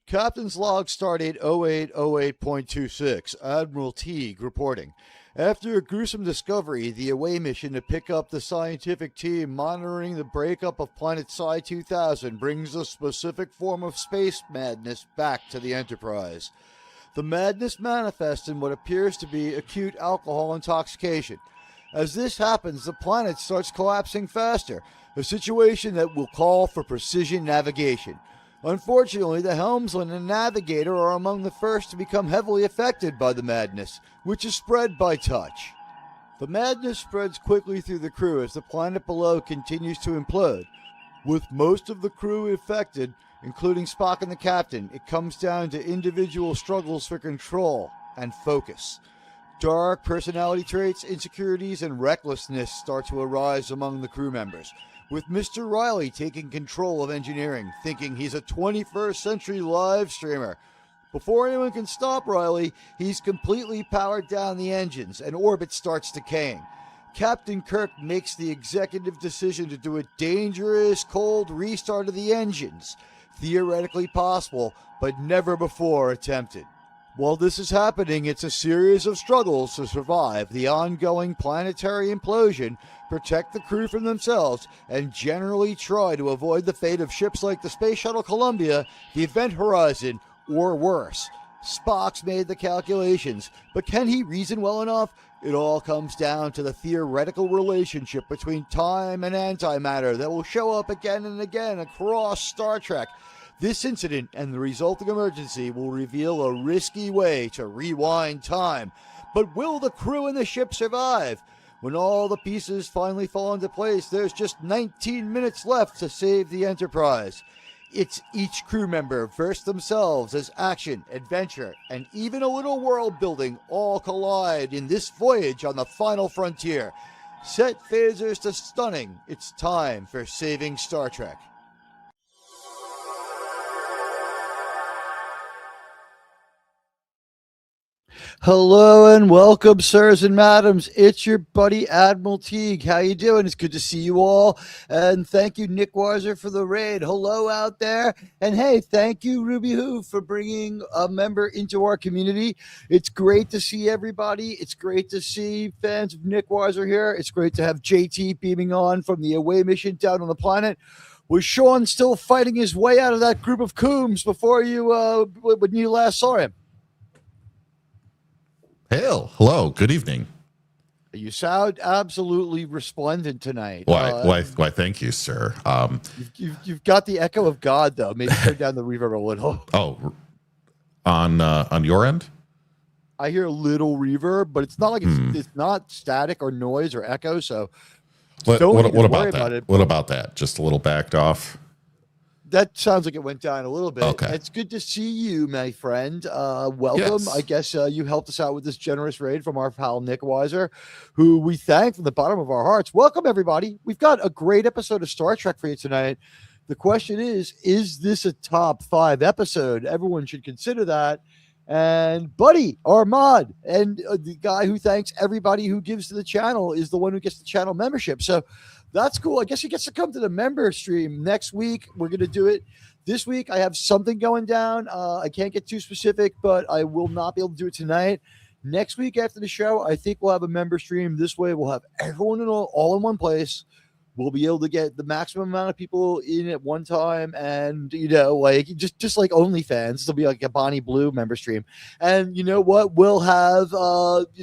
Captain's log stardate 0808.26, Admiral Teague reporting. After a gruesome discovery, the away mission to pick up the scientific team monitoring the breakup of planet Psi 2000 brings a specific form of space madness back to the Enterprise. The madness manifests in what appears to be acute alcohol intoxication. As this happens, the planet starts collapsing faster, a situation that will call for precision navigation. Unfortunately, the helmsman and navigator are among the first to become heavily affected by the madness, which is spread by touch. The madness spreads quickly through the crew as the planet below continues to implode. With most of the crew affected, including Spock and the captain, it comes down to individual struggles for control and focus. Dark personality traits, insecurities, and recklessness start to arise among the crew members, with Mr. Riley taking control of engineering, thinking he's a 21st century live streamer. Before anyone can stop Riley, he's completely powered down the engines and orbit starts decaying. Captain Kirk makes the executive decision to do a dangerous cold restart of the engines, theoretically possible, but never before attempted. While this is happening, it's a series of struggles to survive the ongoing planetary implosion, protect the crew from themselves, and generally try to avoid the fate of ships like the Space Shuttle Columbia, the Event Horizon, or worse. Spock's made the calculations, but can he reason well enough? It all comes down to the theoretical relationship between time and antimatter that will show up again and again across Star Trek. This incident and the resulting emergency will reveal a risky way to rewind time. But will the crew and the ship survive? When all the pieces finally fall into place, there's just 19 minutes left to save the Enterprise. It's each crew member versus themselves as action, adventure, and even a little world building all collide in this voyage on the final frontier. Set phasers to stunning. It's time for Saving Star Trek. Hello and welcome, sirs and madams. It's your buddy Admiral Teague. How you doing? It's good to see you all. And thank you, Nick Weiser, for the raid. Hello out there. And hey, thank you, Ruby Who, for bringing a member into our community. It's great to see everybody. It's great to see fans of Nick Weiser here. It's great to have JT beaming on from the away mission down on the planet. Was Sean still fighting his way out of that group of coombs before you, when you last saw him? Hail. Hello. Good evening. You sound absolutely resplendent tonight. Why, thank you, sir. You've got the echo of God, though. Maybe turn down the reverb a little. Oh, on your end? I hear a little reverb, but it's not like it's not static or noise or echo, so what about that? What about that? Just a little backed off? That sounds like it went down a little bit. Okay. It's good to see you, my friend. Welcome. Yes. I guess you helped us out with this generous raid from our pal Nick Weiser, who we thank from the bottom of our hearts. Welcome, everybody. We've got a great episode of Star Trek for you tonight. The question is this a top 5 episode? Everyone should consider that. And Buddy, our mod, and the guy who thanks everybody who gives to the channel is the one who gets the channel membership. So that's cool. I guess he gets to come to the member stream next week. We're going to do it this week. I have something going down. I can't get too specific, but I will not be able to do it tonight. Next week after the show, I think we'll have a member stream. This way we'll have everyone all in one place. We'll be able to get the maximum amount of people in at one time. And, like just like OnlyFans, it'll be like a Bonnie Blue member stream. And you know what? We'll have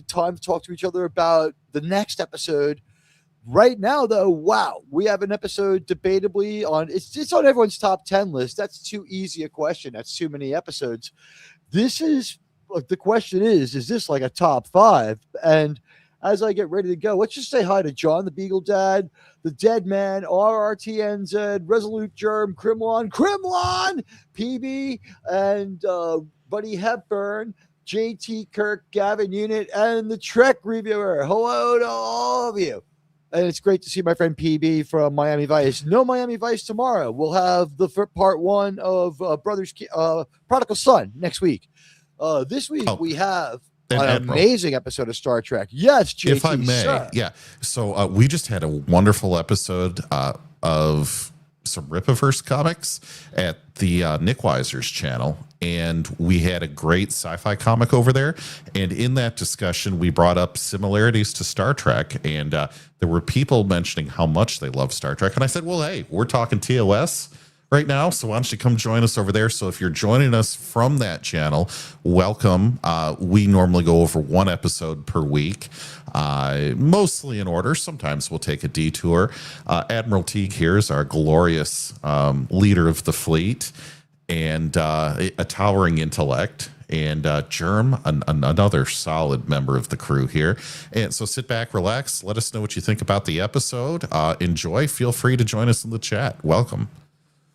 time to talk to each other about the next episode. Right now, though, wow, we have an episode debatably on it's on everyone's top 10 list. That's too easy a question. That's too many episodes. This is the question is this like a top 5? And as I get ready to go, let's just say hi to John the Beagle Dad, the Dead Man, RRTNZ, Resolute Germ, Crimlon, PB, and Buddy Hepburn, JT Kirk, Gavin Unit, and the Trek Reviewer. Hello to all of you. And it's great to see my friend PB from Miami Vice. No Miami Vice tomorrow. We'll have the part 1 of Brothers Prodigal Son next week. This week we have an amazing episode of Star Trek. Yes, JT, if I may, sir. Yeah. So we just had a wonderful episode of some Rippaverse comics at the Nick Weiser's channel, and we had a great sci-fi comic over there. And in that discussion, we brought up similarities to Star Trek, and there were people mentioning how much they love Star Trek. And I said, well, hey, we're talking TOS right now, so why don't you come join us over there? So if you're joining us from that channel, welcome. We normally go over one episode per week, mostly in order. Sometimes we'll take a detour. Admiral Teague here is our glorious leader of the fleet, and a towering intellect, and Germ, another solid member of the crew here. And so sit back, relax, let us know what you think about the episode. Enjoy. Feel free to join us in the chat. Welcome.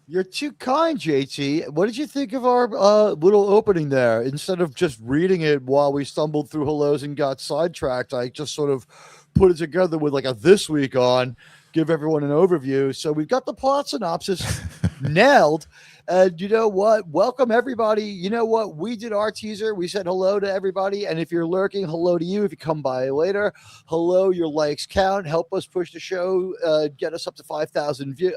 You're too kind, JT. What did you think of our little opening there? Instead of just reading it while we stumbled through hellos and got sidetracked, I just sort of put it together with like a this week on, give everyone an overview. So we've got the plot synopsis nailed. And you know what? Welcome, everybody. You know what? We did our teaser. We said hello to everybody. And if you're lurking, hello to you. If you come by later, hello. Your likes count. Help us push the show. Get us up to 5,000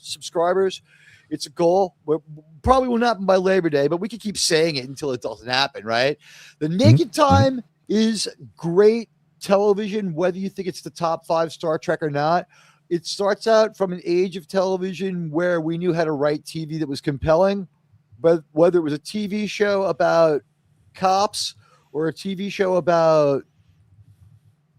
subscribers. It's a goal. We probably won't happen by Labor Day, but we can keep saying it until it doesn't happen, right? The Naked Time is great television, whether you think it's the top 5 Star Trek or not. It starts out from an age of television where we knew how to write TV that was compelling, but whether it was a TV show about cops or a TV show about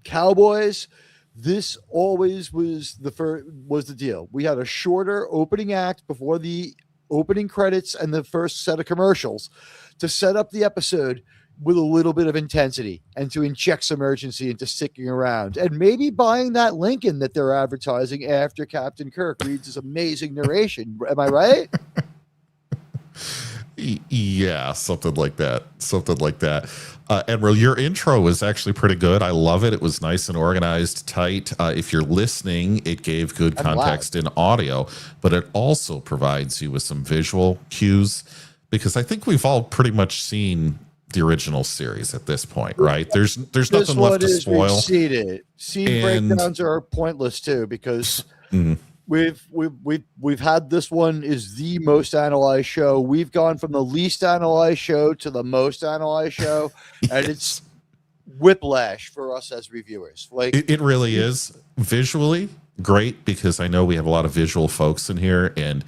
cowboys, this always was the deal. We had a shorter opening act before the opening credits and the first set of commercials to set up the episode with a little bit of intensity and to inject some urgency into sticking around and maybe buying that Lincoln that they're advertising after Captain Kirk reads his amazing narration. Am I right? Yeah, something like that. Admiral, your intro was actually pretty good. I love it. It was nice and organized, tight. If you're listening, it gave good context in audio, but it also provides you with some visual cues, because I think we've all pretty much seen the original series at this point, right? There's nothing left to spoil. We've seen it. Scene breakdowns are pointless too, because we've had this one is the most analyzed show. We've gone from the least analyzed show to the most analyzed show, yes. And it's whiplash for us as reviewers. Like it really is visually great, because I know we have a lot of visual folks in here, and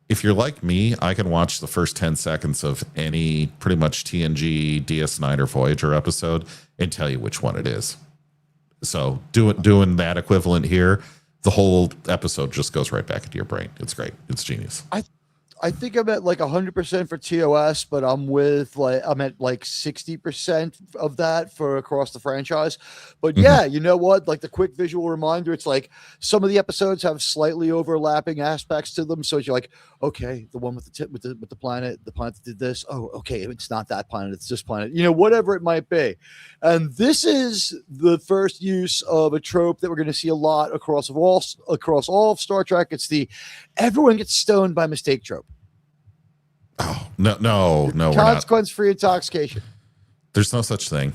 if you're like me, I can watch the first 10 seconds of any pretty much TNG, DS9, or Voyager episode and tell you which one it is. So doing that equivalent here, the whole episode just goes right back into your brain. It's great. It's genius. I think I'm at like 100% for TOS, but I'm at like 60% of that for across the franchise. But yeah, you know what? Like the quick visual reminder, it's like some of the episodes have slightly overlapping aspects to them. So you're like, okay, the one with the planet that did this. Oh, okay, it's not that planet, it's this planet. You know, whatever it might be. And this is the first use of a trope that we're going to see a lot across all of Star Trek. It's the everyone gets stoned by mistake trope. Oh, no. Consequence-free intoxication. There's no such thing.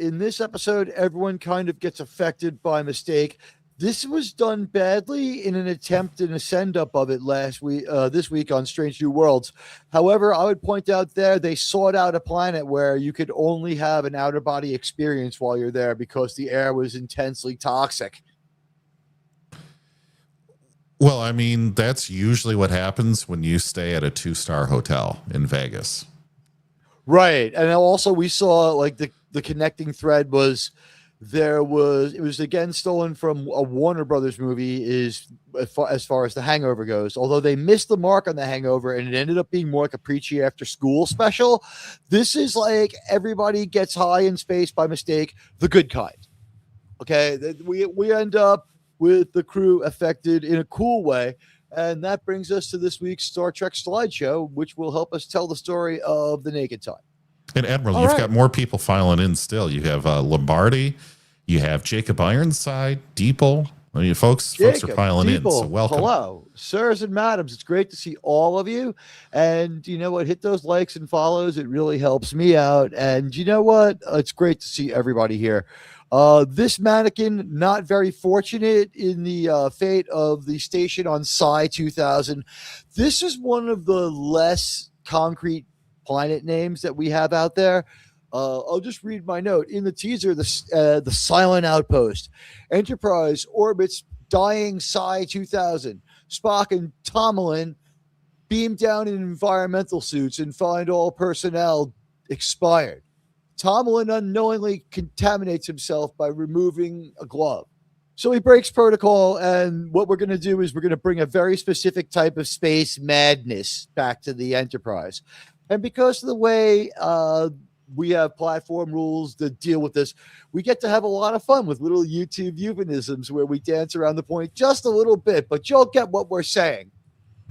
In this episode, everyone kind of gets affected by mistake. This was done badly in an attempt in a send-up of it this week on Strange New Worlds. However, I would point out there they sought out a planet where you could only have an outer-body experience while you're there because the air was intensely toxic. Well, I mean, that's usually what happens when you stay at a 2-star hotel in Vegas. Right. And also we saw like the connecting thread was it was again stolen from a Warner Brothers movie as far as The Hangover goes. Although they missed the mark on The Hangover and it ended up being more like a preachy after school special. This is like everybody gets high in space by mistake, the good kind. Okay. We end up with the crew affected in a cool way. And that brings us to this week's Star Trek slideshow, which will help us tell the story of the Naked Time. And Admiral, you've got more people filing in still. You have Lombardi, you have Jacob Ironside, Deeple. I mean, folks are piling in, so welcome. Hello, sirs and madams. It's great to see all of you. And you know what? Hit those likes and follows. It really helps me out. And you know what? It's great to see everybody here. This mannequin, not very fortunate in the fate of the station on Psi 2000. This is one of the less concrete planet names that we have out there. I'll just read my note. In the teaser, the Silent Outpost. Enterprise orbits dying Psi 2000. Spock and Tomlin beam down in environmental suits and find all personnel expired. Tomlin unknowingly contaminates himself by removing a glove. So he breaks protocol, and what we're going to do is we're going to bring a very specific type of space madness back to the Enterprise. And because of the way we have platform rules that deal with this, we get to have a lot of fun with little YouTube euphemisms where we dance around the point just a little bit, but you'll get what we're saying.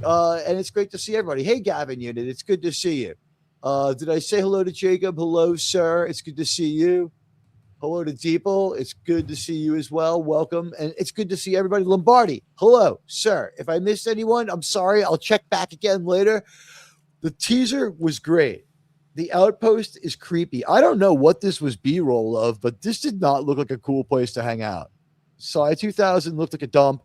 And it's great to see everybody. Hey, Gavin Unit, it's good to see you. Did I say hello to Jacob? Hello, sir. It's good to see you. Hello to Deeple. It's good to see you as well. Welcome. And it's good to see everybody. Lombardi. Hello, sir. If I missed anyone, I'm sorry. I'll check back again later. The teaser was great. The outpost is creepy. I don't know what this was B-roll of, but this did not look like a cool place to hang out. Psi 2000 looked like a dump.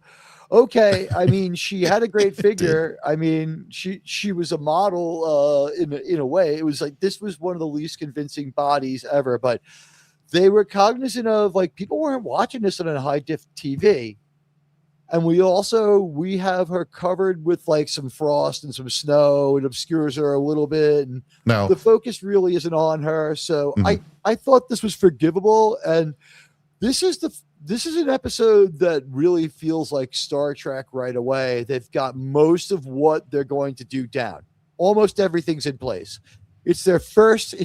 Okay, I mean, she had a great figure. I mean, she was a model in a way. It was like this was one of the least convincing bodies ever, but they were cognizant of like people weren't watching this on a high diff TV. And we have her covered with like some frost and some snow. It obscures her a little bit. And No. the focus really isn't on her. So I thought this was forgivable. And this is an episode that really feels like Star Trek right away. They've got most of what they're going to do down. Almost everything's in place. It's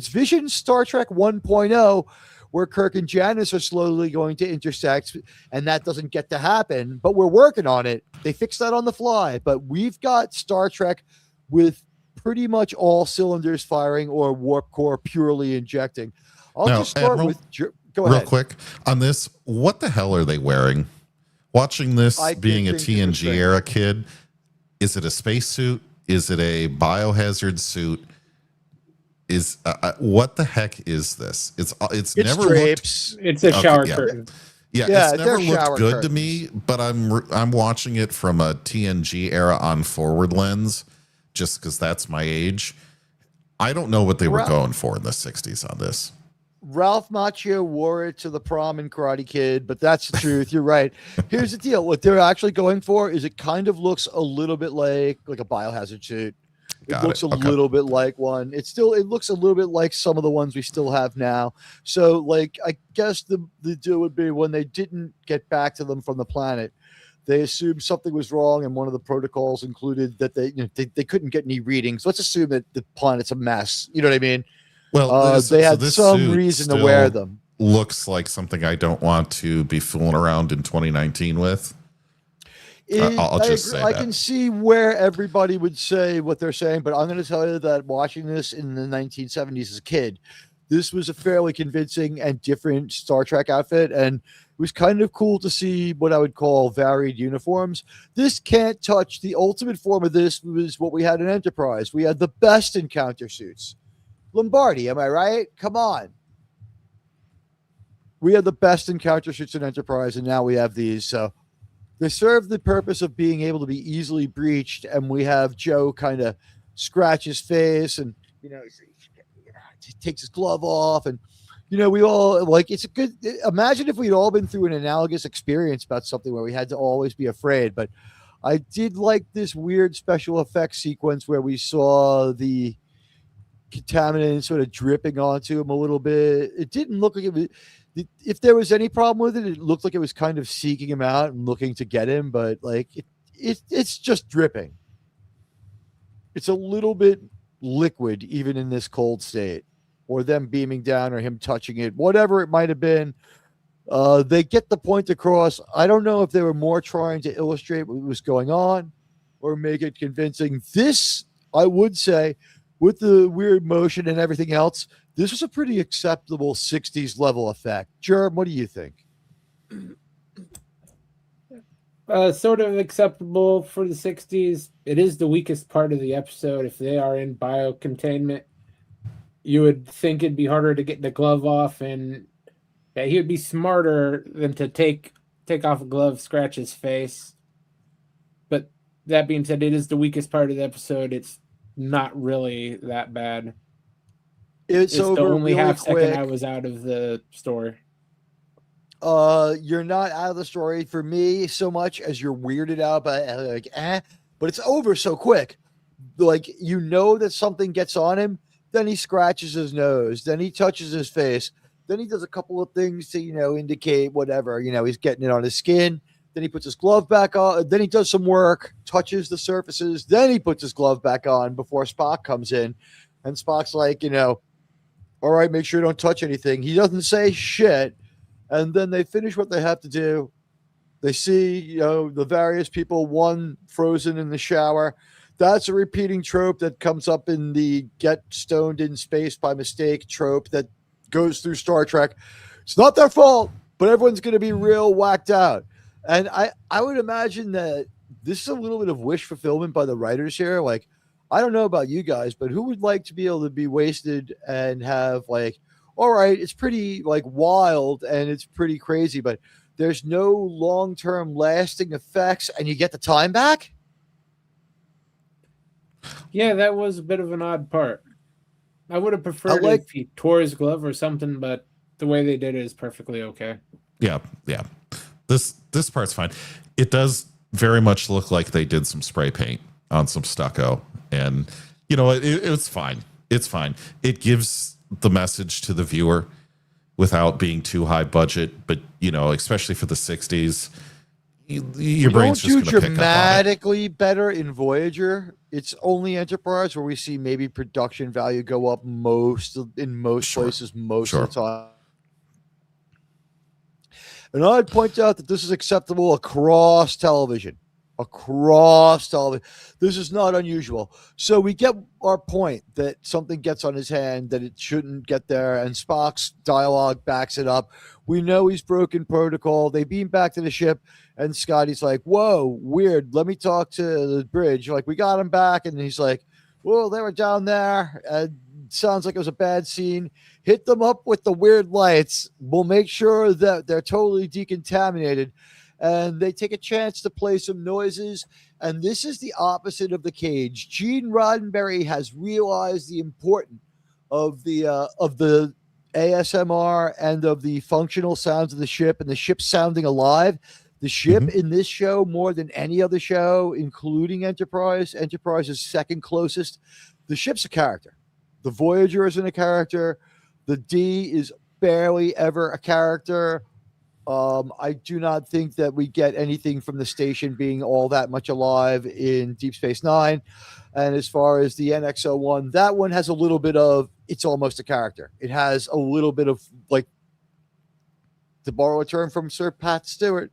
Vision Star Trek 1.0, where Kirk and Janice are slowly going to intersect, and that doesn't get to happen, but we're working on it. They fixed that on the fly, but we've got Star Trek with pretty much all cylinders firing or warp core purely injecting. I'll just start Admiral, with... Go ahead. Real quick on this, what the hell are they wearing? Watching this, being a TNG era kid, is it a spacesuit? Is it a biohazard suit? Is what the heck is this? It's never drapes. It's a shower curtain. Yeah, it's never looked good to me. But I'm watching it from a TNG era on forward lens, just because that's my age. I don't know what they were going for in the '60s on this. Ralph Macchio wore it to the prom in Karate Kid, but that's the truth. You're right. Here's the deal. What they're actually going for is it kind of looks a little bit like a biohazard suit. It looks a little bit like one. It looks a little bit like some of the ones we still have now. So like, I guess the deal would be when they didn't get back to them from the planet, they assumed something was wrong. And one of the protocols included that they couldn't get any readings. Let's assume that the planet's a mess. You know what I mean? Well, they had some reason to wear them. Looks like something I don't want to be fooling around in 2019 with. I'll just say I can see where everybody would say what they're saying, but I'm going to tell you that watching this in the 1970s as a kid, this was a fairly convincing and different Star Trek outfit, and it was kind of cool to see what I would call varied uniforms. This can't touch the ultimate form of this was what we had in Enterprise. We had the best encounter suits. Lombardi, am I right? Come on. We had the best encounter suits in Enterprise, and now we have these. So they serve the purpose of being able to be easily breached, and we have Joe kind of scratch his face, and he takes his glove off, and we all like it's a good. Imagine if we'd all been through an analogous experience about something where we had to always be afraid. But I did like this weird special effects sequence where we saw the contaminant sort of dripping onto him a little bit. It didn't look like it was, if there was any problem with it, it looked like it was kind of seeking him out and looking to get him, but like it's just dripping. It's a little bit liquid even in this cold state, or them beaming down or him touching it, whatever it might have been. They get the point across. I don't know if they were more trying to illustrate what was going on or make it convincing. This, I would say, with the weird motion and everything else, this was a pretty acceptable 60s level effect. Jerm, what do you think? Sort of acceptable for the 60s. It is the weakest part of the episode. If they are in biocontainment, you would think it'd be harder to get the glove off, and Yeah, he would be smarter than to take off a glove, scratch his face. But that being said, it is the weakest part of the episode. It's not really that bad. It's It's the over only really half second I quick. was out of the store. You're not out of the story for me so much as you're weirded out by but it's over so quick. Like, you know that something gets on him, then he scratches his nose, then he touches his face, then he does a couple of things to, indicate whatever, he's getting it on his skin. Then he puts his glove back on, then he does some work, touches the surfaces, then he puts his glove back on before Spock comes in. And Spock's like, all right, make sure you don't touch anything. He doesn't say shit. And then they finish what they have to do. They see, the various people, one frozen in the shower. That's a repeating trope that comes up in the get stoned in space by mistake trope that goes through Star Trek. It's not their fault, but everyone's going to be real whacked out. And I would imagine that this is a little bit of wish fulfillment by the writers here. Like, I don't know about you guys, but who would like to be able to be wasted and have, like, all right, it's pretty, like, wild and it's pretty crazy, but there's no long-term lasting effects and you get the time back? Yeah, that was a bit of an odd part. I would have preferred if he tore his glove or something, but the way they did it is perfectly okay. Yeah. This part's fine. It does very much look like they did some spray paint on some stucco, and it's fine. It's fine. It gives the message to the viewer without being too high budget, but especially for the 60s, your brain's just going to pick up on it. Dramatically better in Voyager. It's only Enterprise where we see maybe production value go up in most places most of the time. And I'd point out that this is acceptable across television. This is not unusual. So we get our point that something gets on his hand that it shouldn't get there, and Spock's dialogue backs it up. We know he's broken protocol. They beam back to the ship, and Scotty's like, whoa, weird. Let me talk to the bridge. Like, we got him back, and he's like, well, they were down there. Sounds like it was a bad scene. Hit them up with the weird lights. We'll make sure that they're totally decontaminated. And they take a chance to play some noises. And this is the opposite of the cage. Gene Roddenberry has realized the importance of the ASMR and of the functional sounds of the ship and the ship sounding alive. The ship in this show, more than any other show, including Enterprise is second closest. The ship's a character. The Voyager isn't a character. The D is barely ever a character. I do not think that we get anything from the station being all that much alive in Deep Space Nine. And as far as the NX-01, that one has a little bit of, it's almost a character. It has a little bit of, like, to borrow a term from Sir Pat Stewart,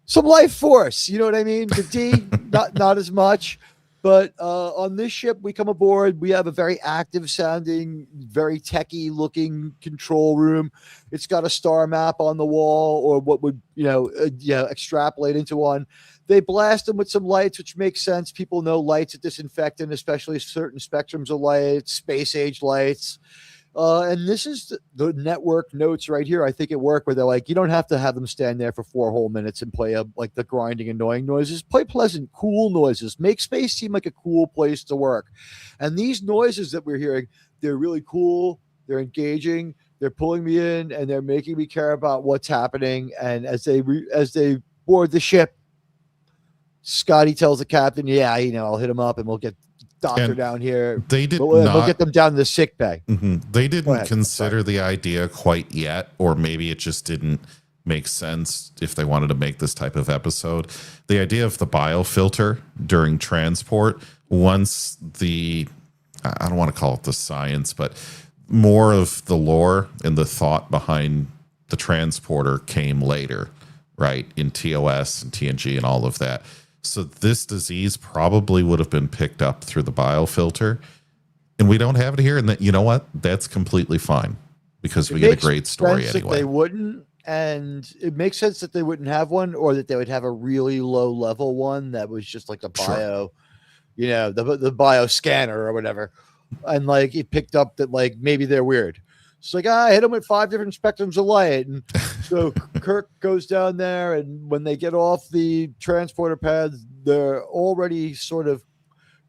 some life force. You know what I mean? The D, not as much. But on this ship, we come aboard. We have a very active sounding, very techie looking control room. It's got a star map on the wall, or what would, extrapolate into one. They blast them with some lights, which makes sense. People know lights are disinfectant, especially certain spectrums of light, space age lights. And this is the network notes right here. I think it worked where they're like, you don't have to have them stand there for 4 whole minutes and play like the grinding, annoying noises. Play pleasant, cool noises. Make space seem like a cool place to work. And these noises that we're hearing, they're really cool. They're engaging. They're pulling me in, and they're making me care about what's happening. And as they board the ship, Scotty tells the captain, "Yeah, I'll hit him up, and we'll get Doctor down here. We'll get them down to the sick bay." They didn't consider the idea quite yet, or maybe it just didn't make sense if they wanted to make this type of episode. The idea of the biofilter during transport, once I don't want to call it the science, but more of the lore and the thought behind the transporter came later, right? In TOS and TNG and all of that. So this disease probably would have been picked up through the biofilter, and we don't have it here. And that, you know what? That's completely fine, because we get a great story anyway. They wouldn't, and it makes sense that they wouldn't have one, or that they would have a really low level one that was just like a bio, the bio scanner or whatever, and like it picked up that like maybe they're weird. It's like, I hit them with 5 different spectrums of light. And so Kirk goes down there, and when they get off the transporter pads, they're already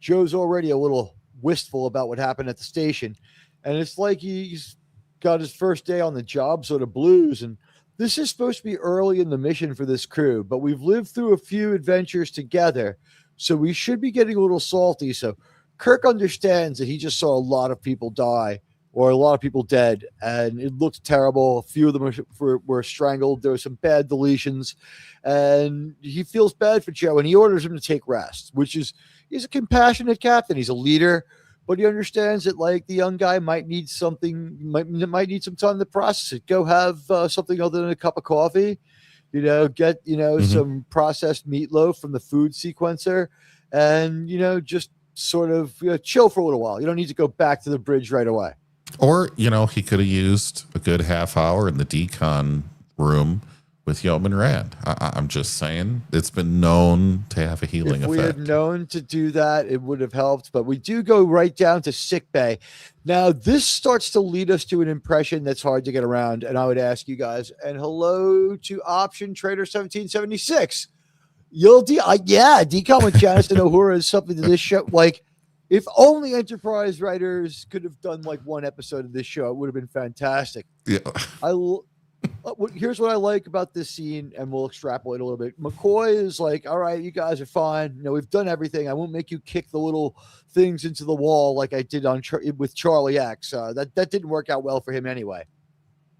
Joe's already a little wistful about what happened at the station. And it's like he's got his first day on the job sort of blues. And this is supposed to be early in the mission for this crew, but we've lived through a few adventures together, so we should be getting a little salty. So Kirk understands that he just saw a lot of people die, or a lot of people dead, and it looks terrible. A few of them were strangled. There were some bad deletions, and he feels bad for Joe, and he orders him to take rest, which is, he's a compassionate captain. He's a leader, but he understands that, like, the young guy might need something, might need some time to process it. Go have something other than a cup of coffee, get, some processed meatloaf from the food sequencer, and, just sort of chill for a little while. You don't need to go back to the bridge right away. Or, he could have used a good half hour in the decon room with Yeoman Rand. I'm just saying, it's been known to have a healing effect. If we had known to do that, it would have helped. But we do go right down to sickbay. Now, this starts to lead us to an impression that's hard to get around. And I would ask you guys, and hello to Option Trader 1776. Decon with Janice and Uhura is something to this show. Like, if only Enterprise writers could have done like one episode of this show, it would have been fantastic. Yeah. Here's what I like about this scene, and we'll extrapolate a little bit. McCoy is like, all right, you guys are fine. We've done everything. I won't make you kick the little things into the wall like I did with Charlie X. That didn't work out well for him anyway.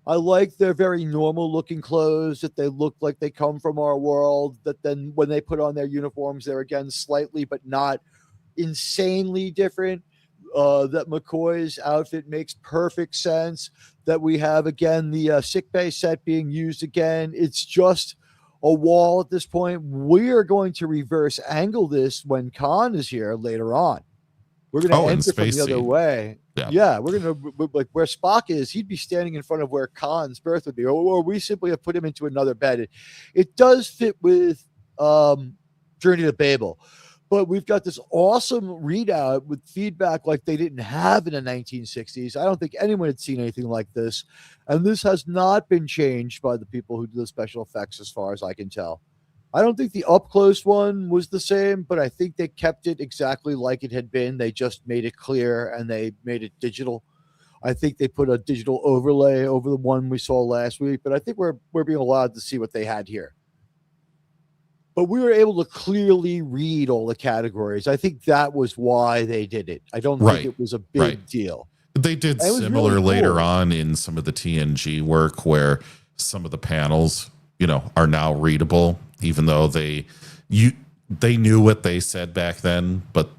I like their very normal looking clothes, that they look like they come from our world, that then when they put on their uniforms, they're again slightly but not insanely different. That McCoy's outfit makes perfect sense. That we have again the sickbay set being used again. It's just a wall at this point. We are going to reverse angle this when Khan is here later on. We're going to enter from the other way. Yeah, we're going to, like where Spock is, he'd be standing in front of where Khan's berth would be, or we simply have put him into another bed. It does fit with Journey to Babel. But we've got this awesome readout with feedback like they didn't have in the 1960s. I don't think anyone had seen anything like this. And this has not been changed by the people who do the special effects, as far as I can tell. I don't think the up-close one was the same, but I think they kept it exactly like it had been. They just made it clear, and they made it digital. I think they put a digital overlay over the one we saw last week, but I think we're being allowed to see what they had here. But we were able to clearly read all the categories. I think that was why they did it. I don't think it was a big deal. They did similar really later on in some of the TNG work, where some of the panels, are now readable, even though they knew what they said back then, but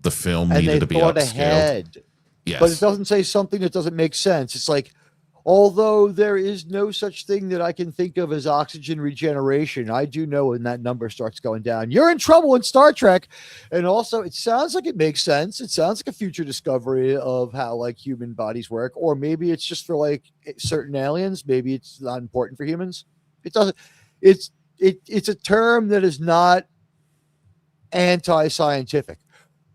the film needed to be upscaled. Yes. But it doesn't say something that doesn't make sense. It's like, although there is no such thing that I can think of as oxygen regeneration, I do know when that number starts going down, you're in trouble in Star Trek. And also, it sounds like it makes sense. It sounds like a future discovery of how like human bodies work, or maybe it's just for like certain aliens. Maybe it's not important for humans. It doesn't. It's a term that is not anti-scientific.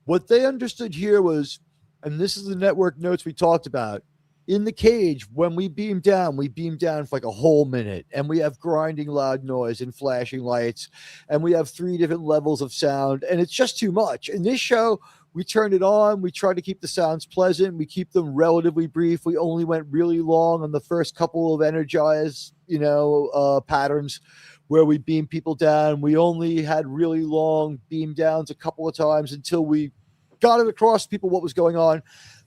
What they understood here was, and this is the network notes we talked about, in the cage, when we beam down for like a whole minute, and we have grinding loud noise and flashing lights, and we have 3 different levels of sound, and it's just too much. In this show, we turned it on. We tried to keep the sounds pleasant. We keep them relatively brief. We only went really long on the first couple of energize, patterns where we beam people down. We only had really long beam downs a couple of times until we got it across to people what was going on.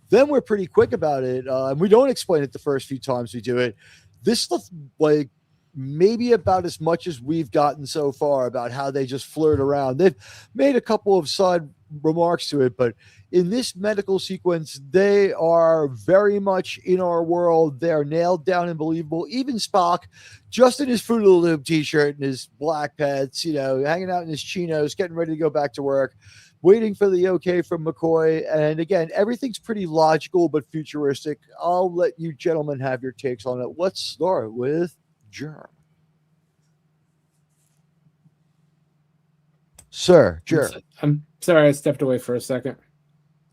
Then we're pretty quick about it, and we don't explain it the first few times we do it. This stuff, like, maybe about as much as we've gotten so far about how they just flirt around. They've made a couple of side remarks to it, but in this medical sequence, they are very much in our world. They're nailed down and believable. Even Spock, just in his Fruit of the Loop t-shirt and his black pants, hanging out in his chinos, getting ready to go back to work, waiting for the okay from McCoy. And again, everything's pretty logical but futuristic. I'll let you gentlemen have your takes on it. Let's start with Germ. Sir, Germ. I'm sorry, I stepped away for a second.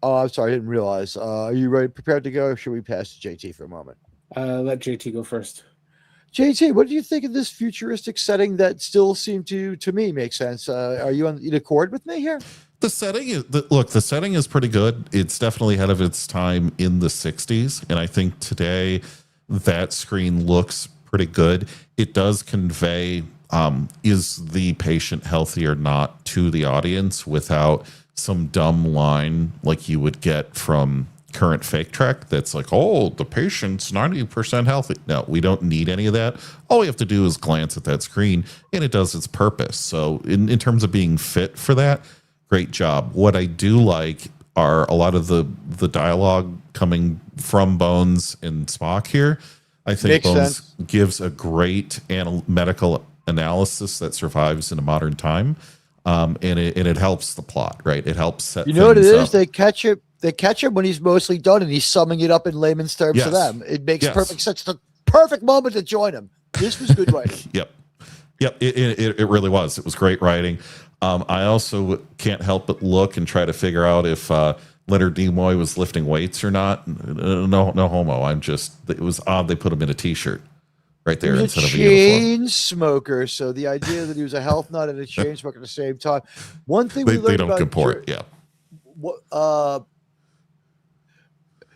Oh, I'm sorry, I didn't realize. Are you ready, prepared to go, or should we pass to JT for a moment? Let JT go first. JT, what do you think of this futuristic setting that still seemed to me make sense? Are you in accord with me here? The setting is the setting is pretty good. It's definitely ahead of its time in the 60s, and I think today that screen looks pretty good. It does convey is the patient healthy or not to the audience without some dumb line like you would get from current fake Trek that's like, oh, the patient's 90% healthy. No, we don't need any of that. All we have to do is glance at that screen and it does its purpose. So in terms of being fit for that, great job. What I do like are a lot of the dialogue coming from Bones and Spock here. I think Makes Bones sense. gives a great medical analysis that survives in a modern time. And it helps the plot, right? It helps set You know what it things is? up. They catch him when he's mostly done, and he's summing it up in layman's terms to Yes. them. It makes Yes. perfect sense. The perfect moment to join him. This was good writing. Yep. It really was. It was great writing. I also can't help but look and try to figure out if Leonard Nimoy was lifting weights or not. No homo. It was odd they put him in a t-shirt right there He was instead a of a uniform. chain smoker, so the idea that he was a health nut and a chain smoker at the same time. One thing we They learned don't about comport. Yeah.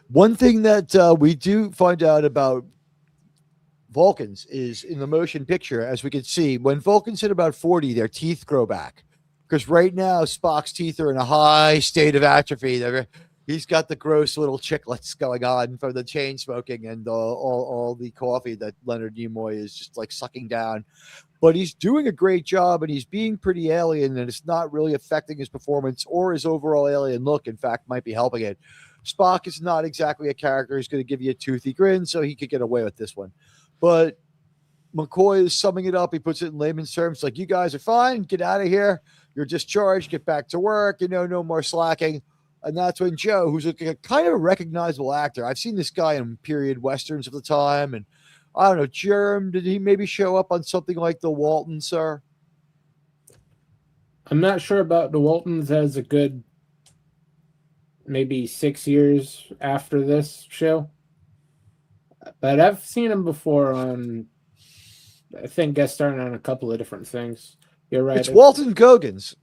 one thing that we do find out about Vulcans is in the motion picture, as we can see, when Vulcans hit about 40, their teeth grow back. Because right now, Spock's teeth are in a high state of atrophy. He's got the gross little chiclets going on from the chain smoking and all the coffee that Leonard Nimoy is just like sucking down. But he's doing a great job and he's being pretty alien, and it's not really affecting his performance or his overall alien look. In fact, might be helping it. Spock is not exactly a character who's going to give you a toothy grin, so he could get away with this one. But McCoy is summing it up. He puts it in layman's terms like, you guys are fine. Get out of here. You're discharged. Get back to work. No more slacking. And that's when Joe, who's a kind of a recognizable actor, I've seen this guy in period westerns of the time. And I don't know, Jerem, did he maybe show up on something like The Walton, sir? I'm not sure about the Waltons as a good maybe 6 years after this show. But I've seen him before on, I think, guest starring on a couple of different things. You're right. It's Walton Goggins.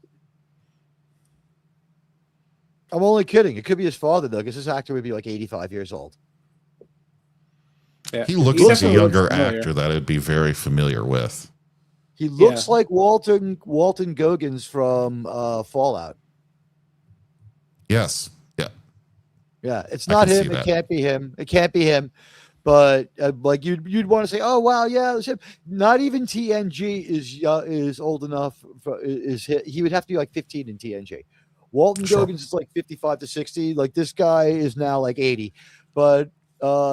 I'm only kidding. It could be his father, though, because this actor would be like 85 years old. Yeah. He looks like a definitely looks younger familiar. actor that I'd be very familiar with. He looks like Walton Goggins from Fallout. Yes. Yeah. Yeah, it's I not can see him. It that. can't be him. It can't be him. But like you'd want to say, oh wow, yeah, it's him. Not even TNG is old enough. He would have to be like 15 in TNG. Walton Sure. Goggins is like 55 to 60. Like this guy is now like 80, but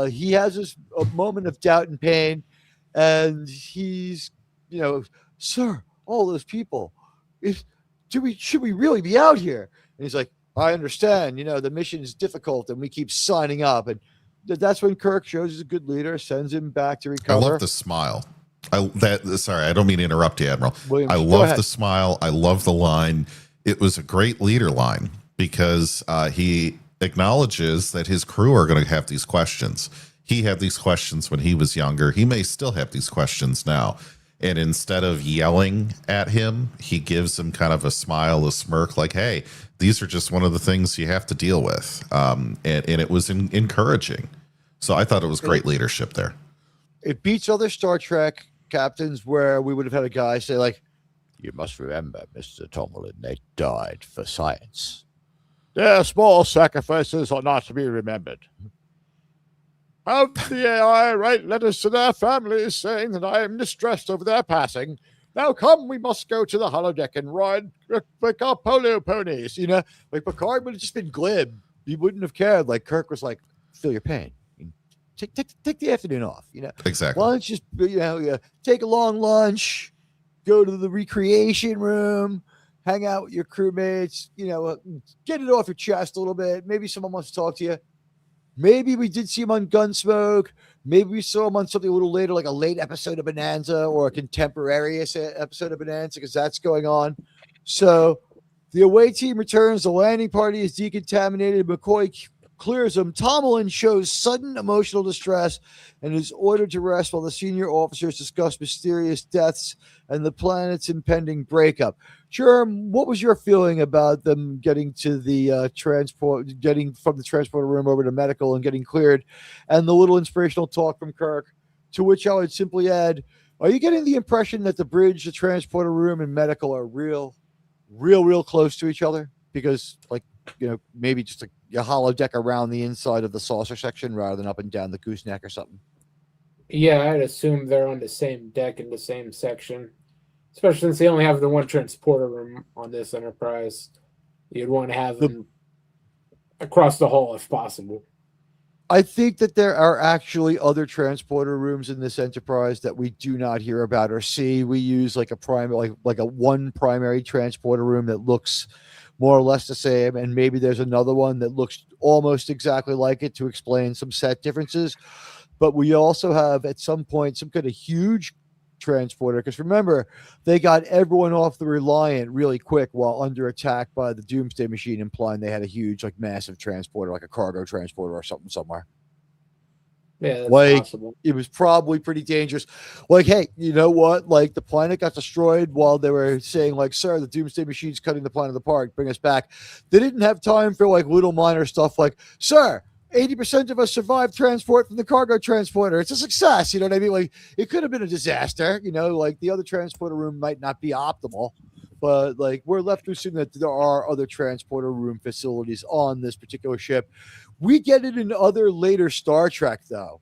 he has this a moment of doubt and pain, and he's, sir, all those people, should we really be out here? And he's like, I understand. The mission is difficult, and we keep signing up. And that's when Kirk shows he's a good leader, sends him back to I recover. love the smile. Sorry, I don't mean to interrupt you, Admiral. Williams, I go love ahead. the smile. I love the line. It was a great leader line because he acknowledges that his crew are going to have these questions. He had these questions when he was younger. He may still have these questions now. And instead of yelling at him, he gives him kind of a smile, a smirk, like, hey, these are just one of the things you have to deal with. And it was encouraging. So I thought it was great leadership there. It beats other Star Trek captains where we would have had a guy say, like, you must remember, Mr. Tomlin, they died for science. Their small sacrifices are not to be remembered. Have the AI write letters to their families saying that I am distressed over their passing. Now come, we must go to the holodeck and ride like our polio ponies. Like Picard would have just been glib. He wouldn't have cared. Like Kirk was like, feel your pain. Take the afternoon off. Exactly. Why don't you just take a long lunch, go to the recreation room, hang out with your crewmates, get it off your chest a little bit. Maybe someone wants to talk to you. Maybe we did see him on Gunsmoke. Maybe we saw him on something a little later, like a late episode of Bonanza or a contemporary episode of Bonanza, because that's going on. So the away team returns. The landing party is decontaminated. McCoy clears him, Tomlin shows sudden emotional distress and is ordered to rest while the senior officers discuss mysterious deaths and the planet's impending breakup. Sherm, what was your feeling about them getting to the getting from the transporter room over to medical and getting cleared, and the little inspirational talk from Kirk? To which I would simply add, are you getting the impression that the bridge, the transporter room, and medical are real close to each other? Because, like, maybe just a hollow deck around the inside of the saucer section rather than up and down the gooseneck or something. Yeah, I'd assume they're on the same deck in the same section, especially since they only have the one transporter room on this Enterprise. You'd want to have them across the hall if possible. I think that there are actually other transporter rooms in this Enterprise that we do not hear about or see. We use like a primary, like a one primary transporter room that looks more or less the same, and maybe there's another one that looks almost exactly like it to explain some set differences. But we also have at some point some kind of huge transporter, because remember, they got everyone off the Reliant really quick while under attack by the Doomsday Machine, implying they had a huge, like, massive transporter, like a cargo transporter or something somewhere. Yeah, that's like possible. It was probably pretty dangerous. Like, hey, you know what? Like, the planet got destroyed while they were saying, like, sir, the Doomsday Machine's cutting the planet apart, bring us back. They didn't have time for like little minor stuff like, sir, 80% of us survived transport from the cargo transporter. It's a success. You know what I mean? Like, it could have been a disaster. Like the other transporter room might not be optimal, but like we're left to assume that there are other transporter room facilities on this particular ship. We get it in other later Star Trek, though,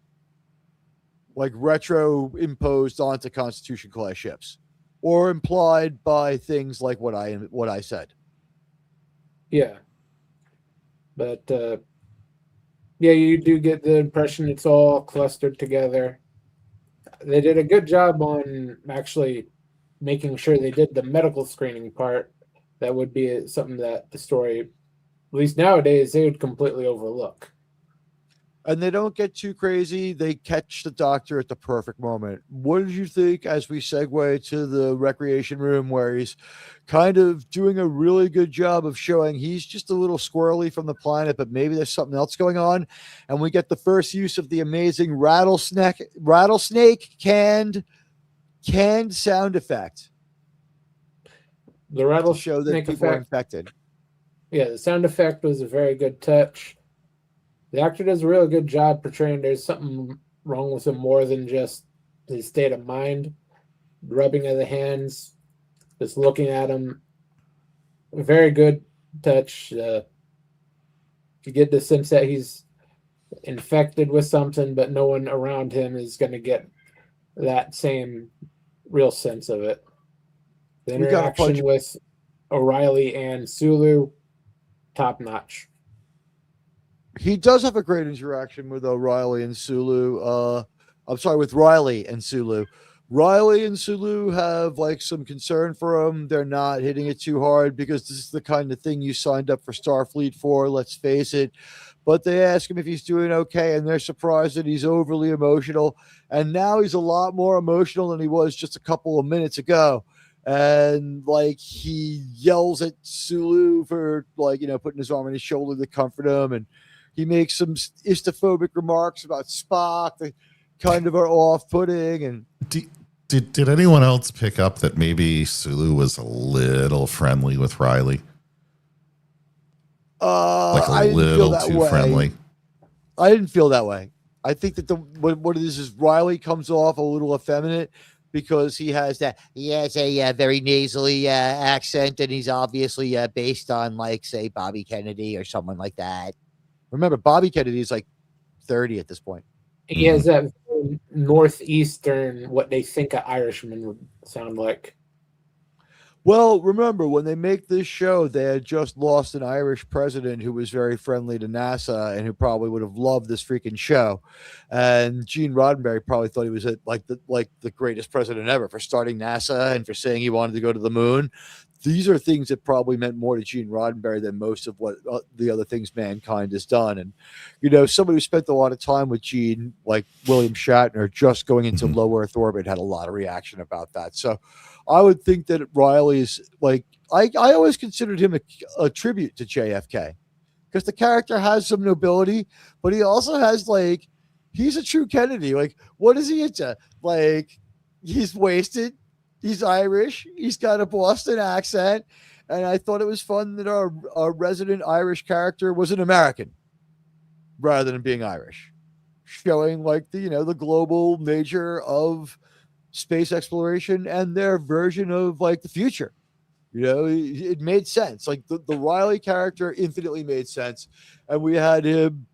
like retro imposed onto Constitution class ships, or implied by things like what I said. Yeah, but yeah, you do get the impression it's all clustered together. They did a good job on actually making sure they did the medical screening part. That would be something that the story, at least nowadays, they would completely overlook. And they don't get too crazy. They catch the doctor at the perfect moment. What did you think as we segue to the recreation room, where he's kind of doing a really good job of showing he's just a little squirrely from the planet, but maybe there's something else going on? And we get the first use of the amazing rattlesnake canned sound effect. The rattlesnake to show that people are infected. Yeah, the sound effect was a very good touch. The actor does a really good job portraying there's something wrong with him more than just his state of mind. Rubbing of the hands, just looking at him. Very good touch. You get the sense that he's infected with something, but no one around him is going to get that same real sense of it. The interaction with O'Reilly and Sulu, top notch. He does have a great interaction with O'Reilly and Sulu. I'm sorry, with Riley and Sulu. Riley and Sulu have like some concern for him. They're not hitting it too hard because this is the kind of thing you signed up for Starfleet for, let's face it. But they ask him if he's doing okay, and they're surprised that he's overly emotional. And now he's a lot more emotional than he was just a couple of minutes ago. And like he yells at Sulu for putting his arm on his shoulder to comfort him, and he makes some istophobic remarks about Spock that kind of are off-putting. And did anyone else pick up that maybe Sulu was a little friendly with Riley? Like a little too friendly. I didn't feel that way. I think that what it is Riley comes off a little effeminate because he has a very nasally accent, and he's obviously based on, like, say, Bobby Kennedy or someone like that. Remember, Bobby Kennedy is like 30 at this point. He has that northeastern, what they think an Irishman would sound like. Well, remember, when they make this show, they had just lost an Irish president who was very friendly to NASA and who probably would have loved this freaking show. And Gene Roddenberry probably thought he was like the greatest president ever for starting NASA and for saying he wanted to go to the moon. These are things that probably meant more to Gene Roddenberry than most of what the other things mankind has done. And, somebody who spent a lot of time with Gene, like William Shatner, just going into low Earth orbit, had a lot of reaction about that. So I would think that Riley's like, I always considered him a tribute to JFK. because the character has some nobility, but he also has like, he's a true Kennedy. Like, what is he into? Like, he's wasted. He's Irish. He's got a Boston accent. And I thought it was fun that our resident Irish character was an American rather than being Irish, showing like the global nature of space exploration and their version of like the future. It made sense. Like the Riley character infinitely made sense. And we had him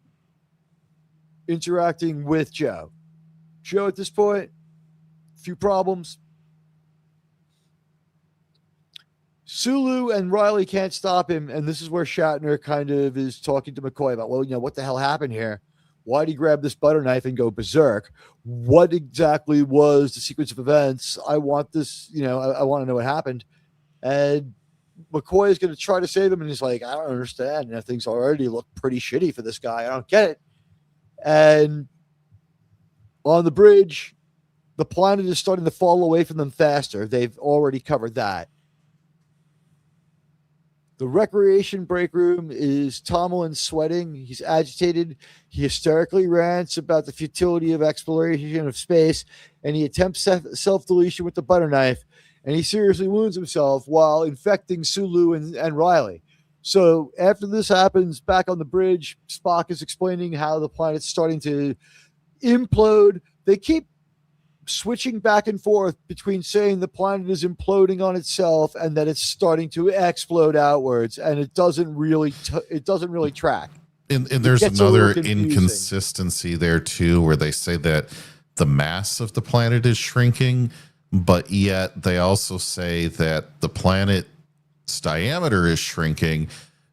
interacting with Joe. Joe at this point, a few problems. Sulu and Riley can't stop him, and this is where Shatner kind of is talking to McCoy about, well, what the hell happened here? Why did he grab this butter knife and go berserk? What exactly was the sequence of events? I want this, I want to know what happened. And McCoy is going to try to save him, and he's like, I don't understand. And things already look pretty shitty for this guy. I don't get it. And on the bridge, the planet is starting to fall away from them faster. They've already covered that. The recreation break room is Tomlin sweating. He's agitated. He hysterically rants about the futility of exploration of space, and he attempts self-deletion with the butter knife, and he seriously wounds himself while infecting Sulu and Riley. So after this happens, back on the bridge, Spock is explaining how the planet's starting to implode. They keep switching back and forth between saying the planet is imploding on itself and that it's starting to explode outwards, and it doesn't really track. And there's another inconsistency there too, where they say that the mass of the planet is shrinking, but yet they also say that the planet's diameter is shrinking,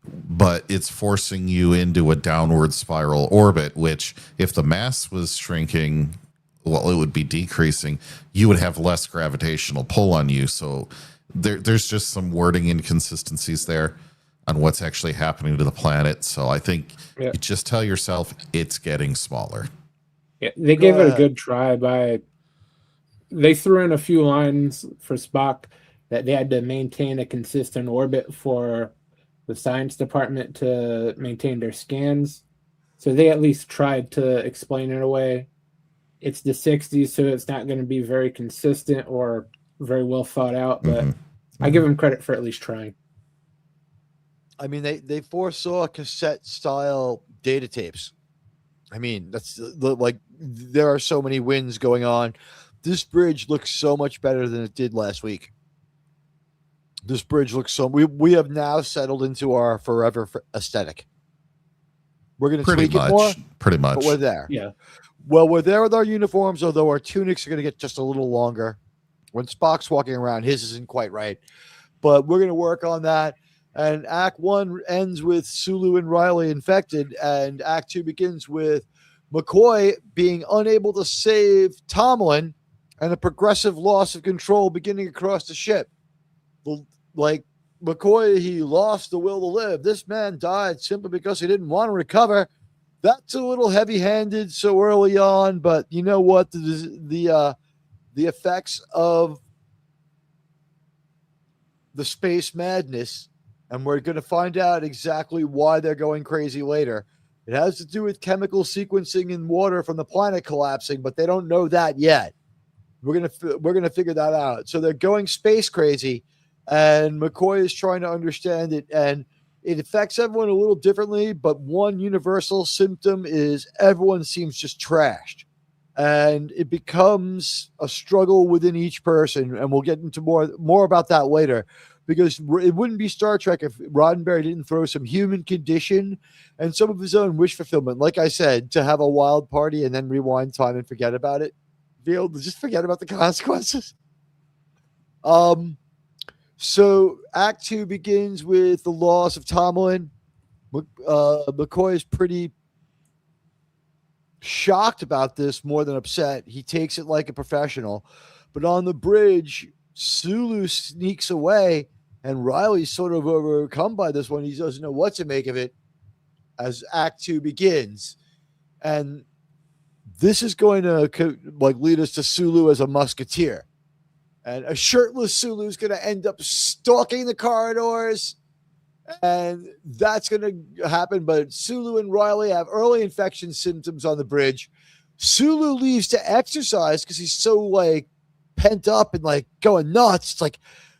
but it's forcing you into a downward spiral orbit, which if the mass was shrinking, well, it would be decreasing. You would have less gravitational pull on you. So there's just some wording inconsistencies there on what's actually happening to the planet. So I think you just tell yourself it's getting smaller. Yeah, they gave it a good try they threw in a few lines for Spock that they had to maintain a consistent orbit for the science department to maintain their scans. So they at least tried to explain it away. It's the 60s, so it's not going to be very consistent or very well thought out, but I give them credit for at least trying. I mean, they foresaw cassette style data tapes. I mean, that's like, there are so many wins going on. This bridge looks so much better than it did last week. This bridge looks we have now settled into our forever aesthetic. We're going to tweak it more. Pretty much. But we're there. Yeah. Well, we're there with our uniforms, although our tunics are going to get just a little longer. When Spock's walking around, his isn't quite right. But we're going to work on that. And Act 1 ends with Sulu and Riley infected, and Act 2 begins with McCoy being unable to save Tomlin and a progressive loss of control beginning across the ship. Like, McCoy, he lost the will to live. This man died simply because he didn't want to recover. That's a little heavy-handed so early on, but you know what? The effects of the space madness, and we're going to find out exactly why they're going crazy later. It has to do with chemical sequencing in water from the planet collapsing, but they don't know that yet. We're gonna figure that out. So they're going space crazy, and McCoy is trying to understand it, and it affects everyone a little differently, but one universal symptom is everyone seems just trashed. And it becomes a struggle within each person, and we'll get into more about that later, because it wouldn't be Star Trek if Roddenberry didn't throw some human condition and some of his own wish fulfillment. Like I said, to have a wild party and then rewind time and forget about it. Be able to just forget about the consequences. So Act 2 begins with the loss of Tomlin. McCoy is pretty shocked about this more than upset. He takes it like a professional. But on the bridge, Sulu sneaks away, and Riley's sort of overcome by this one. He doesn't know what to make of it as Act 2 begins. And this is going to lead us to Sulu as a musketeer. And a shirtless Sulu is going to end up stalking the corridors And that's going to happen. But Sulu and Riley have early infection symptoms on the bridge. Sulu leaves to exercise because he's so like pent up and like going nuts. It's like,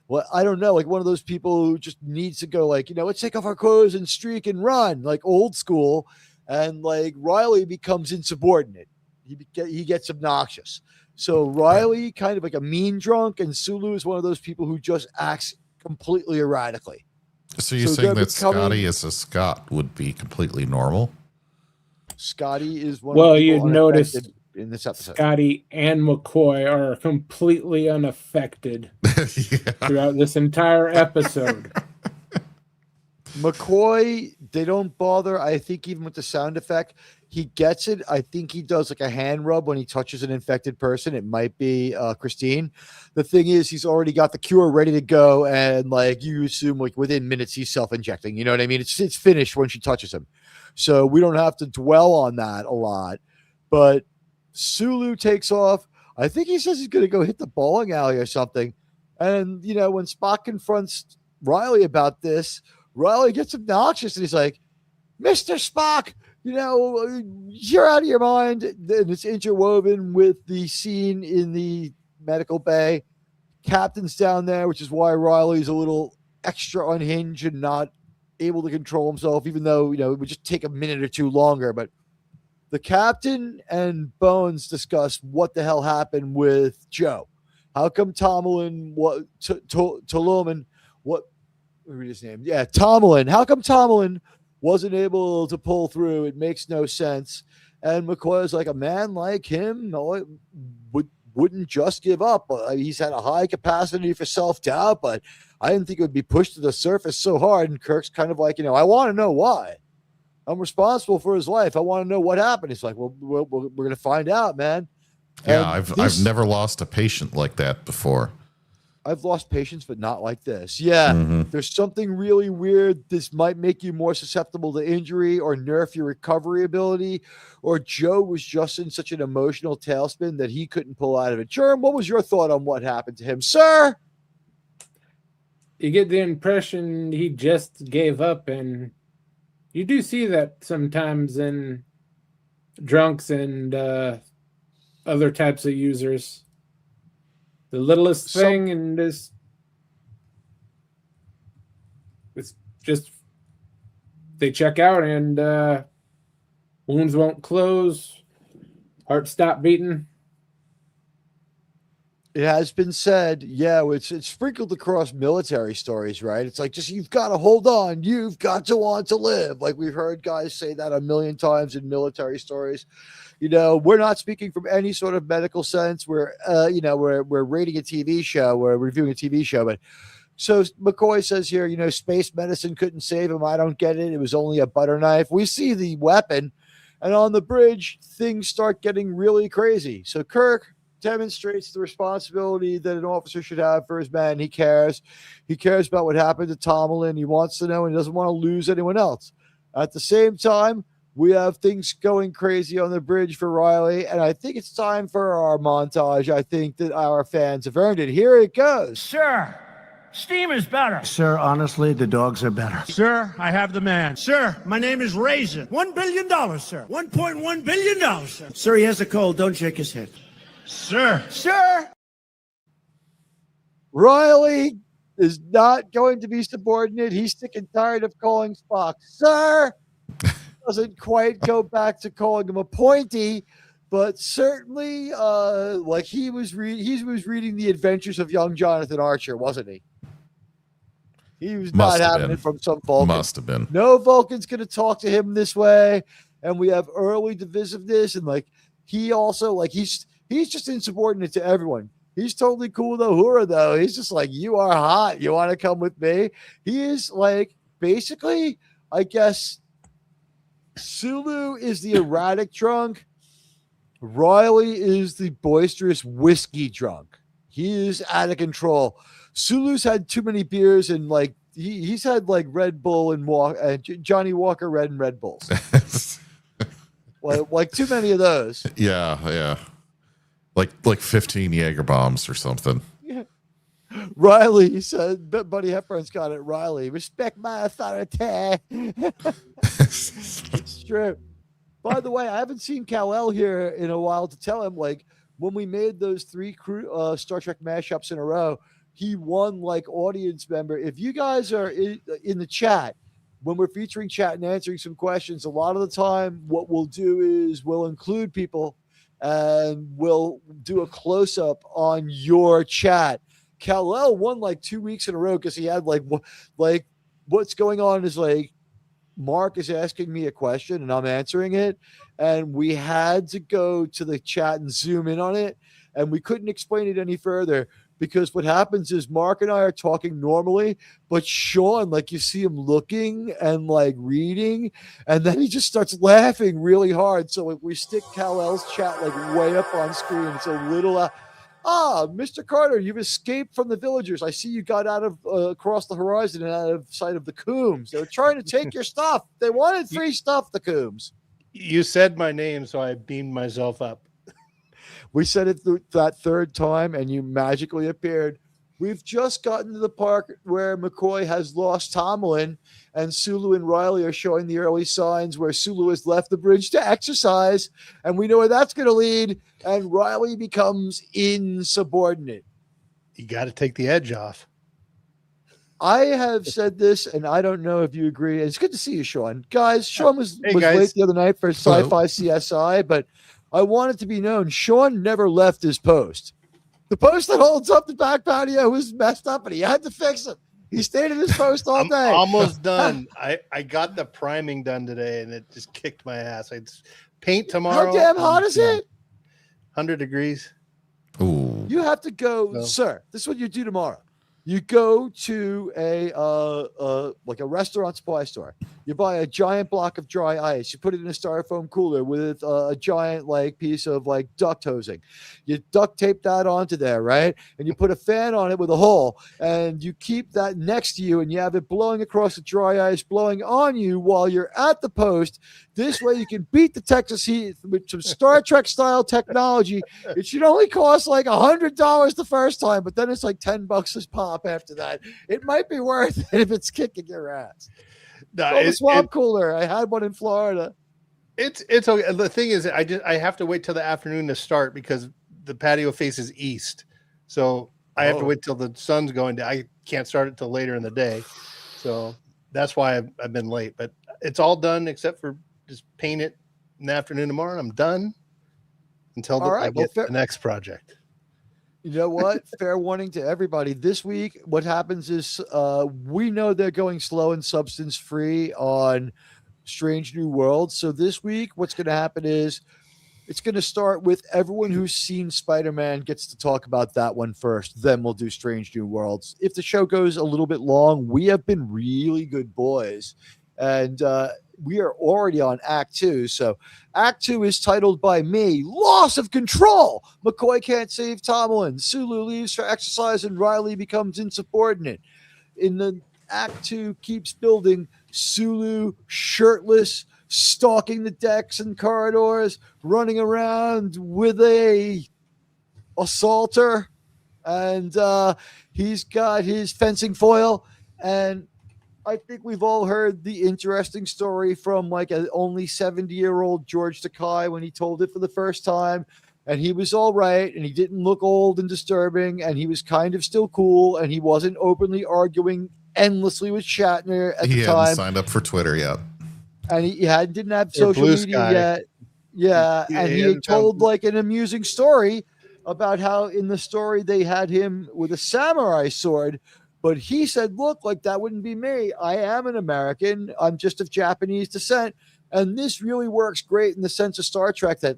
well, I don't know, like one of those people who just needs to go like, let's take off our clothes and streak and run, like old school. And like Riley becomes insubordinate. He gets obnoxious. So Riley kind of like a mean drunk, and Sulu is one of those people who just acts completely erratically. So you're saying that Scotty as a Scot would be completely normal? Scotty is one of the people you'd notice in this episode. Scotty and McCoy are completely unaffected throughout this entire episode. McCoy, they don't bother. I think even with the sound effect, he gets it. I think he does like a hand rub when he touches an infected person. It might be Christine. The thing is, he's already got the cure ready to go, and like you assume, like within minutes, he's self-injecting. You know what I mean? It's finished when she touches him, so we don't have to dwell on that a lot. But Sulu takes off. I think he says he's going to go hit the bowling alley or something. And when Spock confronts Riley about this, Riley gets obnoxious and he's like, Mr. Spock, you're out of your mind. And it's interwoven with the scene in the medical bay. Captain's down there, which is why Riley's a little extra unhinged and not able to control himself, even though, it would just take a minute or two longer. But the captain and Bones discuss what the hell happened with Joe. How come Tomlin, Tomlin, read his name. Yeah, Tomlin. How come Tomlin wasn't able to pull through? It makes no sense. And McCoy is like, a man like him wouldn't just give up. He's had a high capacity for self-doubt, but I didn't think it would be pushed to the surface so hard. And Kirk's kind of like, I want to know why. I'm responsible for his life. I want to know what happened. He's like, well, we're going to find out, man. Yeah, I've never lost a patient like that before. I've lost patience, but not like this. Yeah, There's something really weird. This might make you more susceptible to injury or nerf your recovery ability. Or Joe was just in such an emotional tailspin that he couldn't pull out of it. Jerm, what was your thought on what happened to him, sir? You get the impression he just gave up, and you do see that sometimes in drunks and other types of users. The littlest thing, and it's just they check out and wounds won't close, heart stop beating. It has been said, it's sprinkled across military stories, right? It's like, just, you've got to hold on. You've got to want to live. Like, we've heard guys say that a million times in military stories. We're not speaking from any sort of medical sense. We're rating a TV show. We're reviewing a TV show. But so McCoy says here, space medicine couldn't save him. I don't get it. It was only a butter knife. We see the weapon, and on the bridge, things start getting really crazy. So Kirk demonstrates the responsibility that an officer should have for his men. He cares. He cares about what happened to Tomlin. He wants to know, and he doesn't want to lose anyone else. At the same time, we have things going crazy on the bridge for Riley, and I think it's time for our montage. I think that our fans have earned it. Here it goes. Sir, steam is better. Sir, honestly, the dogs are better. Sir, I have the man. Sir, my name is Raisin. $1 billion, sir. $1.1 billion, sir. Sir, he has a cold. Don't shake his head. Sir. Riley is not going to be subordinate. He's sick and tired of calling Spock sir. Doesn't quite go back to calling him a pointy, but certainly like he was reading the adventures of young Jonathan Archer, wasn't he? He was not having it from some Vulcan. Must have been. No Vulcan's going to talk to him this way. And we have early divisiveness, and like he also like he's just insubordinate to everyone. He's totally cool with Uhura, though. He's just like, you are hot. You want to come with me? He is like, basically, I guess, Sulu is the erratic drunk. Riley is the boisterous whiskey drunk. He is out of control. Sulu's had too many beers, and like he's had like Red Bull and Johnny Walker Red and Red Bulls. like too many of those. Yeah. Like 15 Jaeger bombs or something. Yeah. Riley said, Buddy Hepburn's got it. Riley, respect my authority. It's true. By the way, I haven't seen Kal-El here in a while to tell him, like, when we made those 3 Star Trek mashups in a row, he won, like, audience member. If you guys are in the chat, when we're featuring chat and answering some questions, a lot of the time what we'll do is we'll include people and we'll do a close-up on your chat. Kal-El won, like, 2 weeks in a row because he had, like, what's going on is, like, Mark is asking me a question and I'm answering it. And we had to go to the chat and zoom in on it. And we couldn't explain it any further because what happens is Mark and I are talking normally, but Sean, like, you see him looking and, like, reading, and then he just starts laughing really hard. So if we stick Kal-El's chat, like, way up on screen, it's a little Mr. Carter, you've escaped from the villagers. I see you got out of across the horizon and out of sight of the Coombs. They were trying to take your stuff. They wanted free stuff, the Coombs. You said my name, so I beamed myself up. We said it that third time, and you magically appeared. We've just gotten to the park where McCoy has lost Tomlin, and Sulu and Riley are showing the early signs where Sulu has left the bridge to exercise, and we know where that's going to lead, and Riley becomes insubordinate. You got to take the edge off. I have said this, and I don't know if you agree. It's good to see you, Sean. Guys, Sean was late the other night for Sci-Fi CSI, but I want it to be known, Sean never left his post. The post that holds up the back patio was messed up, and he had to fix it. He stayed in his post all day. I'm almost done. I got the priming done today, and it just kicked my ass. It's paint tomorrow. How damn hot is it? 100 degrees. Ooh. You have to go, sir. This is what you do tomorrow. You go to a restaurant supply store. You buy a giant block of dry ice. You put it in a styrofoam cooler with a giant piece of duct hosing. You duct tape that onto there, right? And you put a fan on it with a hole, and you keep that next to you, and you have it blowing across the dry ice, blowing on you while you're at the post. This way you can beat the Texas heat with some Star Trek style technology. It should only cost $100 the first time, but then it's $10 a pop after that. It might be worth it if it's kicking your ass. No, the swamp cooler. I had one in Florida. It's okay. The thing is, I have to wait till the afternoon to start because the patio faces east. So I have to wait till the sun's going down. I can't start it till later in the day. So that's why I've been late. But it's all done except for just paint it in the afternoon tomorrow, and I'm done until I get the next project. You know what? Fair warning to everybody. This week, what happens is we know they're going slow and substance free on Strange New Worlds. So this week, what's going to happen is it's going to start with everyone who's seen Spider-Man gets to talk about that one first. Then we'll do Strange New Worlds. If the show goes a little bit long, we have been really good boys. And we are already on Act 2. So Act 2 is titled by me, Loss of Control. McCoy can't save Tomlin. Sulu leaves for exercise and Riley becomes insubordinate. In the Act 2 keeps building. Sulu shirtless, stalking the decks and corridors, running around with a assaulter. And he's got his fencing foil. And I think we've all heard the interesting story from an only 70-year-old George Takei when he told it for the first time. And he was all right, and he didn't look old and disturbing, and he was kind of still cool, and he wasn't openly arguing endlessly with Shatner at the time. He hadn't signed up for Twitter yet. And he didn't have social media yet. Yeah, and he had told an amusing story about how in the story they had him with a samurai sword. But he said, look, that wouldn't be me. I am an American. I'm just of Japanese descent. And this really works great in the sense of Star Trek that,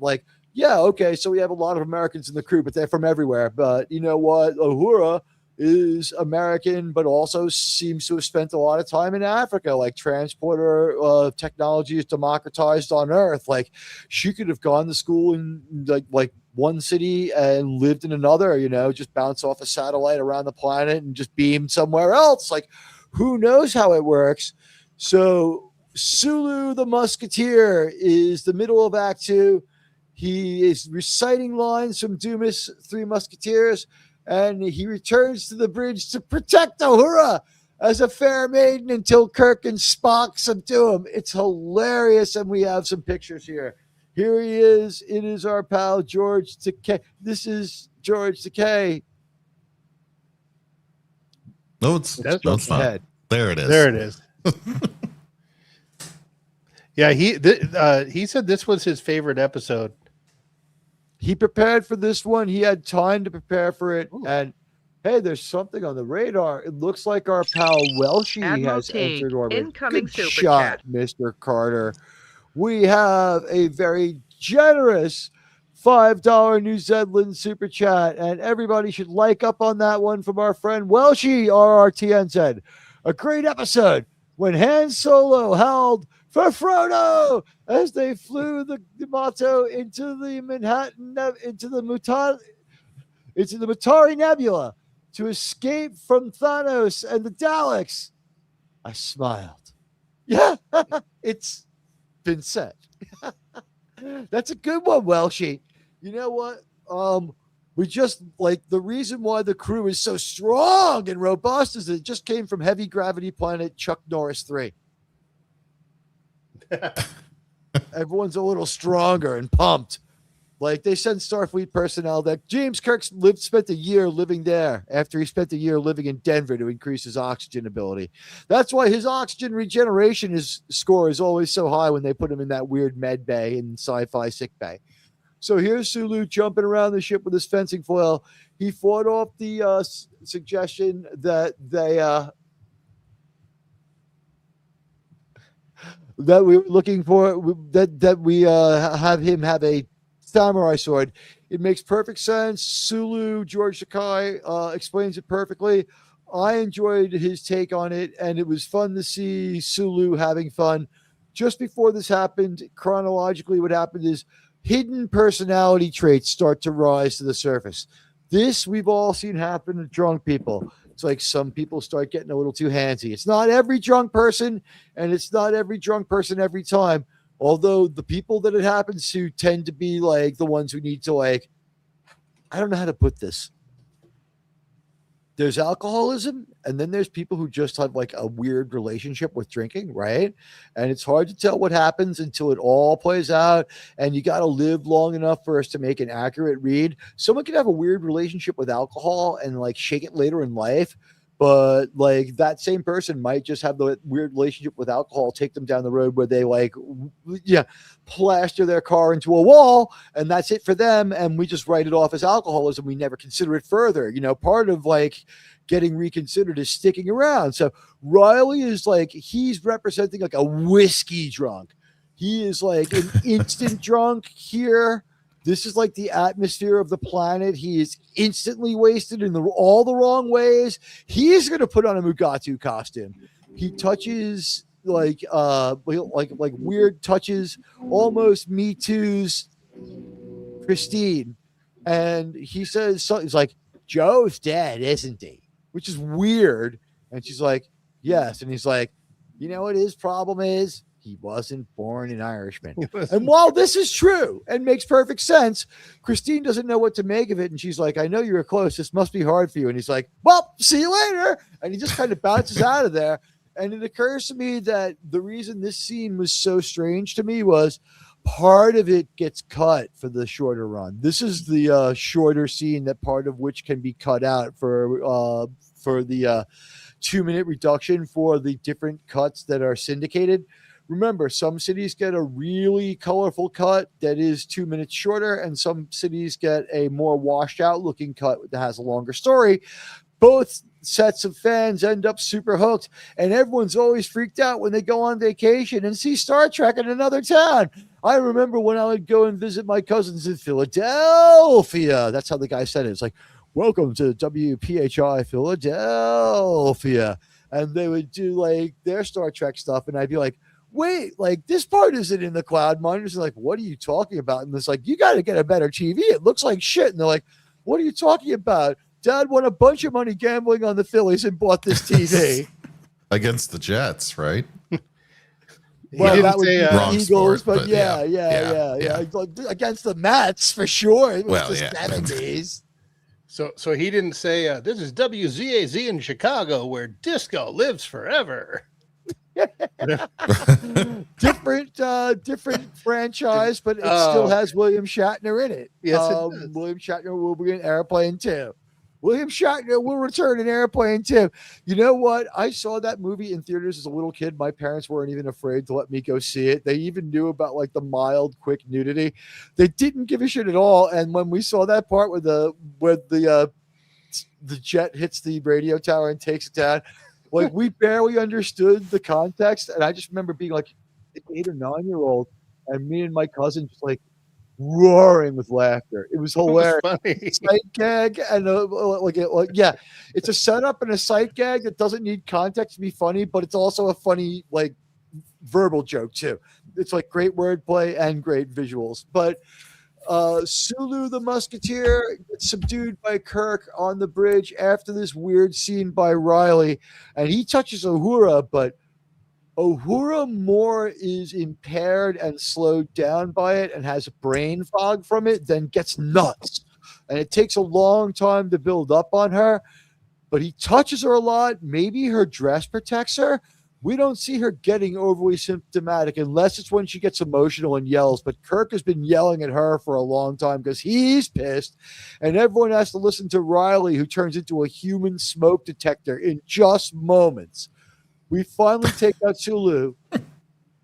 yeah, okay, so we have a lot of Americans in the crew, but they're from everywhere. But you know what? Uhura is American, but also seems to have spent a lot of time in Africa. Transporter technology is democratized on Earth. She could have gone to school in one city and lived in another, just bounce off a satellite around the planet and just beam somewhere else. Who knows how it works? So Sulu the Musketeer is the middle of Act 2. He is reciting lines from Dumas' Three Musketeers. and he returns to the bridge to protect Uhura as a fair maiden until Kirk and Spock subdue him. It's hilarious, and we have some pictures here. Here he is. It is our pal George Takei. This is George Takei. No, it's not. Ahead. There it is. There it is. Yeah, he said this was his favorite episode. He prepared for this one. He had time to prepare for it. Ooh. And hey, there's something on the radar. It looks like our pal Welshie has entered orbit. Incoming Good super shot, chat. Mr. Carter. We have a very generous $5 New Zealand super chat, and everybody should like up on that one from our friend Welshie. RRTN said, a great episode when Han Solo held for Frodo as they flew the Yamato into the Matari Nebula to escape from Thanos and the Daleks. I smiled. Yeah, it's been said. That's a good one, Welshie. You know what? We just like the reason why the crew is so strong and robust is that it just came from heavy gravity planet Chuck Norris 3. Everyone's a little stronger and pumped. Like they send Starfleet personnel that James Kirk spent a year living there after he spent a year living in Denver to increase his oxygen ability. That's why his oxygen regeneration score is always so high when they put him in that weird med bay in sci-fi sick bay. So here's Sulu jumping around the ship with his fencing foil. He fought off the suggestion that they that we were looking for that we have him have a samurai sword. It makes perfect sense. Sulu, George Sakai explains it perfectly. I enjoyed his take on it, and it was fun to see Sulu having fun. Just before this happened, chronologically, what happened is hidden personality traits start to rise to the surface. This we've all seen happen to drunk people. It's like some people start getting a little too handsy. It's not every drunk person, and it's not every drunk person every time. Although the people that it happens to tend to be like the ones who need to like, I don't know how to put this. There's alcoholism, and then there's people who just have like a weird relationship with drinking, right? And it's hard to tell what happens until it all plays out, and you got to live long enough for us to make an accurate read. Someone can have a weird relationship with alcohol and like shake it later in life, but like that same person might just have the weird relationship with alcohol take them down the road where they like, plaster their car into a wall, and that's it for them. And we just write it off as alcoholism. We never consider it further. You know, part of like getting reconsidered is sticking around. So Riley is like, he's representing like a whiskey drunk. He is like an instant drunk here. This is like the atmosphere of the planet. He is instantly wasted in all the wrong ways. He is going to put on a Mugatu costume. He touches like weird touches, almost Me Too's Christine. And he says something. He's like, Joe's dead, isn't he? Which is weird. And she's like, yes. And he's like, you know what his problem is? He wasn't born an Irishman. And while this is true and makes perfect sense, Christine doesn't know what to make of it. And she's like, I know you were close. This must be hard for you. And he's like, well, see you later. And he just kind of bounces out of there. And it occurs to me that the reason this scene was so strange to me was part of it gets cut for the shorter run. This is the shorter scene that part of which can be cut out for the 2-minute reduction for the different cuts that are syndicated. Remember, some cities get a really colorful cut that is 2 minutes shorter, and some cities get a more washed out looking cut that has a longer story. Both sets of fans end up super hooked, and everyone's always freaked out when they go on vacation and see Star Trek in another town. I remember when I would go and visit my cousins in Philadelphia. That's how the guy said it. It's like, welcome to WPHI Philadelphia. And they would do like their Star Trek stuff, and I'd be like, wait, like this part isn't in the cloud monitors. Like, what are you talking about? And it's like, you got to get a better TV. It looks like shit. And they're like, what are you talking about? Dad won a bunch of money gambling on the Phillies and bought this TV. Against the Jets, right? Well, that would be the wrong Eagles, sport, but yeah. Like, against the Mets for sure. It was the 70s. So he didn't say, this is WZAZ in Chicago where disco lives forever. Different franchise, but it still has William Shatner in it. Yes, it does. William Shatner will be in Airplane 2. William Shatner will return in Airplane 2. You know what? I saw that movie in theaters as a little kid. My parents weren't even afraid to let me go see it. They even knew about like the mild, quick nudity. They didn't give a shit at all. And when we saw that part where the jet hits the radio tower and takes it down, like we barely understood the context. And I just remember being like 8 or 9-year-old, and me and my cousin just like roaring with laughter. It was hilarious. It was funny. Sight gag and it's a setup and a sight gag that doesn't need context to be funny, but it's also a funny like verbal joke too. It's like great wordplay and great visuals. But Sulu the Musketeer gets subdued by Kirk on the bridge after this weird scene by Riley, and he touches Uhura, but Uhura more is impaired and slowed down by it and has brain fog from it than gets nuts. And it takes a long time to build up on her, but he touches her a lot. Maybe her dress protects her. We don't see her getting overly symptomatic unless it's when she gets emotional and yells. But Kirk has been yelling at her for a long time because he's pissed. And everyone has to listen to Riley, who turns into a human smoke detector in just moments. We finally take out Sulu.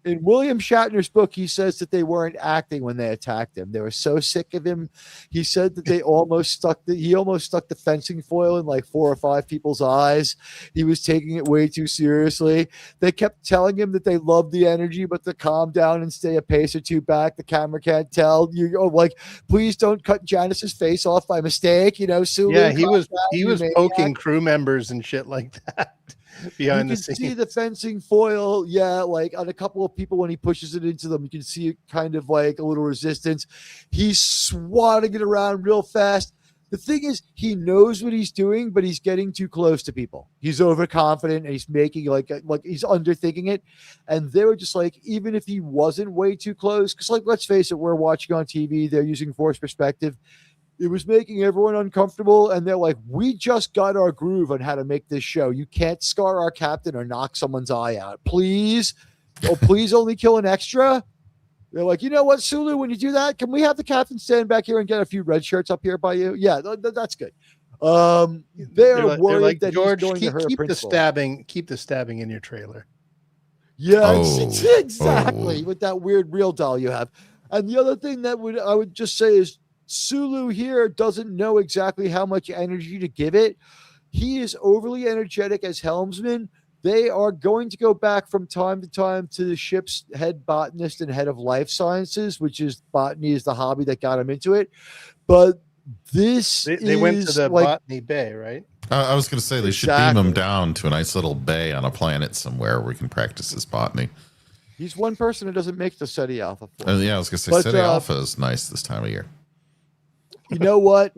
In William Shatner's book, he says that they weren't acting when they attacked him. They were so sick of him. He said that he almost stuck the fencing foil in like 4 or 5 people's eyes. He was taking it way too seriously. They kept telling him that they loved the energy, but to calm down and stay a pace or two back. The camera can't tell. Please don't cut Janice's face off by mistake. Sulu. Yeah, he was poking crew members and shit like that. Behind the scenes. You can see the fencing foil, like on a couple of people when he pushes it into them. You can see kind of like a little resistance. He's swatting it around real fast. The thing is, he knows what he's doing, but he's getting too close to people. He's overconfident and he's making like he's underthinking it. And they were just like, even if he wasn't way too close, because like let's face it, we're watching on TV. They're using forced perspective. It was making everyone uncomfortable, and they're like, we just got our groove on how to make this show. You can't scar our captain or knock someone's eye out. Please. Oh, please only kill an extra. They're like, you know what, Sulu, when you do that, can we have the captain stand back here and get a few red shirts up here by you? Yeah, that's good. They're worried like, that George, he's going to hurt keep the stabbing in your trailer. Yeah, exactly. With that weird real doll you have. And the other thing that I would just say is, Sulu here doesn't know exactly how much energy to give it. He is overly energetic as helmsman. They are going to go back from time to time to the ship's head botanist and head of life sciences, which is botany is the hobby that got him into it. But they went to the botany bay, right? I was going to say they should beam him down to a nice little bay on a planet somewhere where we can practice his botany. He's one person who doesn't make the SETI Alpha. I was going to say SETI Alpha is nice this time of year. You know what?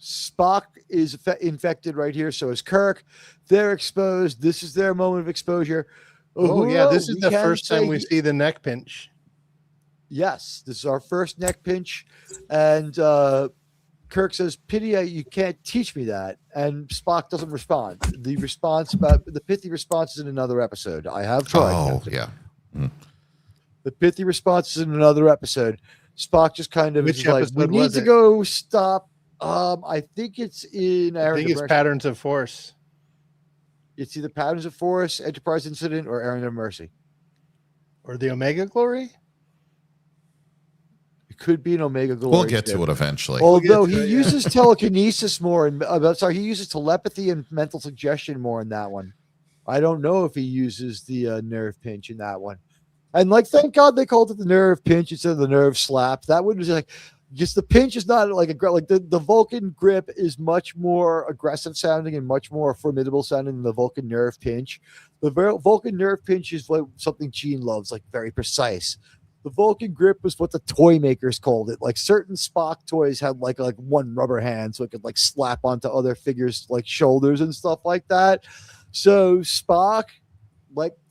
Spock is infected right here. So is Kirk. They're exposed. This is their moment of exposure. This is the first time we see the neck pinch. Yes, this is our first neck pinch. And Kirk says, pity you can't teach me that. And Spock doesn't respond. The pithy response is in another episode. I have tried. Oh, yeah. The pithy response is in another episode. Spock just kind of is like, we need to go stop. I think it's in I think it's Patterns of Force. It's either Patterns of Force, Enterprise Incident, or Errand of Mercy. Or the Omega Glory? It could be an Omega Glory. We'll get to it eventually. Although he uses telekinesis more. He uses telepathy and mental suggestion more in that one. I don't know if he uses the nerve pinch in that one. And thank God they called it the nerve pinch instead of the nerve slap. That would be just the pinch is not the Vulcan grip is much more aggressive sounding and much more formidable sounding than the Vulcan nerve pinch. The Vulcan nerve pinch is like something Gene loves, like very precise. The Vulcan grip was what the toy makers called it. Like certain Spock toys had like one rubber hand, so it could slap onto other figures like shoulders and stuff like that. So Spock,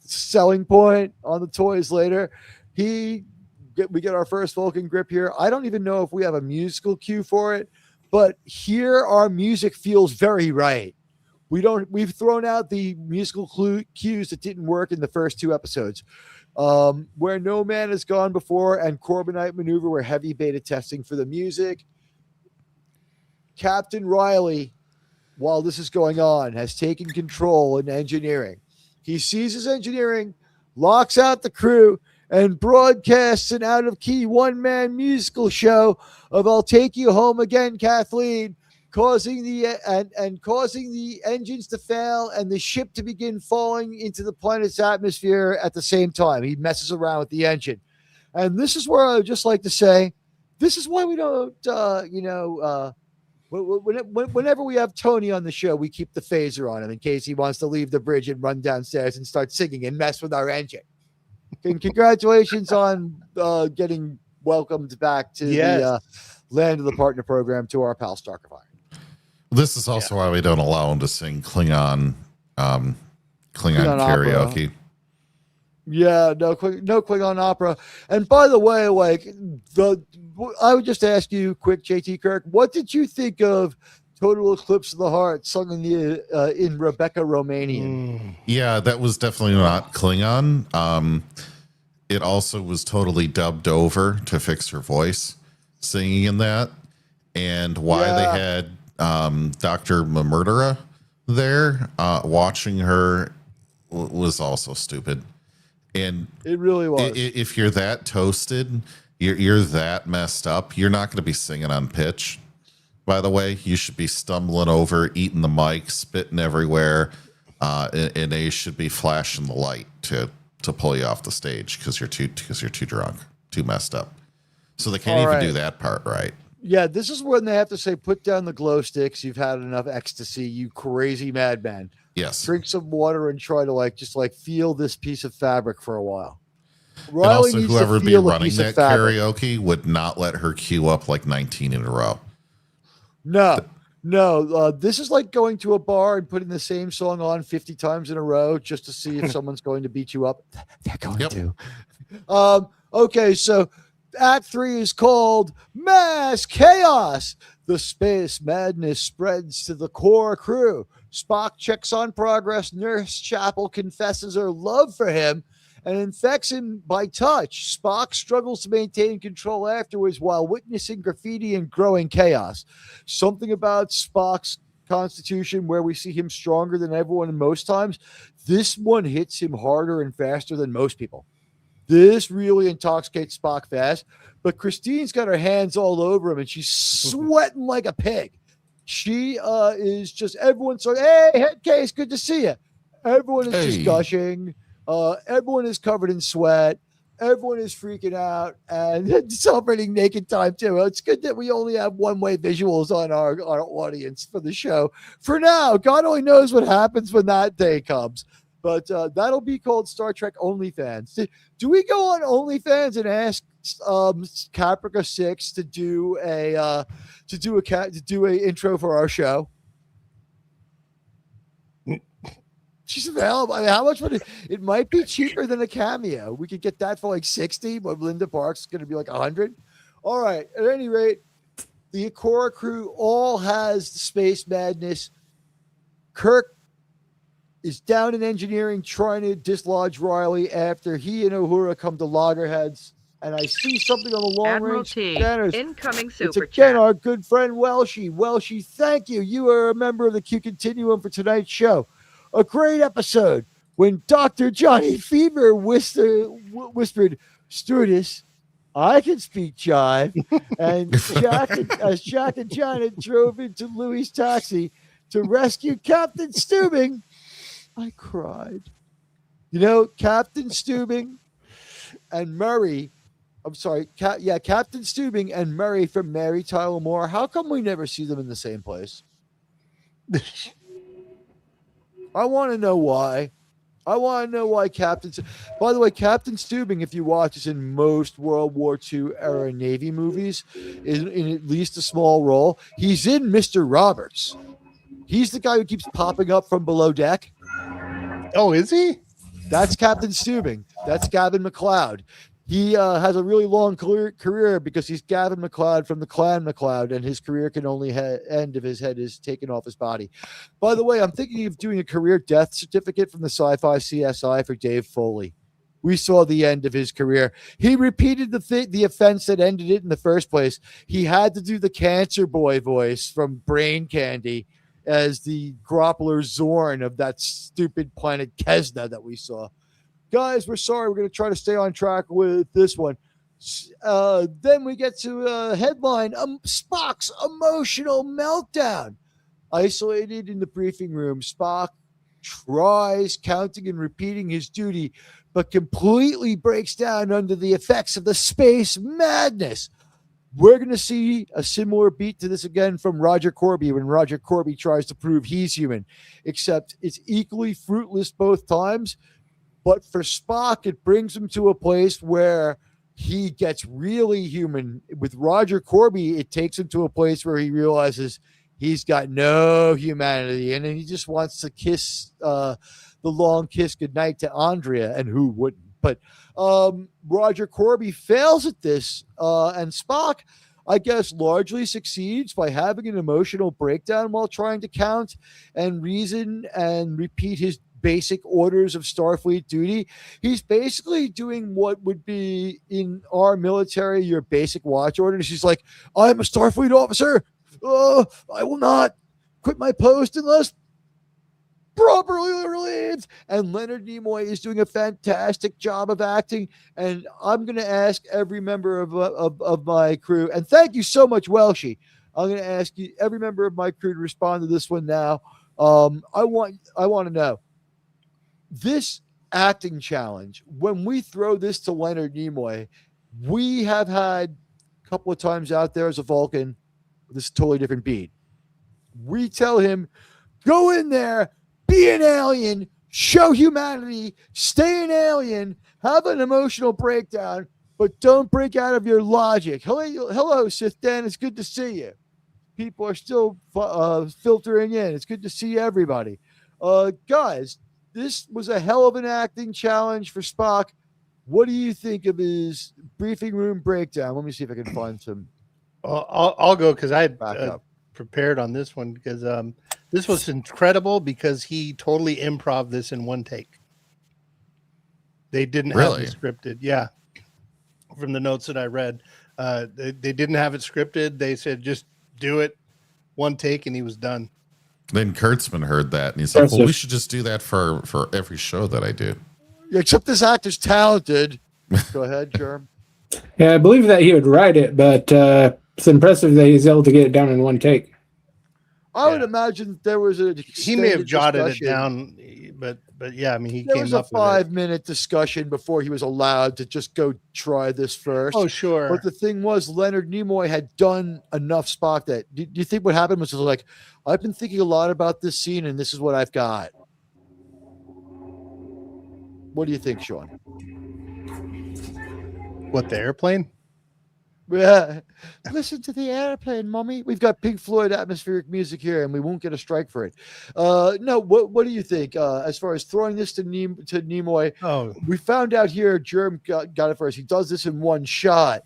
selling point on the toys later, we get our first Vulcan grip here. I don't even know if we have a musical cue for it, but here our music feels very right. We've thrown out the musical cues that didn't work in the first 2 episodes. Where No Man Has Gone Before and Corbinite Maneuver were heavy beta testing for the music. Captain Riley, while this is going on, has taken control in engineering. He seizes engineering, locks out the crew, and broadcasts an out-of-key one-man musical show of "I'll Take You Home Again, Kathleen," causing the engines to fail and the ship to begin falling into the planet's atmosphere at the same time. He messes around with the engine. And this is where I would just like to say, this is why we don't, whenever we have Tony on the show, we keep the phaser on him in case he wants to leave the bridge and run downstairs and start singing and mess with our engine. And congratulations on getting welcomed back to the land of the partner program to our pal Starkify. This is also why we don't allow him to sing Klingon karaoke. Opera. Yeah, no Klingon opera. And by the way, I would just ask you quick, JT Kirk, what did you think of Total Eclipse of the Heart sung in Rebecca Romanian? Yeah, that was definitely not Klingon. It also was totally dubbed over to fix her voice singing in that. And why they had Dr. Mamurdera there watching her was also stupid. And it really was. If you're that toasted, you're that messed up, you're not going to be singing on pitch. By the way, you should be stumbling over, eating the mic, spitting everywhere, and they should be flashing the light to pull you off the stage because you're too drunk, too messed up. So they can't even do that part right. Yeah, this is when they have to say, "Put down the glow sticks. You've had enough ecstasy, you crazy madman." Yes. Drink some water and try to just feel this piece of fabric for a while. Riley and also, whoever would be running that karaoke would not let her queue up 19 in a row. No. This is like going to a bar and putting the same song on 50 times in a row just to see if someone's going to beat you up. They're going to. Okay, so Act 3 is called Mass Chaos. The space madness spreads to the core crew. Spock checks on progress. Nurse Chapel confesses her love for him and infects him by touch. Spock struggles to maintain control afterwards while witnessing graffiti and growing chaos. Something about Spock's constitution where we see him stronger than everyone and most times. This one hits him harder and faster than most people. This really intoxicates Spock fast, but Christine's got her hands all over him and she's sweating like a pig. She is just, everyone's like, "Hey, head case, good to see you." Everyone is just gushing. Everyone is covered in sweat. Everyone is freaking out and celebrating naked time too. It's good that we only have one-way visuals on our audience for the show. For now, God only knows what happens when that day comes. But that'll be called Star Trek OnlyFans. Do we go on OnlyFans and ask Caprica 6 to do a intro for our show? She's available. I mean, how much would it might be cheaper than a cameo. We could get that for 60, but Linda Park's is going to be 100. All right. At any rate, the Ikora crew all has space madness. Kirk is down in engineering trying to dislodge Riley after he and Uhura come to loggerheads. And I see something on the long-range scanners. Incoming it's super again chat. our good friend Welshie. Welshie, thank you. You are a member of the Q Continuum for tonight's show. A great episode when Dr. Johnny Fever whispered, "Stewardess, I can speak jive." And Jack and Janet drove into Louis' taxi to rescue Captain Stubing. I cried. Captain Stubing and Murray. I'm sorry. Captain Stubing and Murray from Mary Tyler Moore. How come we never see them in the same place? I want to know why. I want to know why Captain. By the way, Captain Stubing, if you watch, is in most World War II era Navy movies, in at least a small role. He's in Mr. Roberts. He's the guy who keeps popping up from below deck. Oh, is he? That's Captain Stubing. That's Gavin McLeod. He has a really long career because he's Gavin McLeod from the Clan McLeod, and his career can only end if his head is taken off his body. By the way, I'm thinking of doing a career death certificate from the Sci-Fi CSI for Dave Foley. We saw the end of his career. He repeated the offense that ended it in the first place. He had to do the Cancer Boy voice from Brain Candy as the Groppler Zorn of that stupid planet Kesna that we saw. Guys, we're sorry. We're going to try to stay on track with this one. Then we get to a headline, Spock's emotional meltdown. Isolated in the briefing room, Spock tries counting and repeating his duty, but completely breaks down under the effects of the space madness. We're going to see a similar beat to this again from Roger Corby when Roger Corby tries to prove he's human, except it's equally fruitless both times. But for Spock, it brings him to a place where he gets really human. With Roger Corby, it takes him to a place where he realizes he's got no humanity, and then he just wants to kiss the long kiss goodnight to Andrea, and who wouldn't? But Roger Corby fails at this, and Spock, I guess, largely succeeds by having an emotional breakdown while trying to count and reason and repeat his basic orders of Starfleet duty. He's basically doing what would be in our military your basic watch orders. He's like, I'm a Starfleet officer. I will not quit my post unless properly relieved. And Leonard Nimoy is doing a fantastic job of acting. And I'm going to ask every member of my crew, and thank you so much, Welshie. I'm going to ask you, every member of my crew, to respond to this one now. I want to know, this acting challenge, when we throw this to Leonard Nimoy, we have had a couple of times out there as a Vulcan. This is a totally different beat. We tell him, go in there, be an alien, show humanity, stay an alien, have an emotional breakdown, but don't break out of your logic. Hello, Sith Dan. It's good to see you. People are still filtering in. It's good to see everybody. Guys, this was a hell of an acting challenge for Spock. What do you think of his briefing room breakdown? Let me see if I can find some. I'll go because I had prepared on this one because this was incredible because he totally improv this in one take. They didn't have it scripted. Yeah. From the notes that I read, they didn't have it scripted. They said, just do it one take, and he was done. Then Kurtzman heard that, and he's like, well, we should just do that for every show that I do. Yeah, except this actor's talented. Go ahead, Germ. Yeah, I believe that he would write it, but it's impressive that he's able to get it down in one take. I would imagine there was he may have jotted it down, but yeah, I mean, there was a 5-minute discussion before he was allowed to just go try this first. Oh, sure. But the thing was, Leonard Nimoy had done enough Spock that. Do you think what happened was like, I've been thinking a lot about this scene, and this is what I've got. What do you think, Sean? What, the airplane? Yeah. Listen to the airplane, mommy. We've got Pink Floyd atmospheric music here, and we won't get a strike for it. No, what do you think as far as throwing this to Nimoy? Oh, we found out here, Germ got it first. He does this in one shot.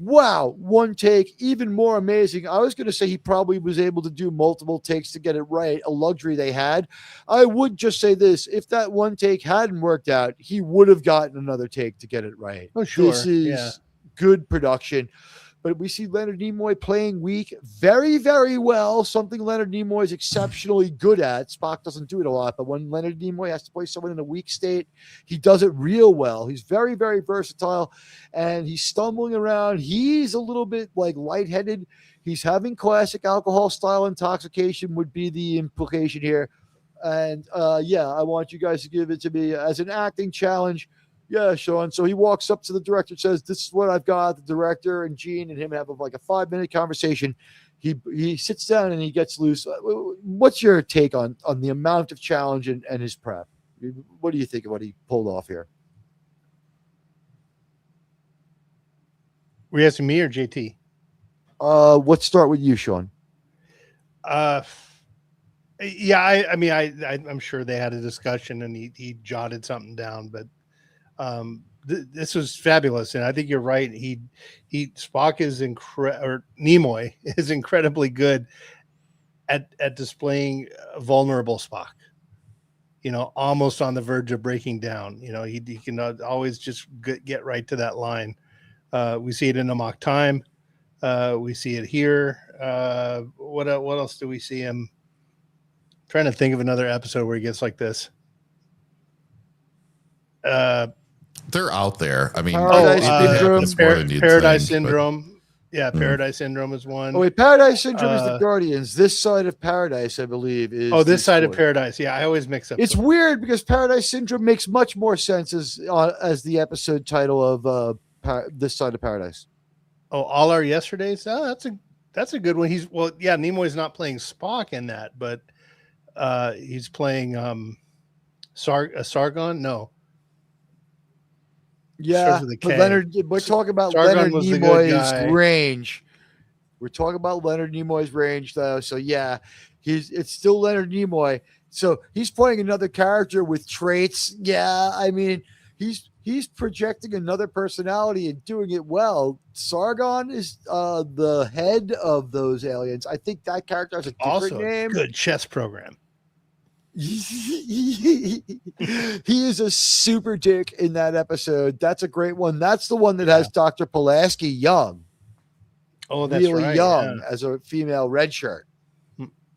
Wow, one take, even more amazing. I was going to say he probably was able to do multiple takes to get it right, a luxury they had. I would just say this, if that one take hadn't worked out, he would have gotten another take to get it right. Oh, sure. This is good production. But we see Leonard Nimoy playing weak very, very well, something Leonard Nimoy is exceptionally good at. Spock doesn't do it a lot, but when Leonard Nimoy has to play someone in a weak state, he does it real well. He's very, very versatile, and he's stumbling around. He's a little bit like lightheaded. He's having classic alcohol-style intoxication would be the implication here. And, I want you guys to give it to me as an acting challenge. Yeah, Sean. So he walks up to the director and says, this is what I've got. The director and Gene and him have like a 5-minute conversation. He sits down and he gets loose. What's your take on the amount of challenge and his prep? What do you think of what he pulled off here? Were you asking me or JT? Let's start with you, Sean. Yeah, I'm sure they had a discussion and he jotted something down, but this was fabulous, and I think you're right. Spock is or Nimoy is incredibly good at displaying a vulnerable Spock. Almost on the verge of breaking down. He can always just get right to that line. We see it in Amok Time. We see it here. What else do we see him? I'm trying to think of another episode where he gets like this. They're out there. I mean, Paradise Syndrome. Paradise Syndrome. Yeah, Paradise Syndrome is one. Oh wait, Paradise Syndrome is the Guardians. This side of Paradise, I believe, is. Oh, this side of Paradise. Yeah, I always mix up. It's weird because Paradise Syndrome makes much more sense as the episode title of This Side of Paradise. Oh, All Our Yesterdays. Oh, that's a good one. Nimoy's not playing Spock in that, but he's playing Sargon. No. Yeah, but Leonard. We're talking about Leonard Nimoy's range. We're talking about Leonard Nimoy's range, though. So yeah, it's still Leonard Nimoy. So he's playing another character with traits. Yeah, I mean, he's projecting another personality and doing it well. Sargon is the head of those aliens. I think that character has a different name. Good chess program. He is a super dick in that episode. That's a great one. That's the one that has Dr. Pulaski young. Oh, that's really right, young as a female red shirt.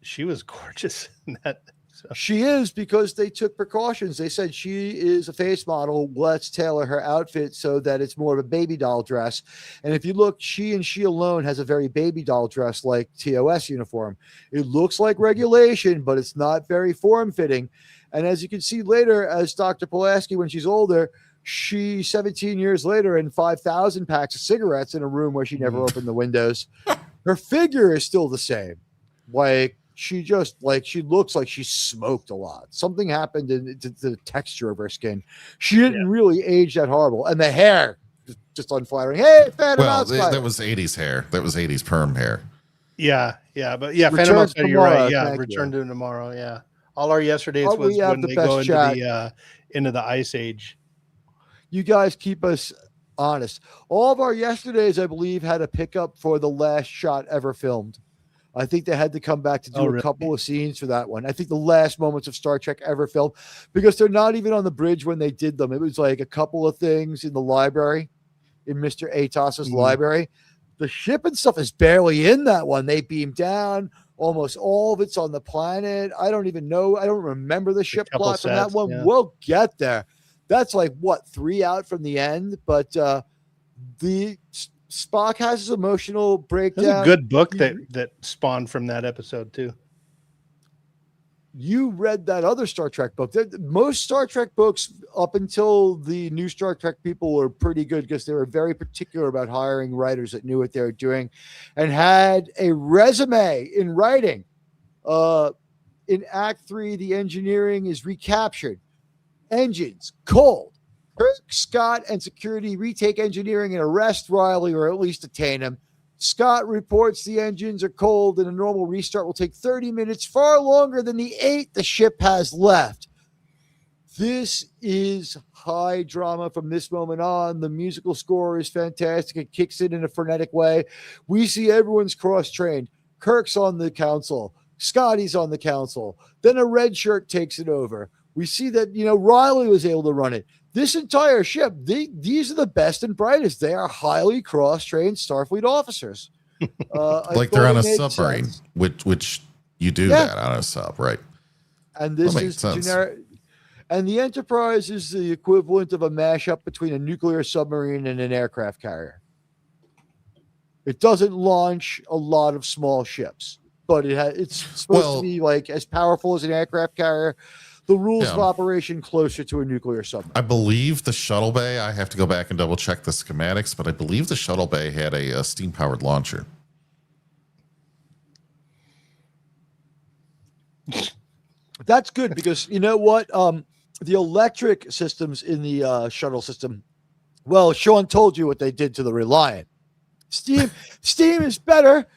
She was gorgeous in that. She is, because they took precautions. They said she is a face model. Let's tailor her outfit so that it's more of a baby doll dress. And if you look, she alone has a very baby doll dress like TOS uniform. It looks like regulation, but it's not very form-fitting. And as you can see later, as Dr. Pulaski, when she's older, she 17 years later and 5,000 packs of cigarettes in a room where she never opened the windows. Her figure is still the same. She looks like she smoked a lot. Something happened to the texture of her skin. She didn't really age that horrible. And the hair, just unflattering. Hey, Phantom Outsider. That was 80s hair. That was 80s perm hair. Yeah. Phantom Outsider, you're right. Yeah, Return to Tomorrow. Yeah. All Our Yesterdays was when they go into the Ice Age. You guys keep us honest. All of our Yesterdays, I believe, had a pickup for the last shot ever filmed. I think they had to come back to do a couple of scenes for that one. I think the last moments of Star Trek ever filmed, because they're not even on the bridge when they did them. It was like a couple of things in the library, in Mr. Atos's library. The ship and stuff is barely in that one. They beam down. Almost all of it's on the planet. I don't even know. I don't remember the ship plot from that one. Yeah. We'll get there. That's like, 3 out from the end? But the Spock has his emotional breakdown. There's a good book that spawned from that episode too. You read that other Star Trek book. Most Star Trek books up until the new Star Trek people were pretty good because they were very particular about hiring writers that knew what they were doing and had a resume in writing. In Act 3, the engineering is recaptured. Engines, cold. Kirk, Scott, and security retake engineering and arrest Riley, or at least detain him. Scott reports the engines are cold and a normal restart will take 30 minutes, far longer than the 8 the ship has left. This is high drama from this moment on. The musical score is fantastic. It kicks in a frenetic way. We see everyone's cross-trained. Kirk's on the council. Scotty's on the council. Then a red shirt takes it over. We see that, Riley was able to run it. This entire ship, these are the best and brightest. They are highly cross-trained Starfleet officers. Like they're on a submarine, which you do that on a sub, right? And this is generic. And the Enterprise is the equivalent of a mashup between a nuclear submarine and an aircraft carrier. It doesn't launch a lot of small ships, but it's supposed to be like as powerful as an aircraft carrier. The rules of operation closer to a nuclear submarine. I believe the shuttle bay, I have to go back and double check the schematics, but I believe the shuttle bay had a steam powered launcher. That's good because you know what? The electric systems in the shuttle system, well, Sean told you what they did to the Reliant. Steam is better.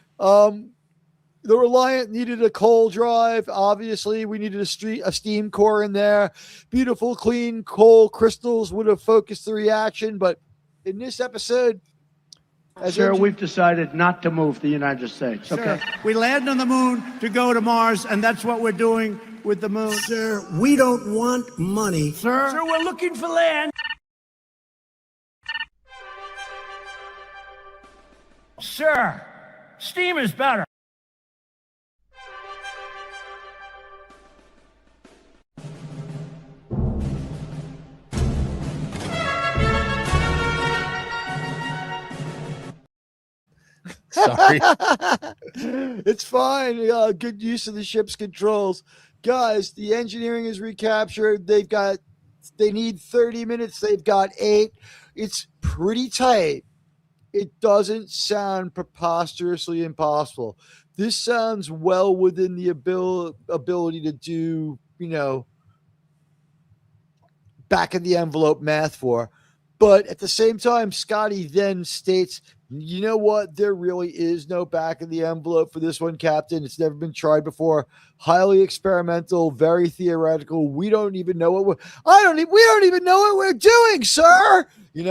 The Reliant needed a coal drive. Obviously, we needed a steam core in there. Beautiful, clean coal crystals would have focused the reaction. But in this episode, Sir, we've decided not to move the United States. Okay. Sir, we land on the moon to go to Mars, and that's what we're doing with the moon. Sir, we don't want money. Sir, we're looking for land. Sir, steam is better. Sorry. It's fine. Good use of the ship's controls. Guys, the engineering is recaptured. They need 30 minutes. They've got 8. It's pretty tight. It doesn't sound preposterously impossible. This sounds well within the ability to do, back of the envelope math for. But at the same time, Scotty then states, you know what? There really is no back of the envelope for this one, Captain. It's never been tried before. Highly experimental, very theoretical. We don't even know we don't even know what we're doing, sir.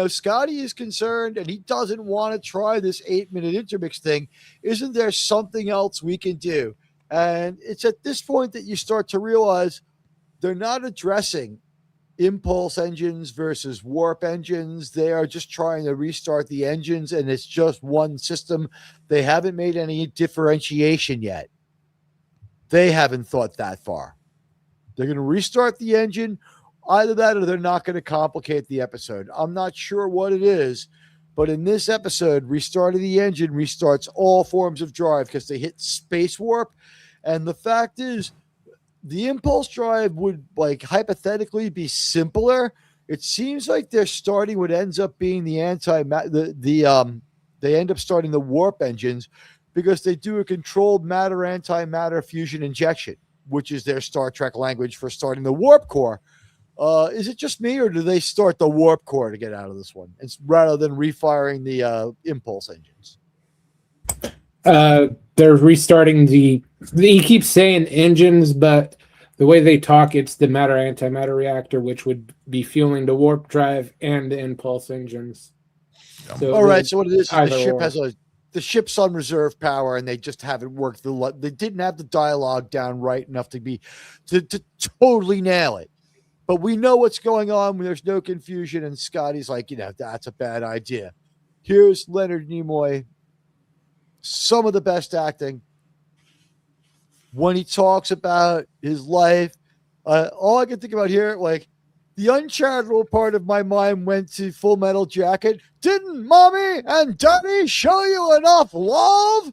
Scotty is concerned and he doesn't want to try this 8-minute intermix thing. Isn't there something else we can do? And it's at this point that you start to realize they're not addressing impulse engines versus warp engines. They are just trying to restart the engines, and it's just one system. They haven't made any differentiation yet. They haven't thought that far. They're going to restart the engine. Either that or they're not going to complicate the episode. I'm not sure what it is, but in this episode, restarting the engine restarts all forms of drive because they hit space warp. And the fact is, the impulse drive would hypothetically be simpler. It seems like they're starting what ends up being the they end up starting the warp engines because they do a controlled matter-antimatter fusion injection, which is their Star Trek language for starting the warp core. Is it just me, or do they start the warp core to get out of this one? It's rather than refiring the impulse engines. They're restarting he keeps saying engines, but the way they talk, it's the matter-antimatter reactor, which would be fueling the warp drive and the impulse engines. So all right, so what it is the ship's on reserve power, and they just haven't worked they didn't have the dialogue down right enough to totally nail it. But we know what's going on when there's no confusion, and Scotty's like, that's a bad idea. Here's Leonard Nimoy. Some of the best acting. When he talks about his life, all I can think about here, the uncharitable part of my mind went to Full Metal Jacket. Didn't Mommy and Daddy show you enough love?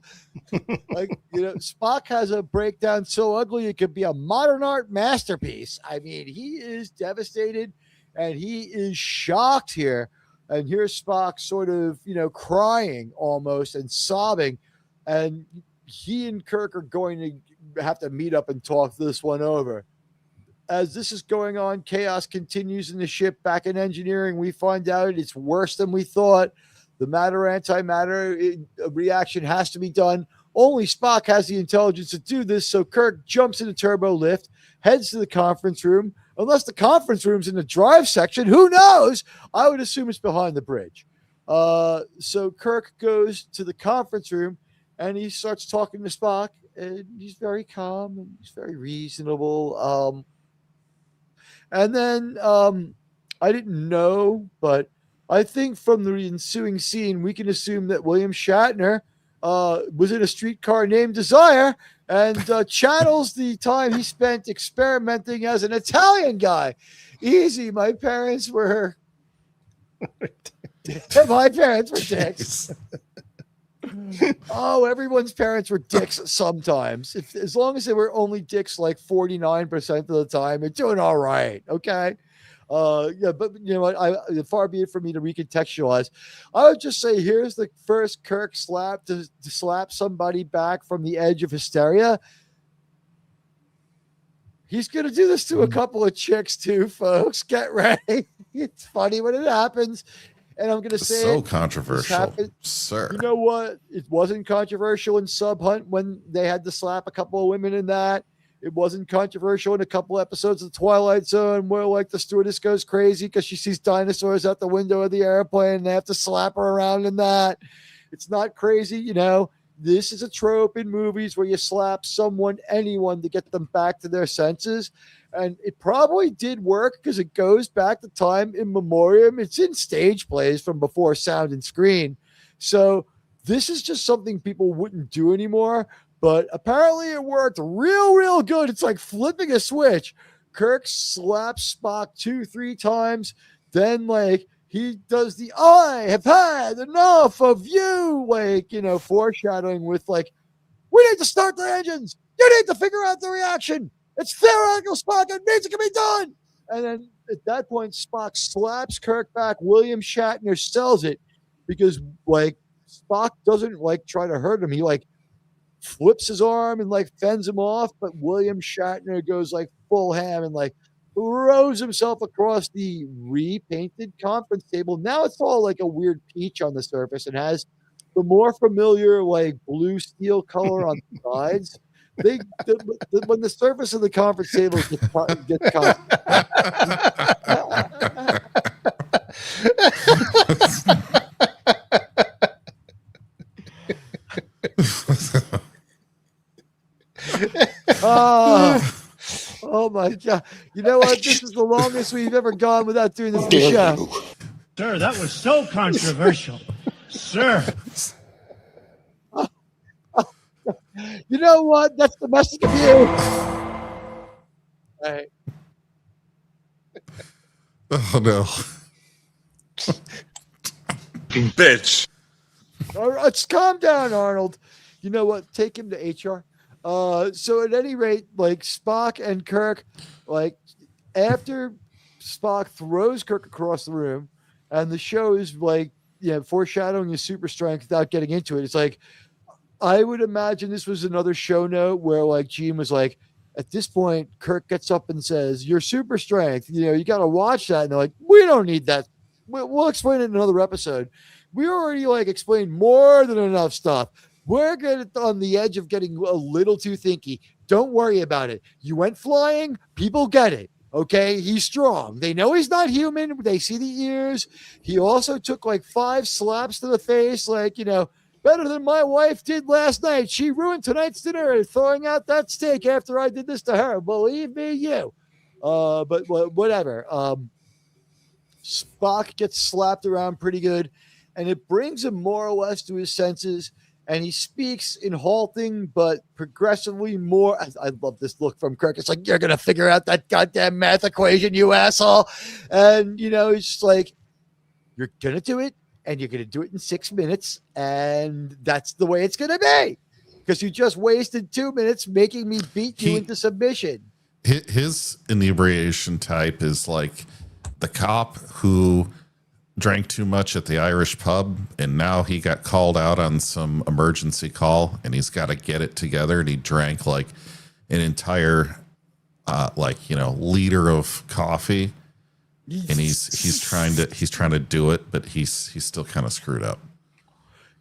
Spock has a breakdown so ugly it could be a modern art masterpiece. I mean, he is devastated and he is shocked here. And here's Spock sort of, crying almost and sobbing. And he and Kirk are going to have to meet up and talk this one over. As this is going on, chaos continues in the ship. Back in engineering, we find out it's worse than we thought. The matter-antimatter reaction has to be done. Only Spock has the intelligence to do this, so Kirk jumps in the turbo lift, heads to the conference room. Unless the conference room's in the drive section, who knows? I would assume it's behind the bridge. So Kirk goes to the conference room, and he starts talking to Spock, and he's very calm, and he's very reasonable. And then I didn't know, but I think from the ensuing scene, we can assume that William Shatner was in a streetcar named Desire and channels the time he spent experimenting as an Italian guy. Easy. My parents were dicks. Oh, everyone's parents were dicks sometimes. As long as they were only dicks 49% of the time, you're doing all right. Okay. Yeah, but you know what? Far be it for me to recontextualize. I would just say here's the first Kirk slap to slap somebody back from the edge of hysteria. He's going to do this to a couple of chicks too, folks. Get ready. It's funny when it happens. And I'm going to say So it, controversial, sir. You know what? It wasn't controversial in Sub Hunt when they had to slap a couple of women in that. It wasn't controversial in a couple episodes of the Twilight Zone where like the stewardess goes crazy because she sees dinosaurs out the window of the airplane and they have to slap her around in that. It's not crazy, you know. This is a trope in movies where you slap someone, anyone, to get them back to their senses. And it probably did work because it goes back to time in memoriam. It's in stage plays from before sound and screen. So this is just something people wouldn't do anymore. But apparently it worked real good. It's like flipping a switch. Kirk slaps Spock 2-3 times. Then, like, he does the I have had enough of you, like, you know, foreshadowing with, like, we need to start the engines. You need to figure out the reaction. It's theoretical, Spock. It means it can be done. And then at that point, Spock slaps Kirk back. William Shatner sells it because, like, Spock doesn't, like, try to hurt him. He, like, flips his arm and like fends him off, but William Shatner goes like full ham and like throws himself across the repainted conference table. Now it's all like a weird peach on the surface and has the more familiar like blue steel color on the sides. When the surface of the conference table gets oh my God. You know what? This is the longest we've ever gone without doing this in the show. Sir, that was so controversial. Sir. You know what? That's domestic abuse. All right. Oh no. Bitch. All right, let's calm down, Arnold. You know what? Take him to HR. So at any rate, like Spock and Kirk, like after Spock throws Kirk across the room, and the show is like, foreshadowing his super strength without getting into it. It's like, I would imagine this was another show note where like Gene was like, at this point, Kirk gets up and says, your super strength, you got to watch that. And they're like, we don't need that. We'll explain it in another episode. We already like explained more than enough stuff. We're on the edge of getting a little too thinky. Don't worry about it. You went flying. People get it. Okay. He's strong. They know he's not human. They see the ears. He also took like 5 slaps to the face. Like, better than my wife did last night. She ruined tonight's dinner throwing out that steak after I did this to her. Believe me, you. But whatever. Spock gets slapped around pretty good, and it brings him more or less to his senses. And he speaks in halting, but progressively more. I love this look from Kirk. It's like, you're going to figure out that goddamn math equation, you asshole. And, he's just like, you're going to do it. And you're going to do it in 6 minutes. And that's the way it's going to be. Because you just wasted 2 minutes making me beat you into submission. His inebriation type is like the cop who drank too much at the Irish pub, and now he got called out on some emergency call, and he's got to get it together. And he drank like an entire, liter of coffee. And he's trying to do it, but he's still kind of screwed up.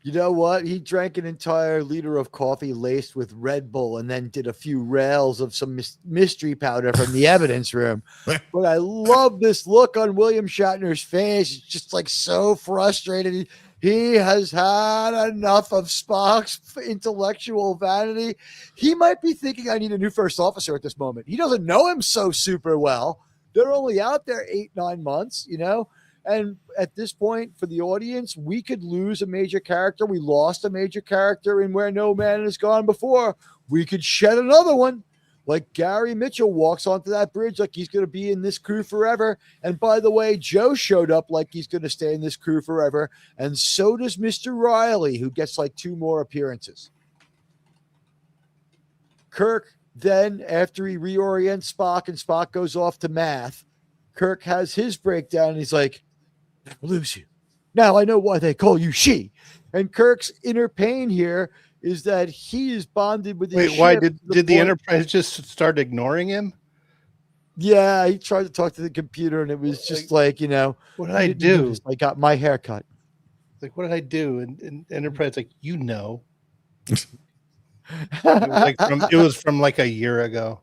You know what? He drank an entire liter of coffee laced with Red Bull and then did a few rails of some mystery powder from the evidence room. But I love this look on William Shatner's face. It's just like so frustrated. He has had enough of Spock's intellectual vanity. He might be thinking, I need a new first officer at this moment. He doesn't know him so super well. They're only out there 8-9 months, And at this point, for the audience, we could lose a major character. We lost a major character in Where No Man Has Gone Before. We could shed another one. Like Gary Mitchell walks onto that bridge like he's going to be in this crew forever. And by the way, Joe showed up like he's going to stay in this crew forever. And so does Mr. Riley, who gets like 2 more appearances. Kirk, then, after he reorients Spock and Spock goes off to math, Kirk has his breakdown. And he's like, I lose you. Now I know why they call you she. And Kirk's inner pain here is that he is bonded with his Wait, why did the Enterprise just start ignoring him? Yeah, he tried to talk to the computer, and it was just like, what did I do? I got my hair cut. Like, what did I do? And Enterprise, like, it was from like a year ago.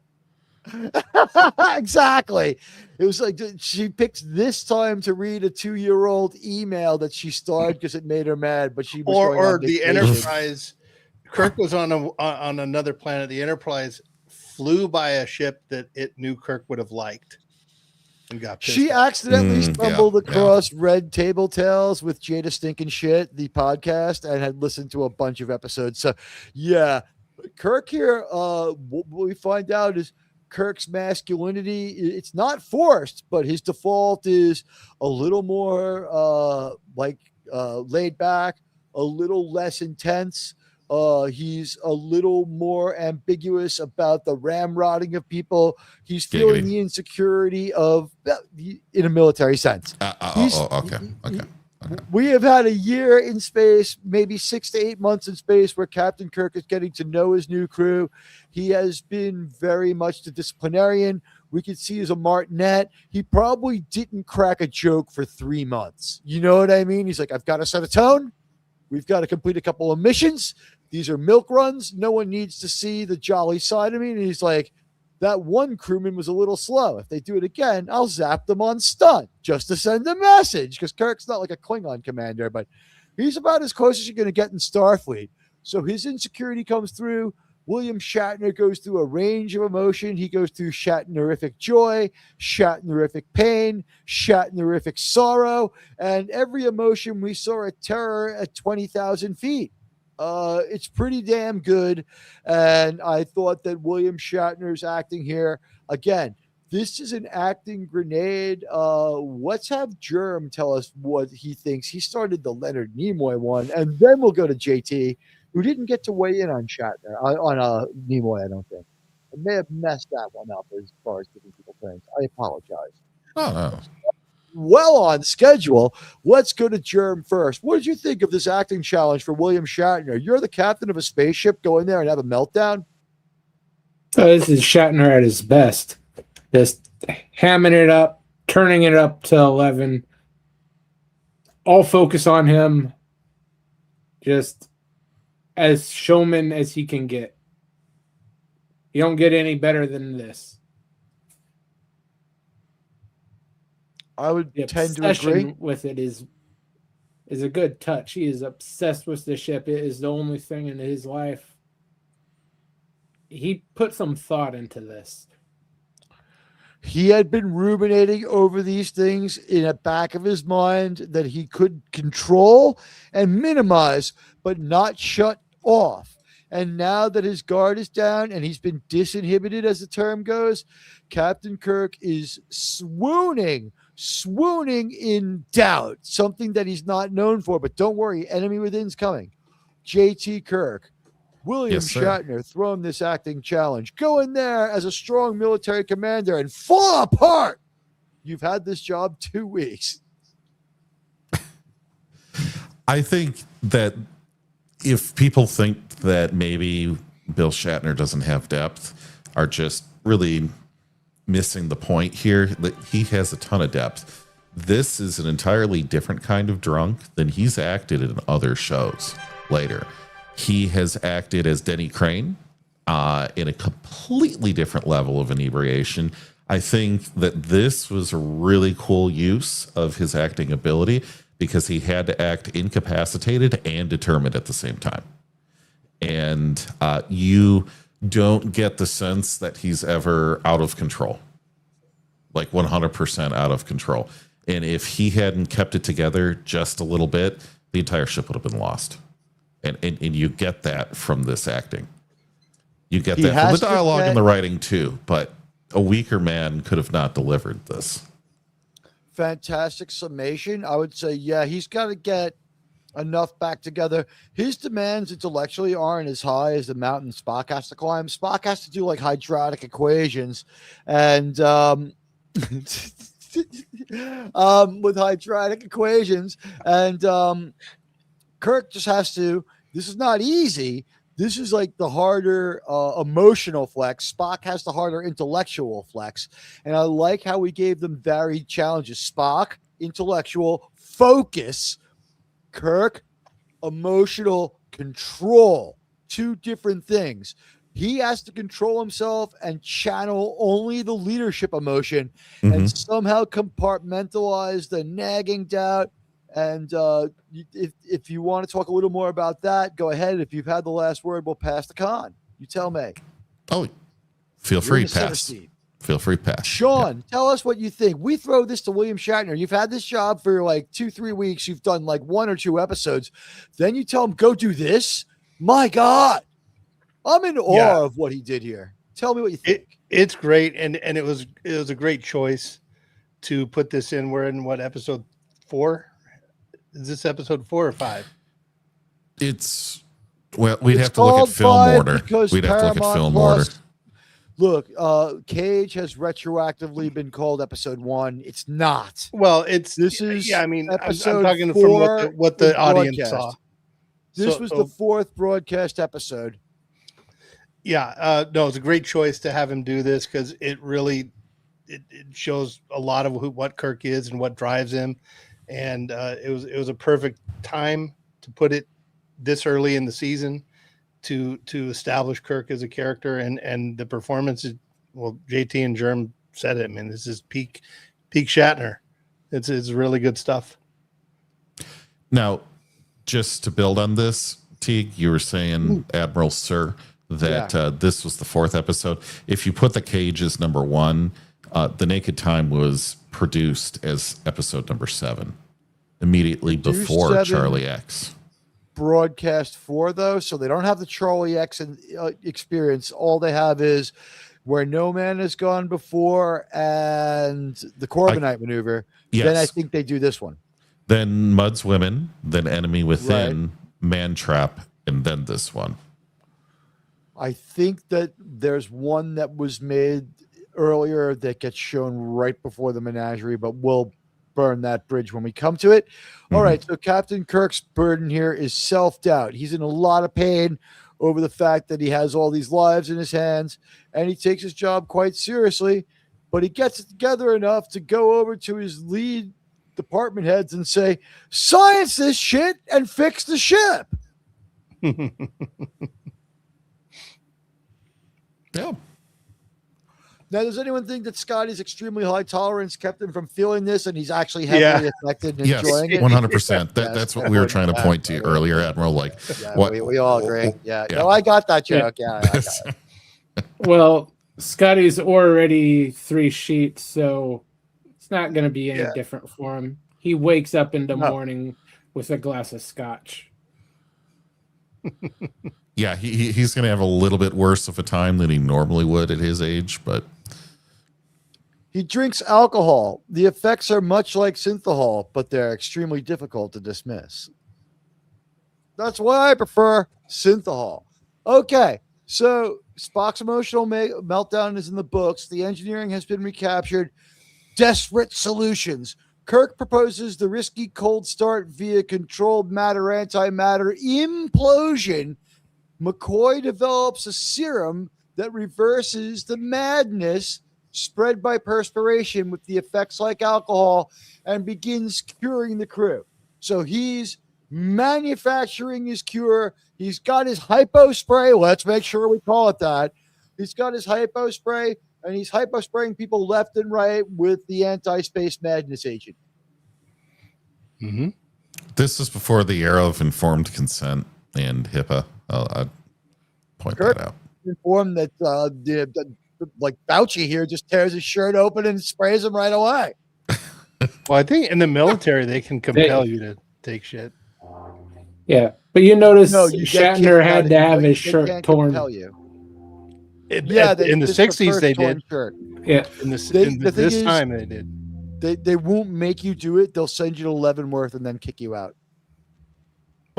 Exactly. It was like she picked this time to read a 2-year-old email that she starred because it made her mad, but she was or the Enterprise. Kirk was on another planet. The Enterprise flew by a ship that it knew Kirk would have liked and got pissed She off. accidentally stumbled across Red Table Tales with Jada Stinking Shit, the podcast, and had listened to a bunch of episodes. So, yeah, Kirk here, what we find out is Kirk's masculinity, it's not forced, but his default is a little more laid back, a little less intense. He's a little more ambiguous about the ramrodding of people. He's feeling the insecurity of, in a military sense. Okay. We have had a year in space, maybe 6 to 8 months in space, where Captain Kirk is getting to know his new crew. He has been very much the disciplinarian. We could see as a martinet. He probably didn't crack a joke for 3 months. You know what I mean? He's like, I've got to set a tone. We've got to complete a couple of missions. These are milk runs. No one needs to see the jolly side of me. And he's like, that one crewman was a little slow. If they do it again, I'll zap them on stun just to send a message. Because Kirk's not like a Klingon commander, but he's about as close as you're going to get in Starfleet. So his insecurity comes through. William Shatner goes through a range of emotion. He goes through Shatnerific joy, Shatnerific pain, Shatnerific sorrow, and every emotion we saw at terror at 20,000 feet. It's pretty damn good. And I thought that William Shatner's acting here, again, this is an acting grenade. Let's have Germ tell us what he thinks. He started the Leonard Nimoy one, and then we'll go to JT, who didn't get to weigh in on Shatner, on Nimoy, I don't think. I may have messed that one up as far as giving people things. I apologize. Oh, no. Well on schedule. Let's go to Germ first. What did you think of this acting challenge for William Shatner? You're the captain of a spaceship. Go in there and have a meltdown. This is Shatner at his best. Just hamming it up, turning it up to 11. All focus on him. Just as showman as he can get. You don't get any better than this. I would tend to agree with it is a good touch. He is obsessed with the ship. It is the only thing in his life. He put some thought into this. He had been ruminating over these things in the back of his mind that he could control and minimize, but not shut off. And now that his guard is down and he's been disinhibited, as the term goes, Captain Kirk is swooning in doubt, something that he's not known for. But don't worry, Enemy Within's coming. JT Kirk, William Shatner, throw him this acting challenge. Go in there as a strong military commander and fall apart. You've had this job 2 weeks. I think that if people think that maybe Bill Shatner doesn't have depth, are just really missing the point here, that he has a ton of depth. This is an entirely different kind of drunk than he's acted in other shows later. He has acted as Denny Crane in a completely different level of inebriation. I think that this was a really cool use of his acting ability because he had to act incapacitated and determined at the same time. And you don't get the sense that he's ever out of control, like 100% out of control. And if he hadn't kept it together just a little bit, the entire ship would have been lost. And you get that from this acting. You get that from the dialogue and the writing too, but a weaker man could have not delivered this. Fantastic summation. I would say, yeah, he's got to get enough back together. His demands intellectually aren't as high as the mountain Spock has to climb. Spock has to do like hydraulic equations, and with hydraulic equations, and Kirk just has to. This is not easy, This is like the harder emotional flex. Spock has the harder intellectual flex. And I like how we gave them varied challenges. Spock, intellectual, focus. Kirk, emotional control. Two different things. He has to control himself and channel only the leadership emotion and somehow compartmentalize the nagging doubt. And if you want to talk a little more about that, go ahead. If you've had the last word, we'll pass the con. You tell me. Oh, feel free, pass. Feel free, pass. Sean, tell us what you think. We throw this to William Shatner. You've had this job for like 2-3 weeks. You've done like 1 or 2 episodes. Then you tell him, go do this. My God. I'm in awe of what he did here. Tell me what you think. It's great. And it was a great choice to put this in. We're in what, episode 4? Is this episode 4 or 5? It's we'd have to look at film order. We'd have to look at film order. Look, Cage has retroactively been called episode 1. It's not. Well, this is I mean, I'm episode talking 4 from what the audience saw. This was the 4th broadcast episode. Yeah, no, it's a great choice to have him do this because it really it shows a lot of what Kirk is and what drives him. And it was a perfect time to put it this early in the season to establish Kirk as a character and the performance. Well, JT and Germ said it. I mean, this is peak Shatner. It's really good stuff. Now, just to build on this, Teague, you were saying, Admiral Sir, that this was the 4th episode. If you put the Cage as number 1, The Naked Time was produced as episode number 7, immediately before Charlie X. Broadcast 4, though, so they don't have the Charlie X experience. All they have is Where No Man Has Gone Before and the Corbinite Maneuver. Yes. Then I think they do this one. Then Mud's Women, then Enemy Within, Man Trap, and then this one. I think that there's one that was made earlier that gets shown right before the menagerie, but we'll burn that bridge when we come to it. All right, so Captain Kirk's burden here is self-doubt. He's in a lot of pain over the fact that he has all these lives in his hands, and he takes his job quite seriously, but he gets it together enough to go over to his lead department heads and say, science this shit and fix the ship. Yeah. Now, does anyone think that Scotty's extremely high tolerance kept him from feeling this, and he's actually heavily affected and enjoying it? 100%. That's what we were trying to point to earlier, Admiral. Like, what we all agree. No, I got that joke. Yeah, I got it. Well, Scotty's already 3 sheets, so it's not going to be any different for him. He wakes up in the morning with a glass of scotch. Yeah, he's going to have a little bit worse of a time than he normally would at his age, but he drinks alcohol. The effects are much like synthahol, but they're extremely difficult to dismiss. That's why I prefer synthahol. Okay, so Spock's emotional meltdown is in the books. The engineering has been recaptured. Desperate solutions. Kirk proposes the risky cold start via controlled matter-antimatter implosion. McCoy develops a serum that reverses the madness spread by perspiration with the effects like alcohol and begins curing the crew. So he's manufacturing his cure. He's got his hypo spray. Let's make sure we call it that. He's got his hypo spray, and he's hypo spraying people left and right with the anti-space madness agent. Mm-hmm. This is before the era of informed consent and HIPAA. I'll point Kirk that out. Informed that like Fauci here just tears his shirt open and sprays him right away. Well, I think in the military they can compel you to take shit. Yeah, but you notice Shatner had to have his shirt torn. In the 60s they did. Shirt. Yeah, this time they did. They won't make you do it. They'll send you to Leavenworth and then kick you out.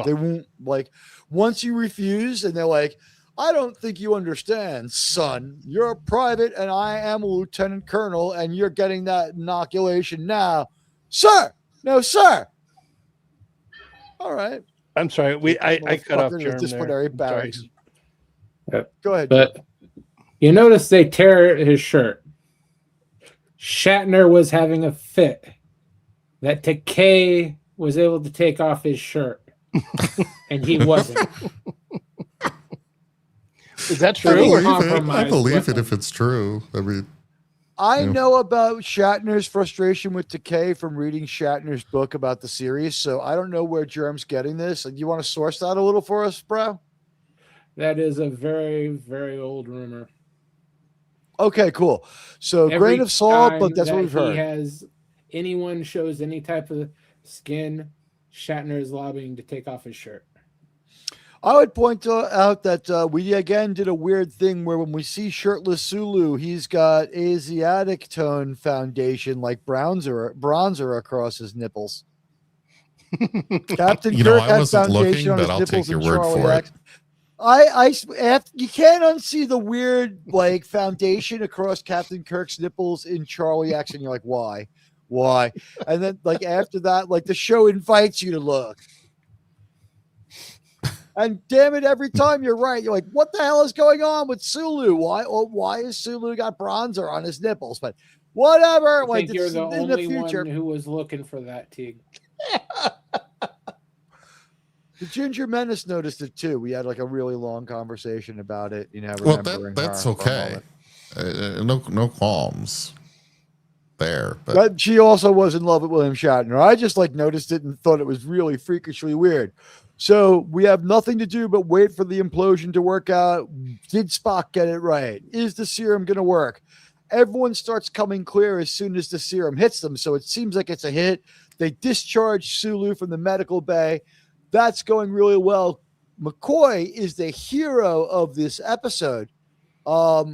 They won't, like, once you refuse and they're like, I don't think you understand, son. You're a private and I am a lieutenant colonel and you're getting that inoculation now. Sir! No, sir! All right. I'm sorry. I cut off Germ disciplinary there. barracks. Go ahead. But you notice they tear his shirt. Shatner was having a fit. That Takei was able to take off his shirt, and he wasn't. Is that I true? believe it if it's true. I mean, I know about Shatner's frustration with Takei from reading Shatner's book about the series, so I don't know where Germ's getting this. Do you want to source that a little for us, bro? That is a very, very old rumor. Okay, cool. So Every grain of salt, but time that's what that we've heard. Anyone shows any type of skin, Shatner is lobbying to take off his shirt. I would point out that we again did a weird thing where when we see shirtless Sulu, he's got Asiatic tone foundation like bronzer across his nipples. Captain Kirk I had wasn't foundation looking, on his but I'll nipples take your and word Charlie for X. it. You can't unsee the weird like foundation across Captain Kirk's nipples in Charlie X, and you're like, why? And then like after that, like the show invites you to look. And damn it, every time you're right. You're like, what the hell is going on with Sulu? Why is Sulu got bronzer on his nipples? But whatever. I think you're the only one who was looking for that, Teague. The Ginger Menace noticed it too. We had like a really long conversation about it. Well, that's okay. No qualms there. But she also was in love with William Shatner. I just like noticed it and thought it was really freakishly weird. So we have nothing to do but wait for the implosion to work out. Did Spock get it right? Is the serum going to work? Everyone starts coming clear as soon as the serum hits them. So it seems like it's a hit. They discharge Sulu from the medical bay. That's going really well. McCoy is the hero of this episode. Act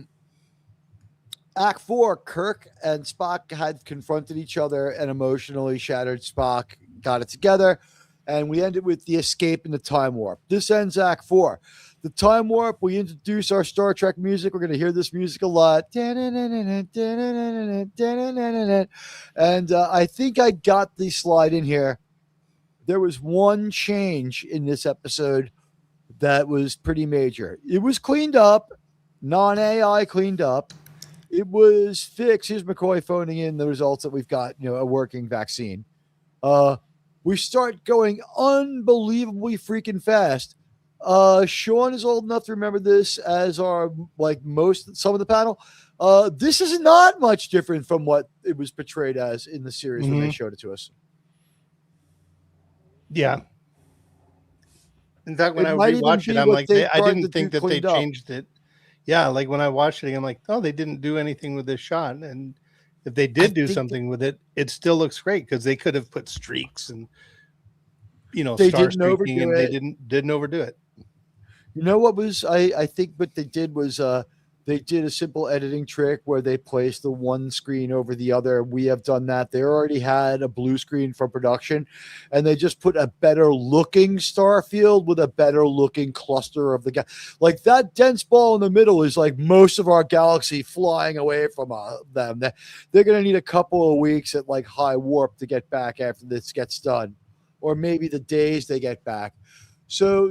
4, Kirk and Spock had confronted each other and emotionally shattered Spock, got it together. And we ended with the escape in the time warp. This ends Act 4. The time warp, we introduce our Star Trek music. We're going to hear this music a lot. And I think I got the slide in here. There was one change in this episode that was pretty major. It was cleaned up, non-AI cleaned up. It was fixed. Here's McCoy phoning in the results that we've got, a working vaccine. We start going unbelievably freaking fast. Sean is old enough to remember this, as are some of the panel. This is not much different from what it was portrayed as in the series when they showed it to us. Yeah. In fact, when I rewatched it, I'm like, I didn't think that they changed it. Yeah, like when I watched it, I'm like, oh, they didn't do anything with this shot. And if they did do something with it, it still looks great because they could have put streaks and they star didn't overdo streaking, and it. they didn't overdo it. You know what was I think what they did was they did a simple editing trick where they placed the one screen over the other. We have done that. They already had a blue screen from production, and they just put a better looking star field with a better looking cluster of the like that dense ball in the middle is like most of our galaxy flying away from them. They're going to need a couple of weeks at like high warp to get back after this gets done, or maybe the days they get back. So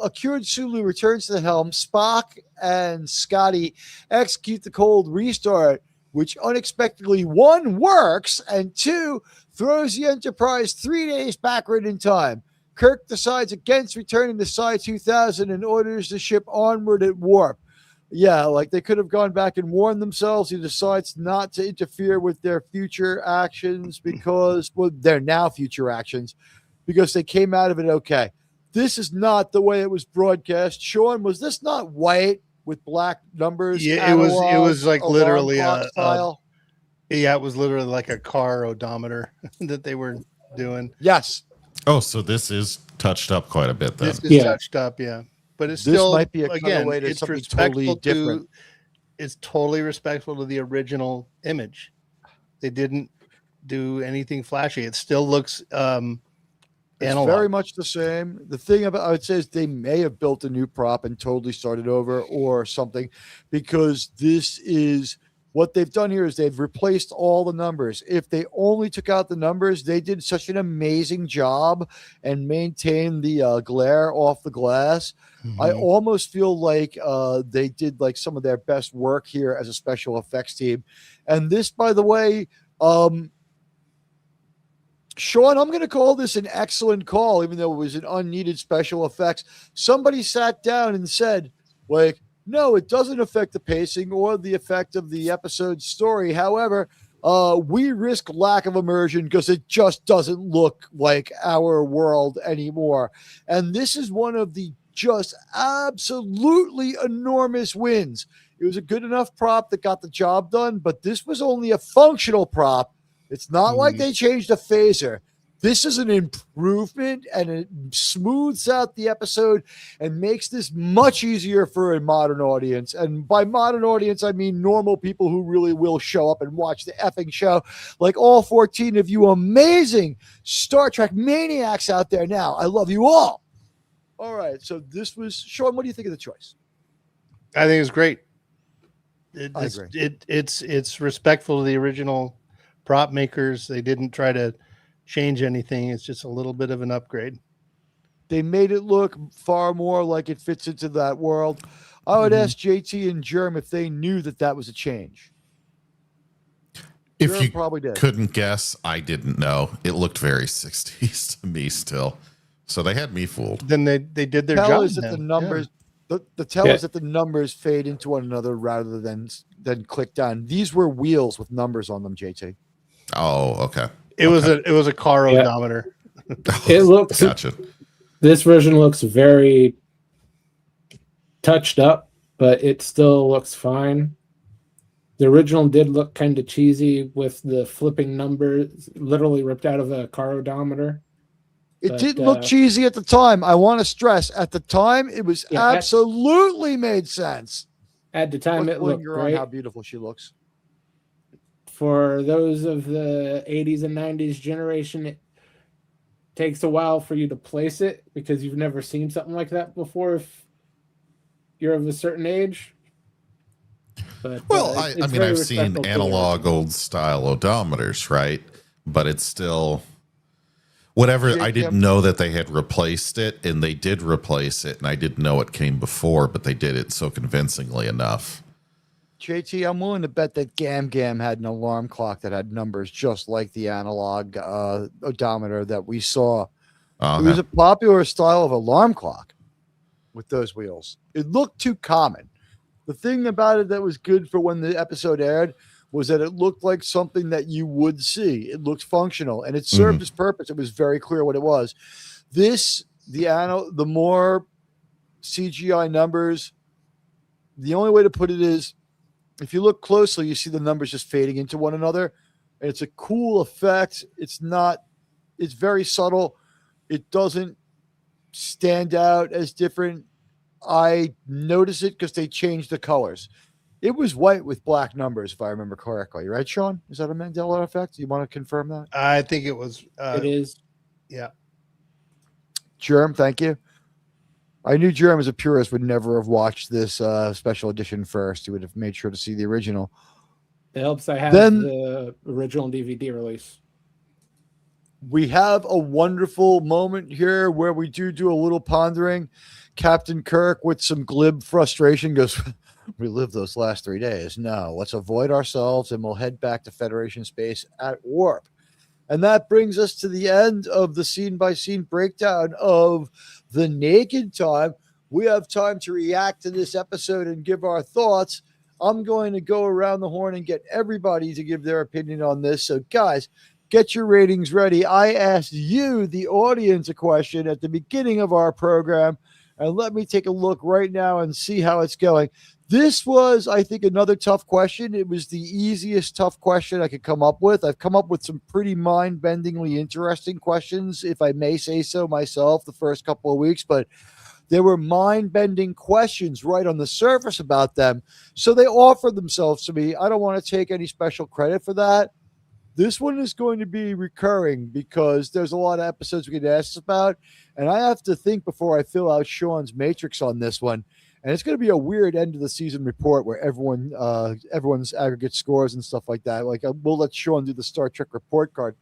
a cured Sulu returns to the helm. Spock and Scotty execute the cold restart, which unexpectedly, 1, works, and 2, throws the Enterprise 3 days backward in time. Kirk decides against returning to Psi 2000 and orders the ship onward at warp. Yeah, like they could have gone back and warned themselves. He decides not to interfere with their future actions because, their now future actions, because they came out of it okay. This is not the way it was broadcast. Sean, was this not white with black numbers? Yeah, it was like literally it was literally like a car odometer that they were doing. Yes. Oh, so this is touched up quite a bit then. This is touched up, yeah. But it's still, might be it's totally different. It's totally respectful to the original image. They didn't do anything flashy. It still looks it's very much the same. The thing about I would say is they may have built a new prop and totally started over or something, because this is what they've done here is they've replaced all the numbers. If they only took out the numbers, they did such an amazing job and maintained the glare off the glass. I almost feel like they did like some of their best work here as a special effects team. And this, by the way, Sean, I'm going to call this an excellent call, even though it was an unneeded special effects. Somebody sat down and said, like, no, it doesn't affect the pacing or the effect of the episode's story. However, we risk lack of immersion because it just doesn't look like our world anymore. And this is one of the just absolutely enormous wins. It was a good enough prop that got the job done, but this was only a functional prop. It's not like they changed the phaser. This is an improvement, and it smooths out the episode and makes this much easier for a modern audience. And by modern audience, I mean normal people who really will show up and watch the effing show, like all 14 of you amazing Star Trek maniacs out there now. I love you all. All right, so this was Sean. What do you think of the choice? I think it's great. I agree. It's respectful to the original prop makers. They didn't try to change anything. It's just a little bit of an upgrade. They made it look far more like it fits into that world. I would ask JT and Germ if they knew that was a change. If Germ you probably did. couldn't guess, I didn't know. It looked very 60s to me still. So they had me fooled. Then they did their Tell job. us that the numbers the tell us that the numbers fade into one another rather than click down. These were wheels with numbers on them, JT. Oh, okay. It was a car odometer. It looks Gotcha. This version looks very touched up, but it still looks fine. The original did look kind of cheesy with the flipping numbers, literally ripped out of a car odometer. It didn't look cheesy at the time. I want to stress, at the time, it was absolutely made sense. At the time, it looked great. How beautiful she looks. For those of the 80s and 90s generation, it takes a while for you to place it because you've never seen something like that before if you're of a certain age. But, well, I mean, I've seen analog old style odometers, right? But it's still whatever. I didn't know that they had replaced it, and they did replace it, and I didn't know it came before, but they did it so convincingly enough. JT, I'm willing to bet that Gam Gam had an alarm clock that had numbers just like the analog odometer that we saw. It was a popular style of alarm clock with those wheels. It looked too common. The thing about it that was good for when the episode aired was that it looked like something that you would see. It looked functional, and it served its purpose. It was very clear what it was. The more CGI numbers, the only way to put it is, if you look closely, you see the numbers just fading into one another. And it's a cool effect. It's very subtle. It doesn't stand out as different. I notice it because they changed the colors. It was white with black numbers, if I remember correctly. Right, Sean? Is that a Mandela effect? You want to confirm that? I think it was. It is. Yeah. Germ, thank you. I knew Jerem, as a purist, would never have watched this special edition first. He would have made sure to see the original. It helps I have the original DVD release. We have a wonderful moment here where we do a little pondering. Captain Kirk, with some glib frustration, goes, we lived those last 3 days. No, let's avoid ourselves, and we'll head back to Federation space at warp. And that brings us to the end of the scene-by-scene breakdown of the Naked Time. We have time to react to this episode and give our thoughts. I'm going to go around the horn and get everybody to give their opinion on this. So, guys, get your ratings ready. I asked you, the audience, a question at the beginning of our program, and let me take a look right now and see how it's going. This was, I think, another tough question. It was the easiest tough question I could come up with. I've come up with some pretty mind-bendingly interesting questions, if I may say so myself, the first couple of weeks, but there were mind-bending questions right on the surface about them, so they offered themselves to me. I don't want to take any special credit for that. This one is going to be recurring because there's a lot of episodes we could ask about, and I have to think before I fill out Sean's matrix on this one. And it's going to be a weird end of the season report where everyone's aggregate scores and stuff like that. Like we'll let Sean do the Star Trek report card.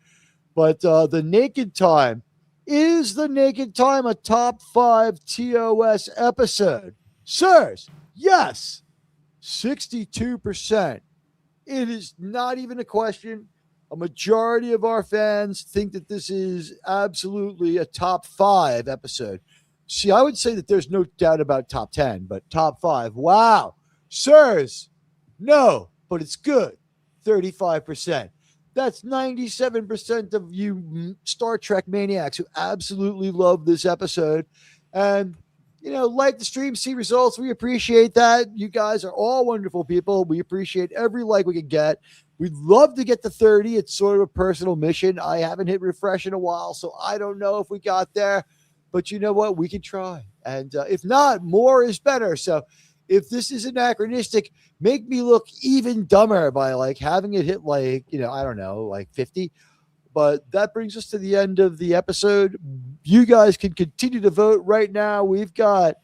But the Naked Time, is the Naked Time a top 5 TOS episode? Sirs, yes, 62%. It is not even a question. A majority of our fans think that this is absolutely a top 5 episode. See, I would say that there's no doubt about top 10, but top 5, wow. Sirs, no, but it's good, 35%. That's 97% of you Star Trek maniacs who absolutely love this episode. And, like the stream, see results. We appreciate that. You guys are all wonderful people. We appreciate every like we can get. We'd love to get to 30. It's sort of a personal mission. I haven't hit refresh in a while, so I don't know if we got there. But you know what? We can try. And if not, more is better. So if this is anachronistic, make me look even dumber by having it hit I don't know, 50. But that brings us to the end of the episode. You guys can continue to vote right now. We've got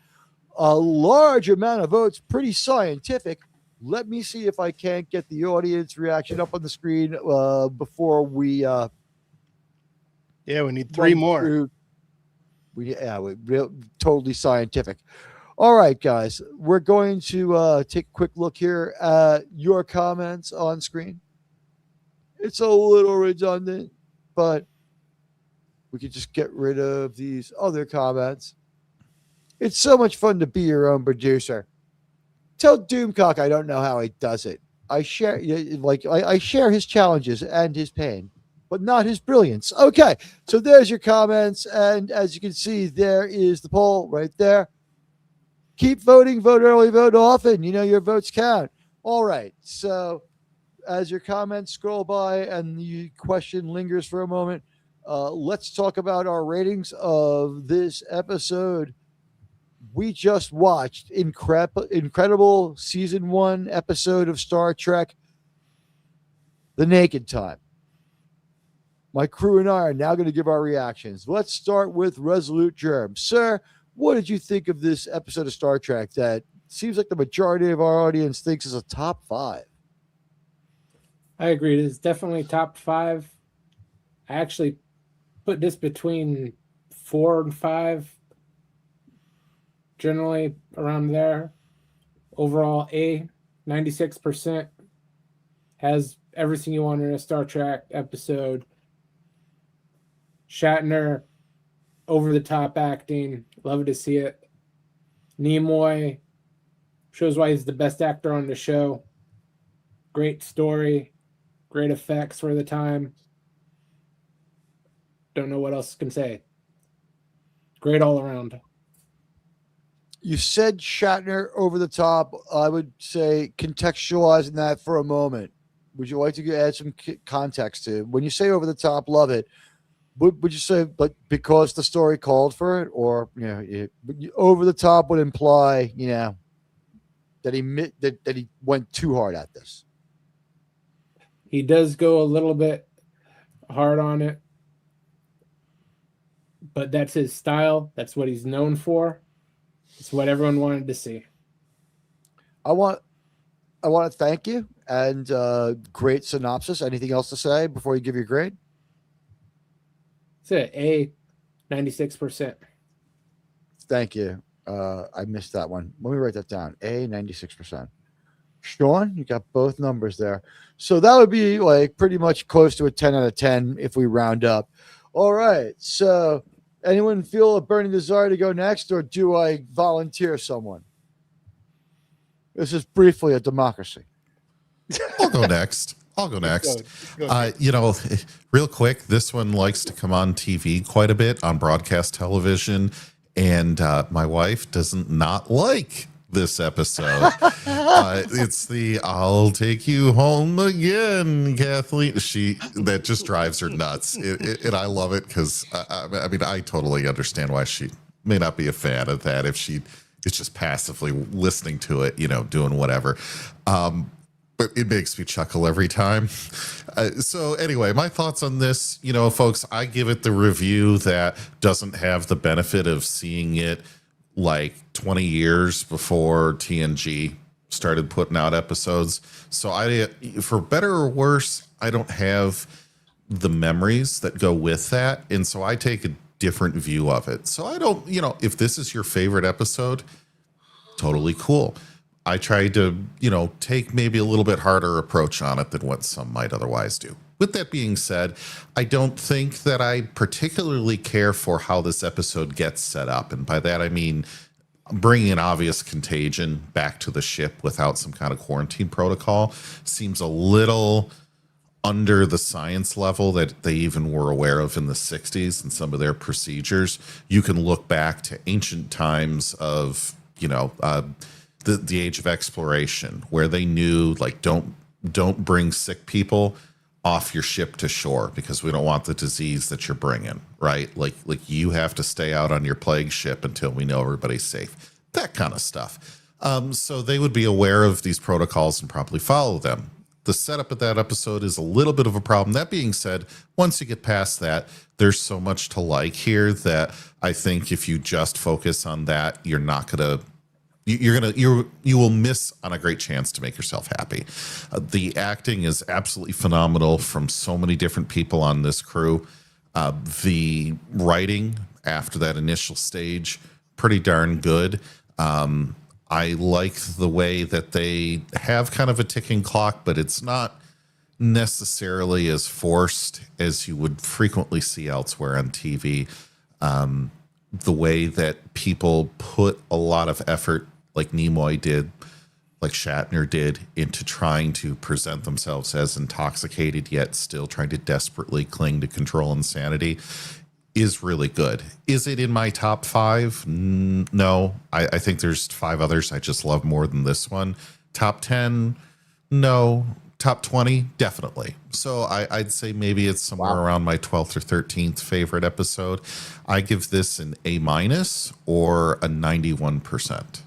a large amount of votes, pretty scientific. Let me see if I can't get the audience reaction up on the screen before we. We need 3 more. We're totally scientific. All right, guys, we're going to take a quick look here at your comments on screen. It's a little redundant, but we could just get rid of these other comments. It's so much fun to be your own producer. Tell Doomcock I don't know how he does it. I share I share his challenges and his pain, but not his brilliance. Okay, so there's your comments, and as you can see, there is the poll right there. Keep voting, vote early, vote often. Your votes count. All right, so as your comments scroll by and the question lingers for a moment, let's talk about our ratings of this episode. We just watched incredible season 1 episode of Star Trek, The Naked Time. My crew and I are now going to give our reactions. Let's start with Resolute Germ. Sir, what did you think of this episode of Star Trek that seems like the majority of our audience thinks is a top 5? I agree. It is definitely top 5. I actually put this between 4 and 5. Generally around there. Overall, A, 96%. Has everything you want in a Star Trek episode. Shatner, over-the-top acting. Love to see it. Nimoy shows why he's the best actor on the show. Great story. Great effects for the time. Don't know what else I can say. Great all around. You said Shatner over the top. I would say contextualizing that for a moment. Would you like to add some context to it? When you say over the top, love it. Would you say, but because the story called for it, or over the top would imply, that he went too hard at this? He does go a little bit hard on it, but that's his style. That's what he's known for. It's what everyone wanted to see. I want to thank you, and great synopsis. Anything else to say before you give your grade? That's it. A, 96%. Thank you. I missed that one. Let me write that down. A, 96%. Sean, you got both numbers there. So that would be pretty much close to a 10 out of 10 if we round up. All right. So anyone feel a burning desire to go next, or do I volunteer someone? This is briefly a democracy. I'll go next. Go. Real quick, this one likes to come on TV quite a bit, on broadcast television, and my wife doesn't not like this episode. It's the "I'll take you home again," Kathleen. That just drives her nuts, and I love it because I totally understand why she may not be a fan of that if she is just passively listening to it, doing whatever. But it makes me chuckle every time. So anyway, my thoughts on this, folks, I give it the review that doesn't have the benefit of seeing it like 20 years before TNG started putting out episodes. So for better or worse, I don't have the memories that go with that. And so I take a different view of it. So I don't, if this is your favorite episode, totally cool. I tried to, take maybe a little bit harder approach on it than what some might otherwise do. With that being said, I don't think that I particularly care for how this episode gets set up. And by that, I mean bringing an obvious contagion back to the ship without some kind of quarantine protocol seems a little under the science level that they even were aware of in the 60s and some of their procedures. You can look back to ancient times of, the age of exploration, where they knew, like, don't bring sick people off your ship to shore because we don't want the disease that you're bringing, right? Like you have to stay out on your plague ship until we know everybody's safe, that kind of stuff. So they would be aware of these protocols and probably follow them. The setup of that episode is a little bit of a problem. That being said, once you get past that, there's so much to like here that I think if you just focus on that, you're not going to, you will miss on a great chance to make yourself happy. The acting is absolutely phenomenal from so many different people on this crew. The writing after that initial stage, pretty darn good. I like the way that they have kind of a ticking clock, but it's not necessarily as forced as you would frequently see elsewhere on TV. The way that people put a lot of effort, like Nimoy did, like Shatner did, into trying to present themselves as intoxicated, yet still trying to desperately cling to control and sanity, is really good. Is it in my top 5? No. I think there's 5 others I just love more than this one. Top 10? No. Top 20? Definitely. So I'd say maybe it's somewhere around my 12th or 13th favorite episode. I give this an A- or a 91%.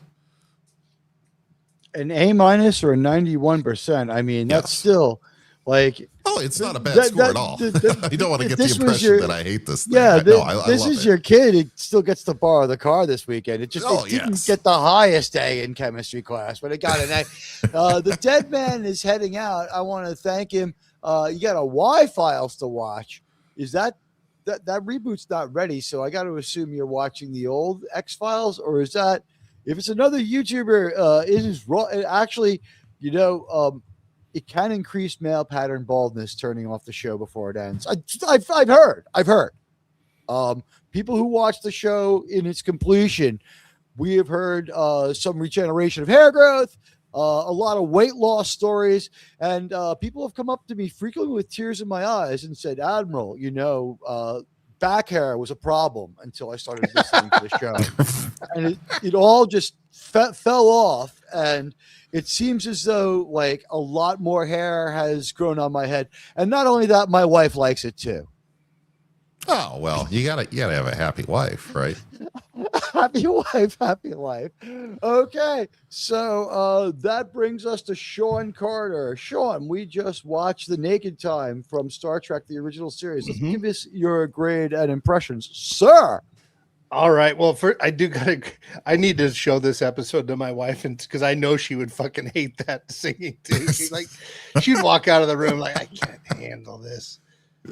An A- or a 91%. I mean, that's still like. Oh, it's not a bad score at all. I don't want to get the impression that I hate this thing. Yeah, I this love is it. your kid. It still gets to borrow the car this weekend. It didn't get the highest A in chemistry class, but it got an A. The dead man is heading out. I want to thank him. You got a Y-Files to watch. Is that reboot's not ready? So I got to assume you're watching the old X-Files, or is that if it's another YouTuber? It is raw. Actually, it can increase male pattern baldness turning off the show before it ends. I've heard. People who watch the show in its completion, we have heard some regeneration of hair growth, a lot of weight loss stories, and people have come up to me frequently with tears in my eyes and said, Admiral, back hair was a problem until I started listening to the show. And it all just fell off. And it seems as though like a lot more hair has grown on my head. And not only that, my wife likes it too. Oh, well, you gotta have a happy wife, right? Happy wife, happy life. Okay, so that brings us to Sean Carter. Sean, we just watched The Naked Time from Star Trek, the original series. Let's give us your grade and impressions, sir. All right. Well, I need to show this episode to my wife, and because I know she would fucking hate that singing too. She'd walk out of the room like, I can't handle this.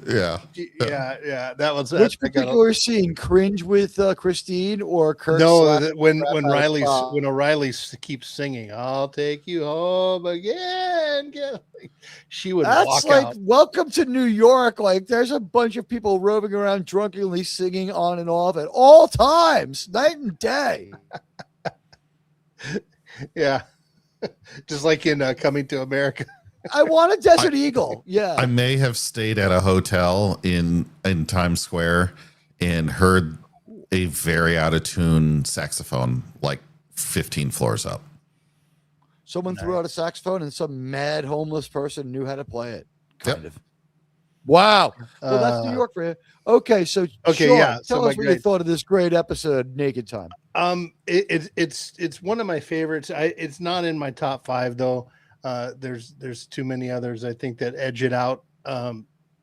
Yeah. That was which particular scene? Cringe with Christine or Kirk? No, when O'Reilly keeps singing, "I'll take you home again." She would walk out. Welcome to New York. Like there's a bunch of people roving around drunkenly singing on and off at all times, night and day. Yeah, just like in Coming to America. I want a Desert Eagle. Yeah. I may have stayed at a hotel in Times Square and heard a very out of tune saxophone like 15 floors up. Someone threw out a saxophone and some mad homeless person knew how to play it. Kind of. Wow. Well, that's New York for you. Okay, so Sean, tell us what you thought of this great episode, Naked Time. It's one of my favorites. It's not in my top 5 though. There's too many others I think that edge it out a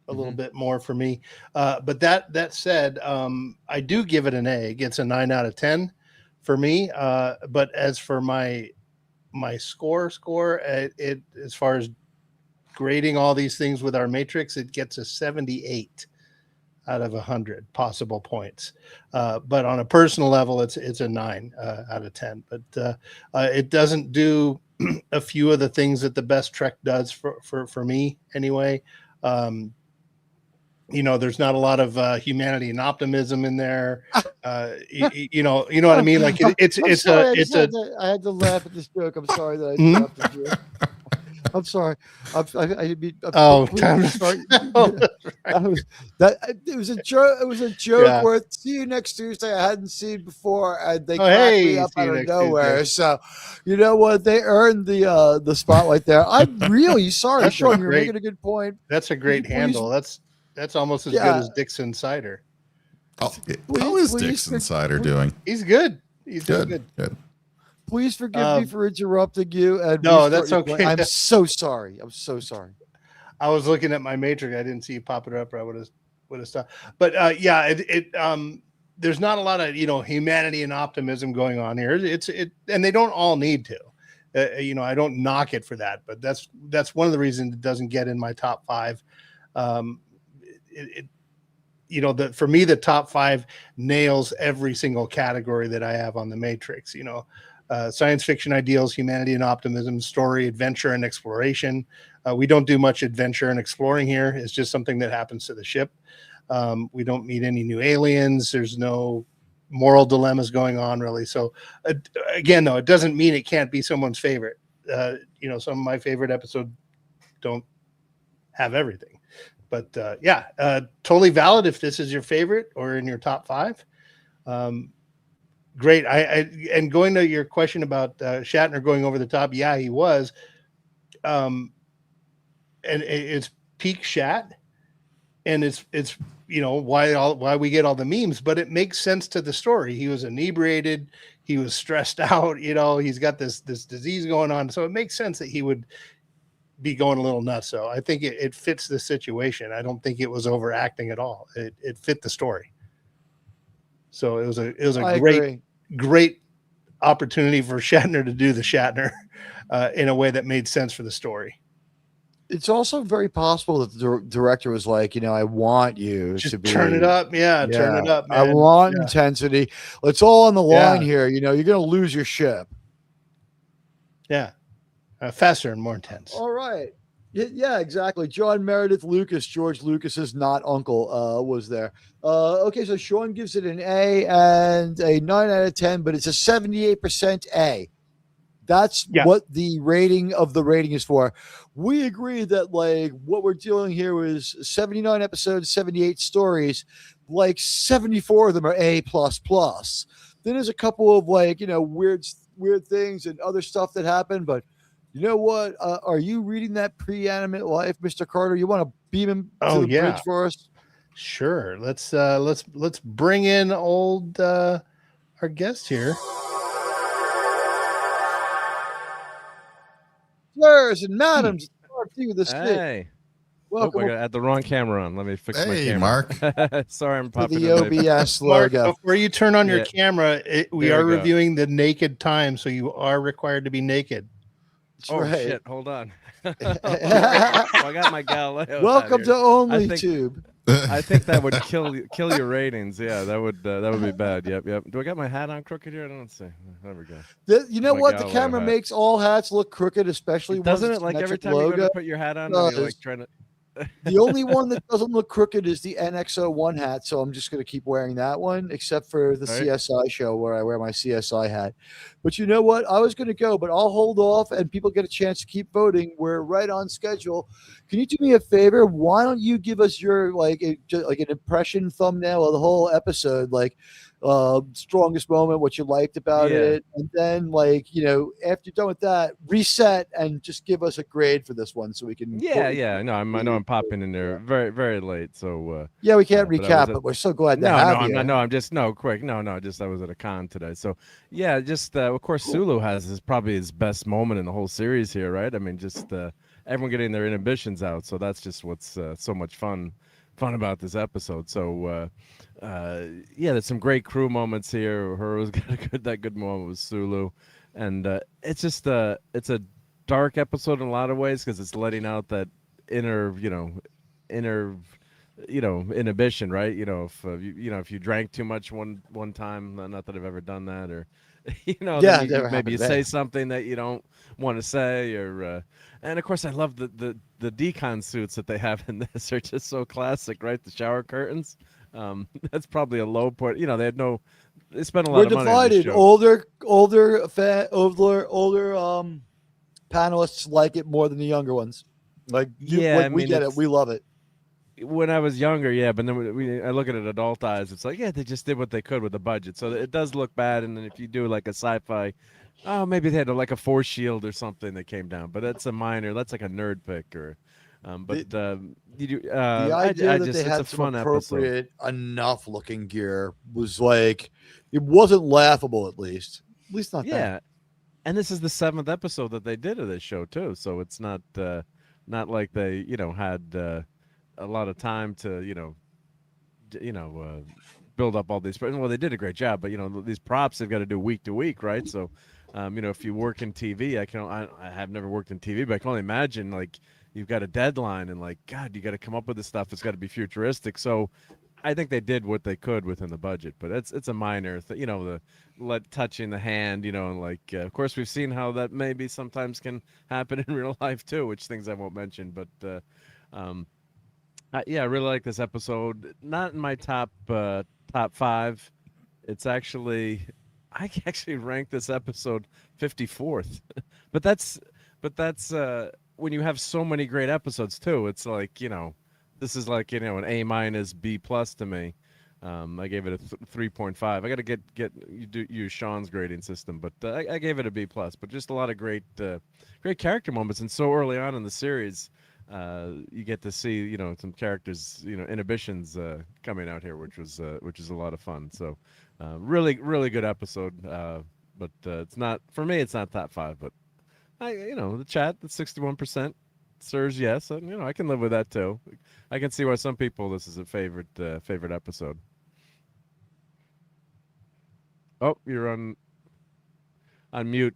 little bit more for me. But that said, I do give it an A. It gets a 9 out of 10 for me. But as for my score, it as far as grading all these things with our matrix, it gets a 78 out of 100 possible points. But on a personal level, it's a 9 out of 10. But it doesn't do a few of the things that the best Trek does for me anyway. There's not a lot of humanity and optimism in there. You know what I mean? Like I had to laugh at this joke. I'm sorry that I interrupted you. I'm sorry. It was a joke. It was a joke worth. See you next Tuesday. I hadn't seen before, and they cracked me up out of nowhere. Tuesday. So, you know what? They earned the spotlight there. I'm really sorry, Sean. You're making a good point. That's a great handle. That's almost as good as Dixon Cider. How is Dixon Cider doing? He's good. He's good. Please forgive me for interrupting you. And no, that's okay. I'm so sorry. I'm so sorry. I was looking at my matrix. I didn't see you pop it up, or I would have stopped. But there's not a lot of humanity and optimism going on here. And they don't all need to. I don't knock it for that, but that's one of the reasons it doesn't get in my top 5. For me, the top 5 nails every single category that I have on the matrix. Science fiction ideals, humanity and optimism, story, adventure, and exploration. We don't do much adventure and exploring here. It's just something that happens to the ship. We don't meet any new aliens. There's no moral dilemmas going on, really. So, again, though, it doesn't mean it can't be someone's favorite. Some of my favorite episodes don't have everything. But, totally valid if this is your favorite or in your top 5. Great. And going to your question about Shatner going over the top, yeah, he was. And it's peak Shat, and it's why we get all the memes, but it makes sense to the story. He was inebriated, he was stressed out, he's got this disease going on, so it makes sense that he would be going a little nuts. So I think it fits the situation. I don't think it was overacting at all. It fit the story. So it was a great opportunity for Shatner to do the Shatner in a way that made sense for the story. It's also very possible that the director was like, I want you to turn it up. Yeah, turn it up, man. I want intensity. It's all on the line here. You're going to lose your ship. Yeah. Faster and more intense. All right. Yeah, exactly. John Meredith Lucas, George Lucas's not uncle, was there. Okay, so Sean gives it an A and a 9 out of 10, but it's a 78% A. That's what the rating is for. We agree that what we're dealing here is 79 episodes, 78 stories, 74 of them are A++. Then there's a couple of weird things and other stuff that happen, but you know what? Are you reading that Pre-Animate Life, Mr. Carter? You want to beam him to the bridge for us? Sure. Let's bring in our guest here. Sirs and madams, the hey. Welcome. I had the wrong camera on. Let me fix my camera. Hey, Mark. Sorry, I'm popping the OBS logo. Mark, before you turn on your camera, we are reviewing the naked time, so you are required to be naked. Shit! Hold on. I got my Galileo. Welcome to OnlyTube. I think that would kill your ratings. Yeah, that would be bad. Yep. Do I got my hat on crooked here? I don't see. There we go. You know what? The camera makes all hats look crooked, especially doesn't it? Like every time you go to put your hat on, you're trying to. The only one that doesn't look crooked is the NX01 hat, so I'm just going to keep wearing that one, except for the CSI show where I wear my CSI hat. But you know what? I was going to go, but I'll hold off, and people get a chance to keep voting. We're right on schedule. Can you do me a favor? Why don't you give us your an impression thumbnail of the whole episode, strongest moment, what you liked about it, and then after you're done with that, reset and just give us a grade for this one so we can. I know I'm popping in there very, very late, so we can't recap, but we're so glad to have you. Quick. I was at a con today, so of course Sulu has probably his best moment in the whole series here, right? I mean, everyone getting their inhibitions out, so that's just what's so much fun fun about this episode. So, yeah, there's some great crew moments here. Her was got that good moment with Sulu, and it's just it's a dark episode in a lot of ways because it's letting out that inner, inner, inhibition, right? If you drank too much one time, not that I've ever done that, or Yeah, then never maybe you happened to say me. something that you don't want to say, or and of course I love the decon suits that they have in this are just so classic, right? The shower curtains. That's probably a low point. They spent a lot We're of money on this divided. show. Older panelists like it more than the younger ones. Yeah, we get it. We love it. When I was younger, yeah, but then I look at it adult eyes. It's like, yeah, they just did what they could with the budget, so it does look bad. And then if you do like a sci-fi, oh, maybe they had like a force shield or something that came down, but that's a minor. That's like a nerd pick, or, you do. The idea that they it's had a some fun episode. appropriate enough looking gear was like, it wasn't laughable, at least not Yeah, that. and this is the 7th episode that they did of this show too, so it's not like they had a lot of time to build up all these. Well, they did a great job, but these props they've got to do week to week, right? So, if you work in TV, I have never worked in TV, but I can only imagine like you've got a deadline and like God, you got to come up with this stuff. It's got to be futuristic. So, I think they did what they could within the budget, but it's a minor, touching the hand, and like of course we've seen how that maybe sometimes can happen in real life too, which things I won't mention, but. Yeah, I really like this episode. Not in my top 5. It's actually, I actually ranked this episode 54th. but that's when you have so many great episodes too. It's like this is like an A- B+ to me. I gave it a 3.5. I got to use Sean's grading system, but I gave it a B+. But just a lot of great character moments, and so early on in the series. You get to see some characters inhibitions coming out here, which is a lot of fun. So really good episode, but it's not for me, it's not top 5, but the chat, the 61% sirs yes, and I can live with that too. I can see why some people this is a favorite episode. Oh, you're on mute,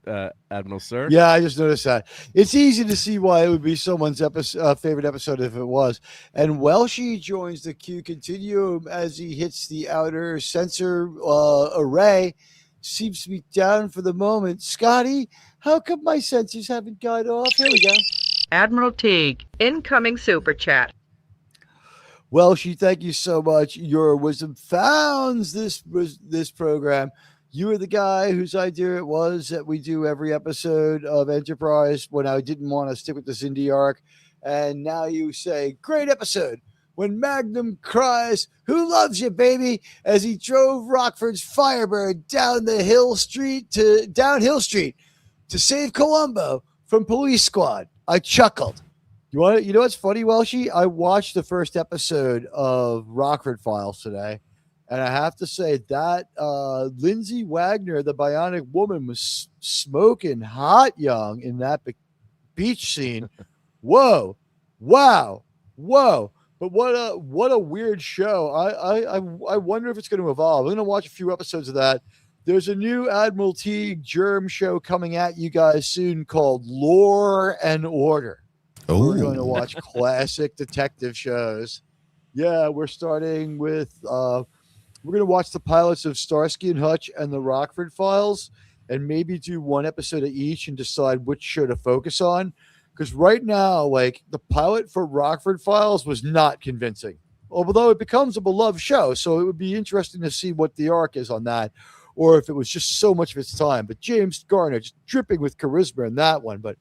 Admiral Sir. Yeah, I just noticed that. It's easy to see why it would be someone's favorite episode if it was. And Welshie joins the Q continuum as he hits the outer sensor array. Seems to be down for the moment. Scotty, how come my sensors haven't gone off? Here we go. Admiral Teague, incoming super chat. Welshie, thank you so much. Your wisdom founds this program. You were the guy whose idea it was that we do every episode of Enterprise when I didn't want to stick with the Cindy arc. And now you say, great episode. When Magnum cries, who loves you, baby? As he drove Rockford's Firebird downhill street to save Columbo from police squad. I chuckled. You know what's funny, Welshie? I watched the first episode of Rockford Files today. And I have to say that Lindsay Wagner, the bionic woman, was smoking hot young in that beach scene. Whoa, wow, whoa! But what a weird show. I wonder if it's going to evolve. I'm going to watch a few episodes of that. There's a new Admiral Teague germ show coming at you guys soon called Law and Order. Oh, we're going to watch classic detective shows. Yeah, we're starting with. We're going to watch the pilots of Starsky and Hutch and the Rockford Files and maybe do one episode of each and decide which show to focus on. Because right now, like the pilot for Rockford Files was not convincing, although it becomes a beloved show. So it would be interesting to see what the arc is on that, or if it was just so much of its time. But James Garner just dripping with charisma in that one. But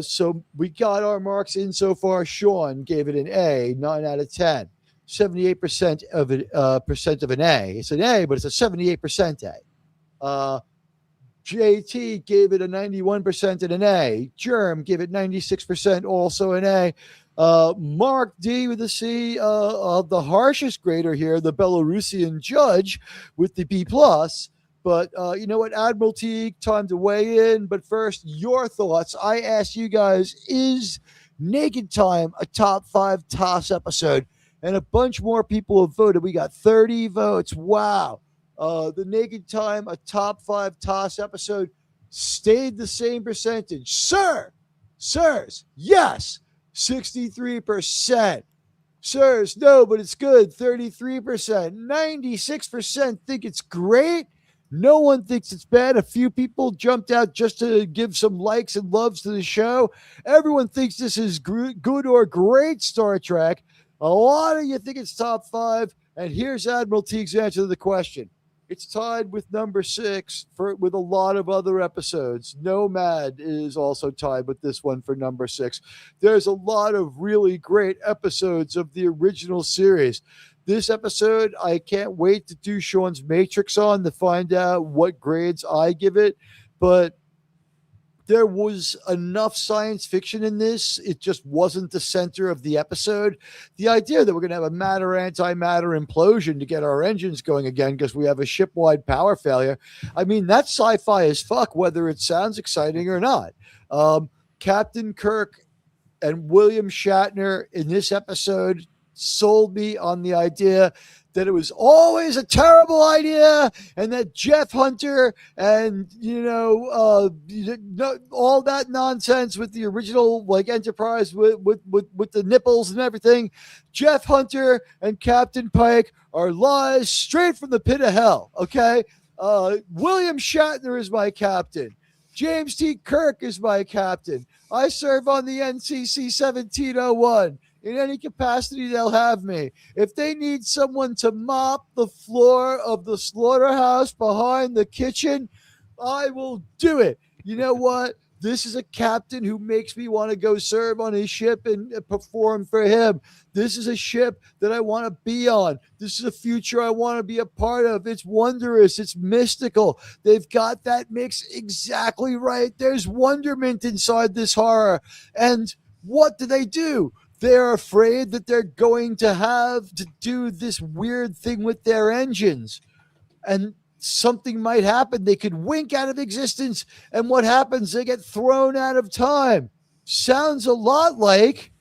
so we got our marks in so far. Sean gave it an A, 9 out of 10. 78% of an A. It's an A, but it's a 78% A. JT gave it a 91% and an A. Germ gave it 96%, also an A. Mark D with a C, the harshest grader here, the Belarusian judge with the B+. But you know what, Admiral Teague, time to weigh in. But first, your thoughts. I asked you guys, is Naked Time a top 5 TOS episode? and a bunch more people have voted. We got 30 votes. Wow. The Naked Time, a top 5 toss episode, stayed the same percentage. Sirs, yes, 63%. Sirs, no, but it's good, 33%. 96% think it's great. No one thinks it's bad. A few people jumped out just to give some likes and loves to the show. Everyone thinks this is good or great Star Trek. A lot of you think it's top 5. And here's Admiral Teague's answer to the question. It's tied with number 6 with a lot of other episodes. Nomad is also tied with this one for number 6. There's a lot of really great episodes of the original series. This episode, I can't wait to do Sean's Matrix on to find out what grades I give it. But there was enough science fiction in this. It just wasn't the center of the episode. The idea that we're going to have a matter-antimatter implosion to get our engines going again because we have a ship-wide power failure. I mean, that's sci-fi as fuck, whether it sounds exciting or not. Captain Kirk and William Shatner in this episode sold me on the idea that it was always a terrible idea, and that Jeff Hunter and all that nonsense with the original Enterprise with the nipples and everything. Jeff Hunter and Captain Pike are lies straight from the pit of hell. Okay, William Shatner is my captain. James T. Kirk is my captain. I serve on the NCC 1701. In any capacity, they'll have me. If they need someone to mop the floor of the slaughterhouse behind the kitchen, I will do it. You know what? This is a captain who makes me want to go serve on his ship and perform for him. This is a ship that I want to be on. This is a future I want to be a part of. It's wondrous. It's mystical. They've got that mix exactly right. There's wonderment inside this horror. And what do? They're afraid that they're going to have to do this weird thing with their engines. And something might happen. They could wink out of existence. And what happens? They get thrown out of time. Sounds a lot like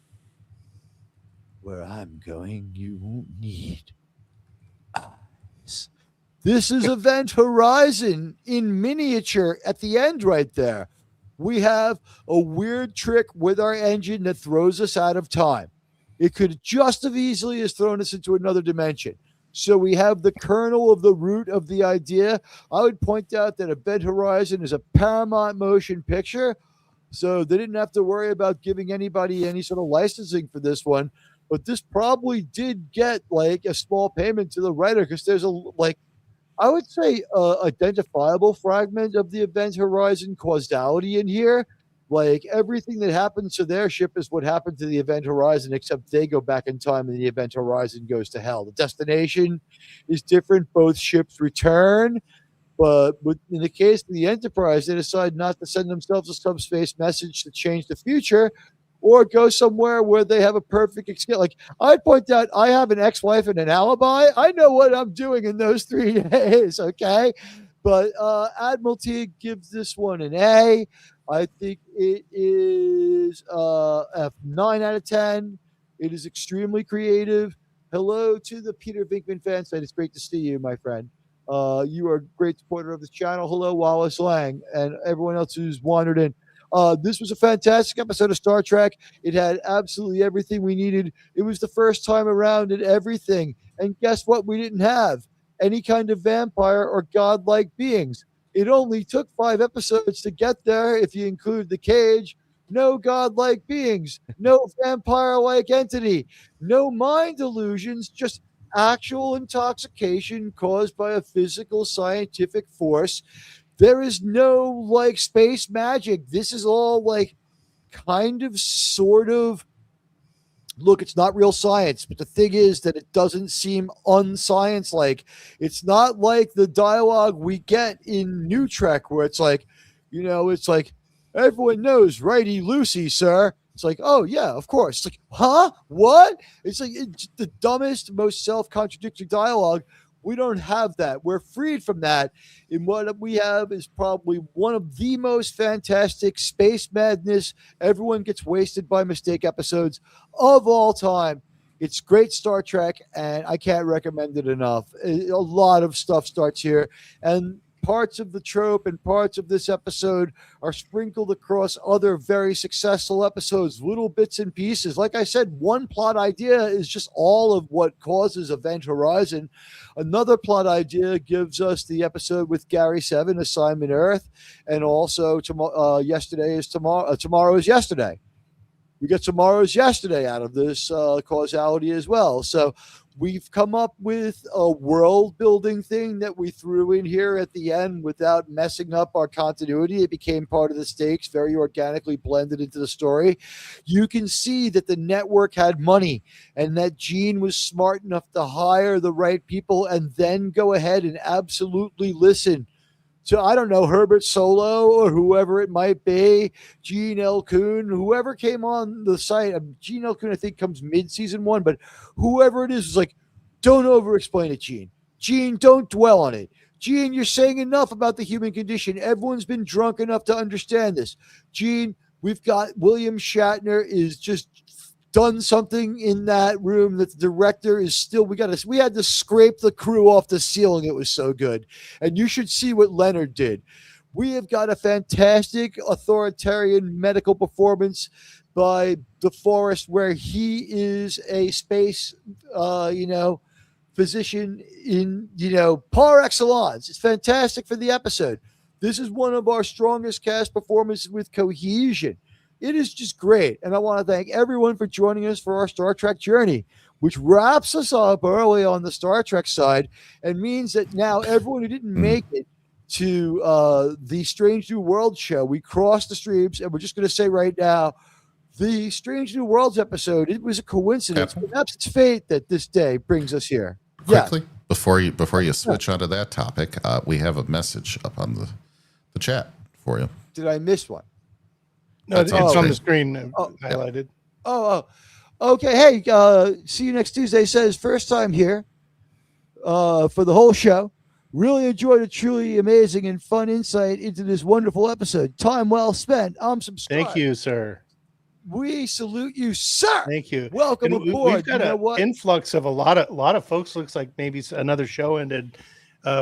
where I'm going, you won't need eyes. This is Event Horizon in miniature at the end right there. We have a weird trick with our engine that throws us out of time. It could just as easily as thrown us into another dimension. So we have the kernel of the root of the idea. I would point out that Event Horizon is a Paramount motion picture, so they didn't have to worry about giving anybody any sort of licensing for this one. But this probably did get a small payment to the writer because there's I would say identifiable fragment of the Event Horizon causality in here. Everything that happens to their ship is what happened to the Event Horizon, except they go back in time and the Event Horizon goes to hell. The destination is different. Both ships return. But in the case of the Enterprise, they decide not to send themselves a subspace message to change the future or go somewhere where they have a perfect excuse. I point out, I have an ex-wife and an alibi. I know what I'm doing in those 3 days, okay? But Admiral Teague gives this one an A. I think it is a 9 out of 10. It is extremely creative. Hello to the Peter Venkman fan site. It's great to see you, my friend. You are a great supporter of this channel. Hello, Wallace Lang, and everyone else who's wandered in. This was a fantastic episode of Star Trek. It had absolutely everything we needed. It was the first time around at everything. And guess what? We didn't have any kind of vampire or godlike beings. It only took 5 episodes to get there, if you include the cage. No godlike beings, no vampire-like entity, no mind illusions, just actual intoxication caused by a physical scientific force. There is no space magic. This is all kind of sort of, look, it's not real science, but the thing is that it doesn't seem unscience-like. It's not like the dialogue we get in New Trek where it's everyone knows righty-loosey, sir. It's oh, yeah, of course. It's huh? What? It's it's the dumbest, most self-contradictory dialogue. We don't have that. We're freed from that. And what we have is probably one of the most fantastic space madness, everyone gets wasted by mistake episodes of all time. It's great Star Trek, and I can't recommend it enough. A lot of stuff starts here, and parts of the trope and parts of this episode are sprinkled across other very successful episodes, little bits and pieces. Like I said, one plot idea is just all of what causes Event Horizon. Another plot idea gives us the episode with Gary Seven, Assignment Earth, and also tomorrow is yesterday. We get tomorrow's yesterday out of this causality as well. So we've come up with a world building thing that we threw in here at the end without messing up our continuity. It became part of the stakes, very organically blended into the story. You can see that the network had money and that Gene was smart enough to hire the right people and then go ahead and absolutely listen to, I don't know, Herbert Solo or whoever it might be, Gene L. Kuhn, whoever came on the site. Gene L. Kuhn, I think, comes mid-season 1, but whoever it is like, don't over-explain it, Gene. Gene, don't dwell on it. Gene, you're saying enough about the human condition. Everyone's been drunk enough to understand this. Gene, we've got William Shatner is just done something in that room that the director is still, we had to scrape the crew off the ceiling. It was so good. And you should see what Leonard did. We have got a fantastic authoritarian medical performance by DeForest, where he is a space, physician in, par excellence. It's fantastic for the episode. This is one of our strongest cast performances with cohesion. It is just great. And I want to thank everyone for joining us for our Star Trek journey, which wraps us up early on the Star Trek side and means that now everyone who didn't make it to the Strange New Worlds show, we crossed the streams, and we're just going to say right now, the Strange New Worlds episode, it was a coincidence. Perhaps it's fate that this day brings us here. Quickly, before you switch onto that topic, we have a message up on the chat for you. Did I miss one? No, it's on the screen highlighted. Okay. Hey, see you next Tuesday. Says first time here for the whole show. Really enjoyed a truly amazing and fun insight into this wonderful episode. Time well spent. I'm subscribed. Thank you, sir. We salute you, sir. Thank you. Welcome aboard. We've got an influx of a lot of folks. Looks like maybe another show ended.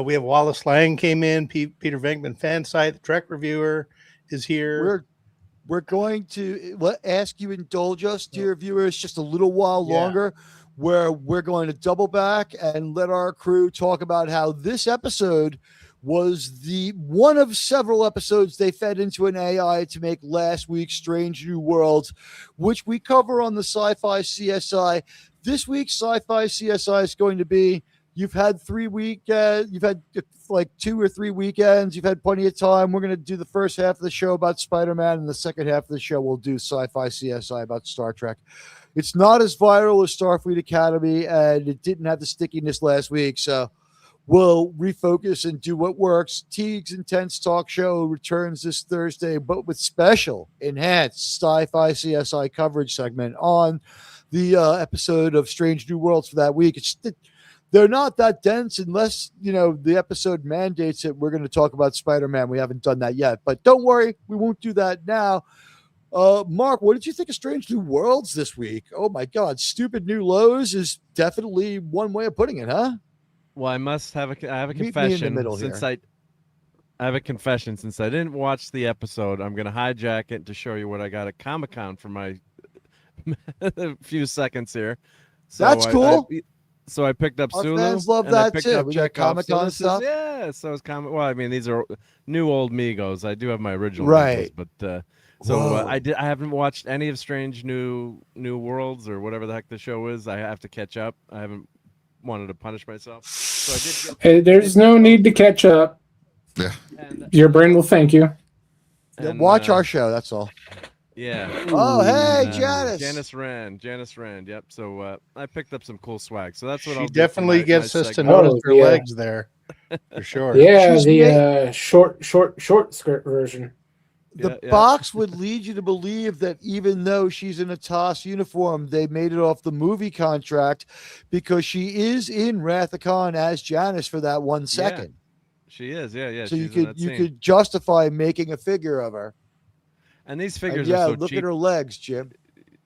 We have Wallace Lang came in. Peter Venkman fan site. The Trek reviewer is here. We're going to ask you indulge us, dear viewers, just a little while longer, where we're going to double back and let our crew talk about how this episode was the one of several episodes they fed into an AI to make last week's Strange New Worlds, which we cover on the Sci-Fi CSI. This week's Sci-Fi CSI is going to be, you've had 3 weekends, you've had like 2 or 3 weekends, you've had plenty of time. We're going to do the first half of the show about Spider-Man, and the second half of the show we'll do Sci-Fi CSI about Star Trek. It's not as viral as Starfleet Academy, and it didn't have the stickiness last week, so we'll refocus and do what works. Teague's Intense Talk Show returns this Thursday, but with special enhanced Sci-Fi CSI coverage segment on the episode of Strange New Worlds for that week. They're not that dense unless, the episode mandates it. We're going to talk about Spider-Man. We haven't done that yet, but don't worry, we won't do that now. Mark, what did you think of Strange New Worlds this week? Oh my God, stupid new lows is definitely one way of putting it, huh? Well, I have a confession. Meet me in the middle since here. I have a confession. Since I didn't watch the episode, I'm going to hijack it to show you what I got at Comic-Con for my few seconds here. So That's cool. So I picked up Our Sulu. fans love and I that picked too. up We got Chekhov. Comic-Con this stuff. So it's comic. Well, I mean, these are new old Migos. I do have my original Right. Migos, but I haven't watched any of Strange New Worlds or whatever the heck the show is. I have to catch up. I haven't wanted to punish myself. So I did Hey, there's no need to catch up. Yeah. Your brain will thank you. Watch our show. That's all. Yeah. Oh, hey, Janice. Janice Rand. Yep. So I picked up some cool swag. So that's what She I'll do definitely for gets my us to segment. notice her legs there, for sure. Yeah, She's the short skirt version. The box would lead you to believe that even though she's in a TOS uniform, they made it off the movie contract because she is in Wrath of Khan as Janice for that 1 second. She is. Yeah. So she's in that you scene. could justify making a figure of her. And these figures And are so look cheap. at her legs, Jim.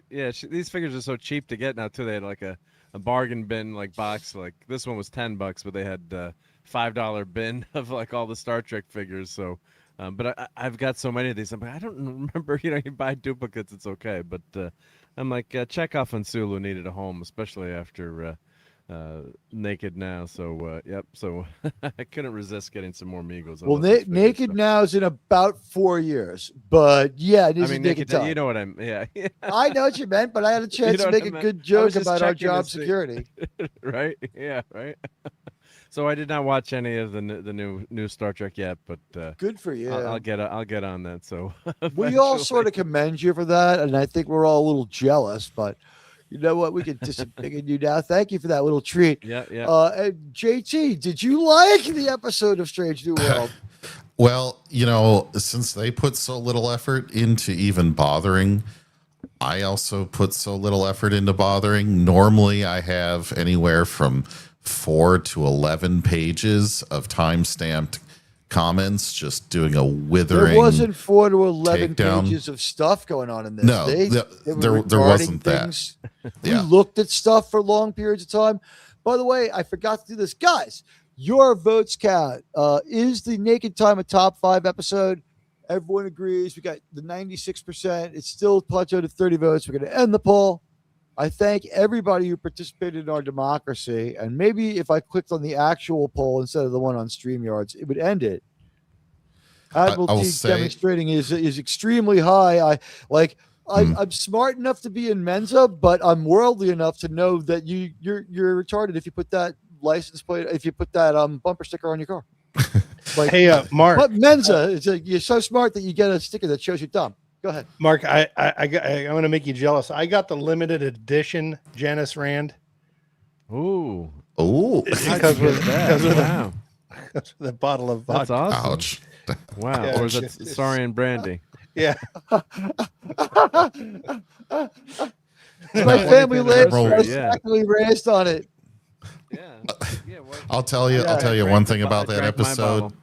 Yeah, these figures are so cheap to get now too. They had like a bargain bin like box. Like this one was $10, but they had $5 bin of like all the Star Trek figures. So, but I've got so many of these. I'm like, I don't remember. You know, you buy duplicates, it's okay. But I'm like, Chekhov and Sulu needed a home, especially after Naked Now. So yep. So I couldn't resist getting some more Migos. Well, Naked Now is in about 4 years, but yeah, it is Naked Time. You know what I'm? Yeah. I know what you meant, but I had a chance to make a good joke about our job security. Right? Yeah. Right. So I did not watch any of the new Star Trek yet, but good for you. I'll get on that. So we all sort of commend you for that, and I think we're all a little jealous, but. You know what? We can disappoint you now. Thank you for that little treat. Yeah. And JT, did you like the episode of Strange New World? Well, you know, since they put so little effort into even bothering, I also put so little effort into bothering. Normally, I have anywhere from 4 to 11 pages of time-stamped comments, just doing a withering. There wasn't 4 to 11 takedown. Pages of stuff going on in this. No, there wasn't things. that. We looked at stuff for long periods of time. By the way, I forgot to do this. Guys, your votes count. Is the Naked Time a top 5 episode? Everyone agrees. We got the 96%. It's still plateaued at 30 votes. We're going to end the poll. I thank everybody who participated in our democracy. And maybe if I clicked on the actual poll instead of the one on StreamYards, it would end it. Admiralty demonstrating is extremely high. I'm smart enough to be in Mensa, but I'm worldly enough to know that you're retarded if you put that license plate, if you put that bumper sticker on your car. Like, hey, Mark. But Mensa, you're so smart that you get a sticker that shows you're dumb. Go ahead, Mark. I'm going to make you jealous. I got the limited edition Janice Rand. Ooh, because of the bottle of vodka. That's awesome. Ouch. Wow. Yeah, or is it Sorry and Brandy? Yeah. My family lives exactly raised on it. Yeah. I'll tell you one thing about that episode.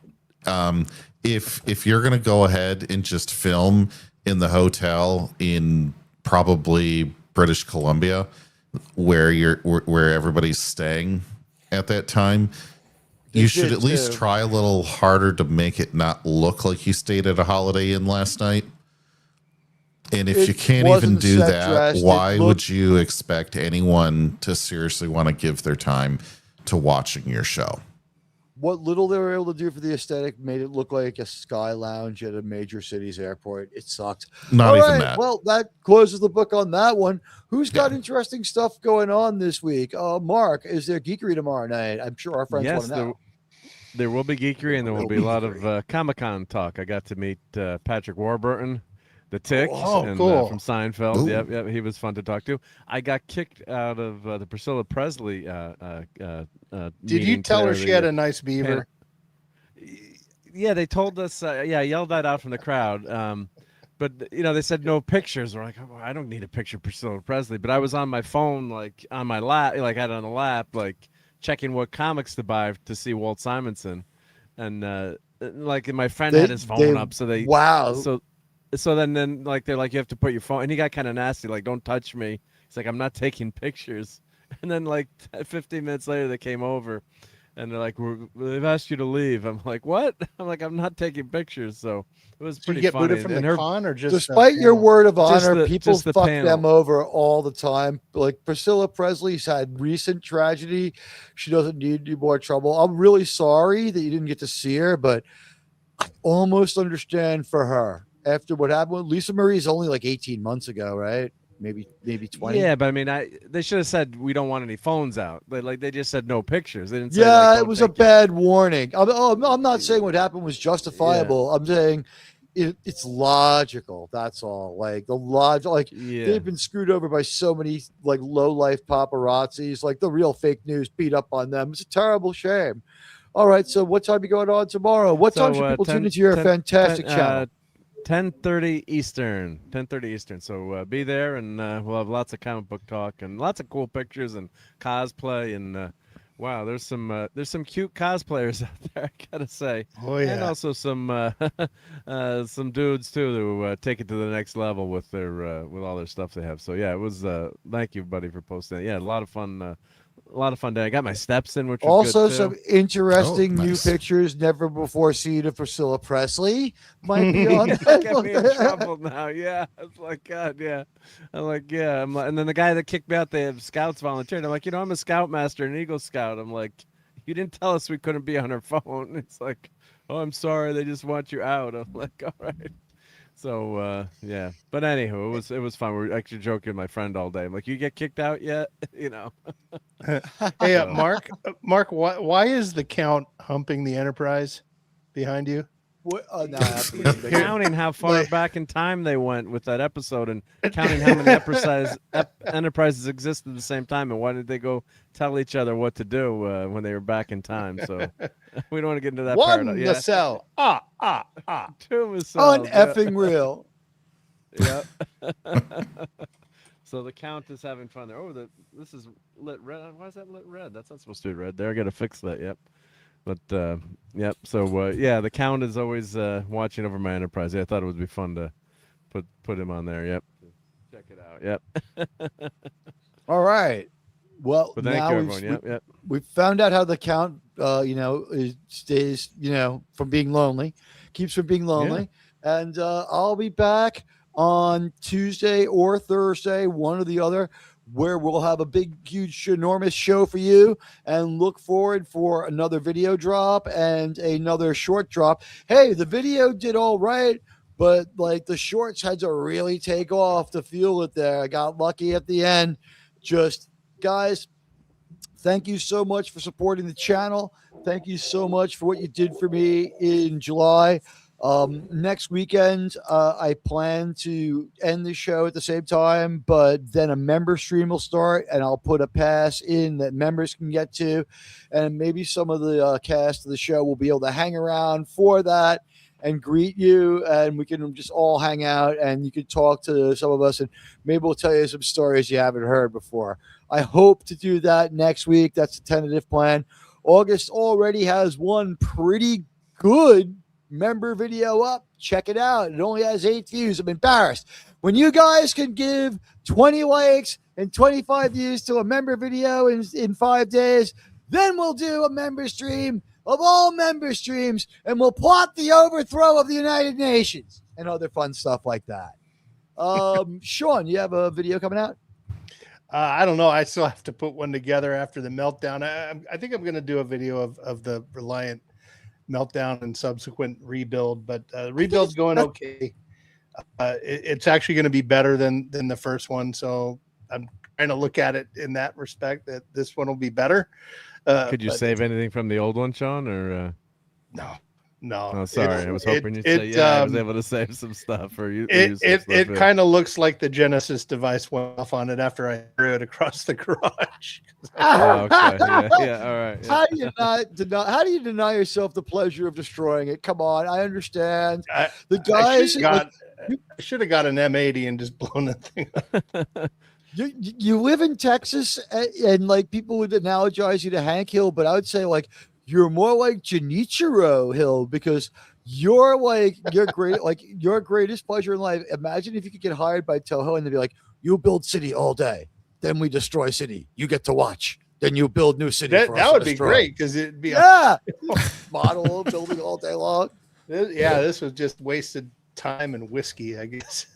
If you're gonna go ahead and just film in the hotel in probably British Columbia, where everybody's staying at that time, you should at least try a little harder to make it not look like you stayed at a Holiday Inn last night. And if you can't even do that, why would you expect anyone to seriously want to give their time to watching your show? What little they were able to do for the aesthetic made it look like a sky lounge at a major city's airport. It sucked. Not even that. Well, that closes the book on that one. Who's got interesting stuff going on this week? Mark, is there geekery tomorrow night? I'm sure our friends want to know. There will be geekery, and there will be a lot of Comic-Con talk. I got to meet Patrick Warburton, the Tick, cool. From Seinfeld. Yep, he was fun to talk to. I got kicked out of the Priscilla Presley. Did you tell her she had a nice beaver? Yeah, they told us. I yelled that out from the crowd. But they said no pictures. We're like, oh, I don't need a picture of Priscilla Presley. But I was on my phone, like on my lap, like had it on the lap, like checking what comics to buy to see Walt Simonson, and like my friend had his phone up, so they So then like they're like, you have to put your phone, and he got kind of nasty, like, don't touch me. He's like, I'm not taking pictures. And then like 15 minutes later, they came over, and they're like, they've asked you to leave. I'm like, what? I'm like, I'm not taking pictures. So it was pretty funny. Booted from the con, or just despite your word of honor, people fuck panel. them over all the time. Like Priscilla Presley's had recent tragedy. She doesn't need any more trouble. I'm really sorry that you didn't get to see her, but I almost understand for her. After what happened with Lisa Marie's only like 18 months ago, right? Maybe 20. Yeah, but I mean, they should have said we don't want any phones out. They just said no pictures. They didn't say, it was a bad warning. I'm not saying what happened was justifiable. Yeah. I'm saying it's logical. That's all. Like the logic, they've been screwed over by so many like low life paparazzis. Like the real fake news beat up on them. It's a terrible shame. All right, so what time are you going on tomorrow? What time should people tune into your fantastic channel? 10:30 Eastern. 10:30 Eastern. So be there, and we'll have lots of comic book talk and lots of cool pictures and cosplay, and Wow, there's some cute cosplayers out there, I gotta say. Oh And yeah. also some dudes too who take it to the next level with their with all their stuff they have. So yeah, it was thank you, buddy, for posting that. Yeah, a lot of fun day. I got my steps in, which was Also, good too. some interesting new nice. pictures never before seen of Priscilla Presley might be on Get me in there. trouble now. Yeah, it's like God. Yeah, I'm like, yeah. I'm like, and then the guy that kicked me out, the scouts volunteered. I'm like, I'm a scoutmaster, an Eagle Scout. I'm like, you didn't tell us we couldn't be on our phone. It's like, oh, I'm sorry, they just want you out. I'm like, all right. So yeah, but anywho, it was fun. We were actually joking with my friend all day. I'm like, you get kicked out yet? Hey, So- Mark, why is the Count humping the Enterprise behind you? What? No, counting how far back in time they went with that episode and counting how many enterprises existed at the same time and why did they go tell each other what to do when they were back in time. So we don't want to get into that One paradox. nacelle. Two missiles. Uneffing real. Yeah. So the Count is having fun there. Oh, this is lit red. Why is that lit red? That's not supposed to be red there. I got to fix that. Yep. But yep. So yeah, the Count is always watching over my Enterprise. Yeah, I thought it would be fun to put him on there. Yep. Check it out. Yep. All right. Well, But thank now you, everyone. Yep. we found out how the Count, stays, from being lonely, keeps from being lonely. And I'll be back on Tuesday or Thursday, one or the other, where we'll have a big, huge, enormous show for you, and look forward for another video drop and another short drop. Hey, the video did all right, but like the shorts had to really take off to feel it there. I got lucky at the end. Just guys, thank you so much for supporting the channel. Thank you so much for what you did for me in July. Next weekend, I plan to end the show at the same time, but then a member stream will start, and I'll put a pass in that members can get to, and maybe some of the cast of the show will be able to hang around for that and greet you, and we can just all hang out, and you can talk to some of us, and maybe we'll tell you some stories you haven't heard before. I hope to do that next week. That's a tentative plan. August already has one pretty good member video up. Check it out. It only has 8 views. I'm embarrassed. When you guys can give 20 likes and 25 views to a member video in 5 days, then we'll do a member stream of all member streams, and we'll plot the overthrow of the United Nations and other fun stuff like that. Sean, you have a video coming out? I don't know. I still have to put one together after the meltdown. I think I'm going to do a video of the Reliant meltdown and subsequent rebuild, but rebuild's going okay. It's actually going to be better than the first one, so I'm trying to look at it in that respect, that this one will be better. Could you save anything from the old one, Sean? Or no? Oh, sorry. I was hoping you'd say, yeah, I was able to save some stuff. Or it kind of looks like the Genesis device went off on it after I threw it across the garage. Oh, okay. Yeah. All right. Yeah. How do you deny yourself the pleasure of destroying it? Come on, I understand. The guys, guys, I should have got an M80 and just blown that thing up. You live in Texas, and like people would analogize you to Hank Hill, but I would say like you're more like Genichiro Hill, because you're like your greatest pleasure in life. Imagine if you could get hired by Toho and they'd be like, "You build city all day, then we destroy city. You get to watch. Then you build new city." That would be great, because it'd be model building all day long. This was just wasted time and whiskey, I guess.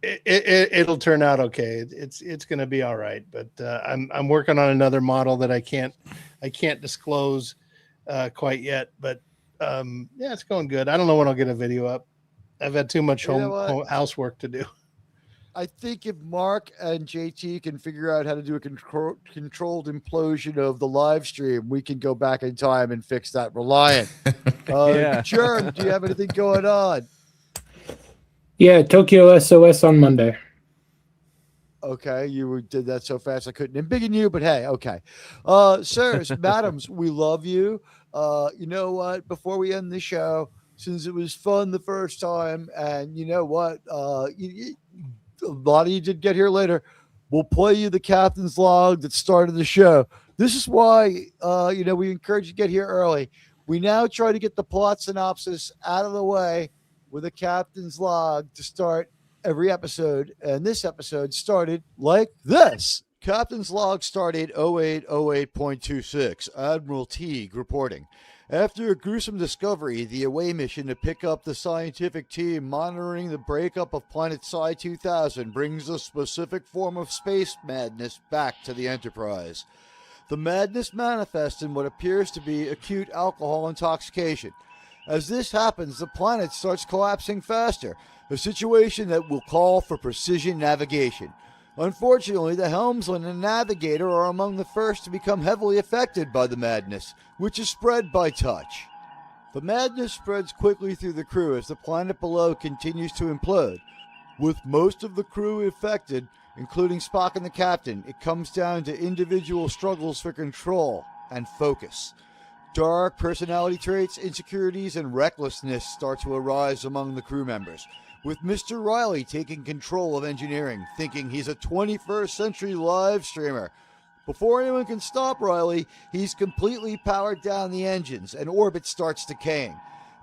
It'll turn out okay. It's going to be all right. But I'm working on another model that I can't disclose quite yet. But it's going good. I don't know when I'll get a video up. I've had too much housework to do. I think if Mark and JT can figure out how to do a controlled implosion of the live stream, we can go back in time and fix that Reliant. Germ, do you have anything going on? Yeah, Tokyo SOS on Monday. Okay, you did that so fast I couldn't embiggen you, but hey, okay. Sirs, madams, we love you. You know what? Before we end the show, since it was fun the first time, and you know what? A lot of you did get here later. We'll play you the captain's log that started the show. This is why, we encourage you to get here early. We now try to get the plot synopsis out of the way with a captain's log to start every episode. And this episode started like this. Captain's log started 0808.26. Admiral Teague reporting. After a gruesome discovery, the away mission to pick up the scientific team monitoring the breakup of planet Psi 2000 brings a specific form of space madness back to the Enterprise. The madness manifests in what appears to be acute alcohol intoxication. As this happens, the planet starts collapsing faster, a situation that will call for precision navigation. Unfortunately, the helmsman and navigator are among the first to become heavily affected by the madness, which is spread by touch. The madness spreads quickly through the crew as the planet below continues to implode. With most of the crew affected, including Spock and the captain, it comes down to individual struggles for control and focus. Dark personality traits, insecurities, and recklessness start to arise among the crew members, with Mr. Riley taking control of engineering, thinking he's a 21st century live streamer. Before anyone can stop Riley, he's completely powered down the engines and orbit starts decaying.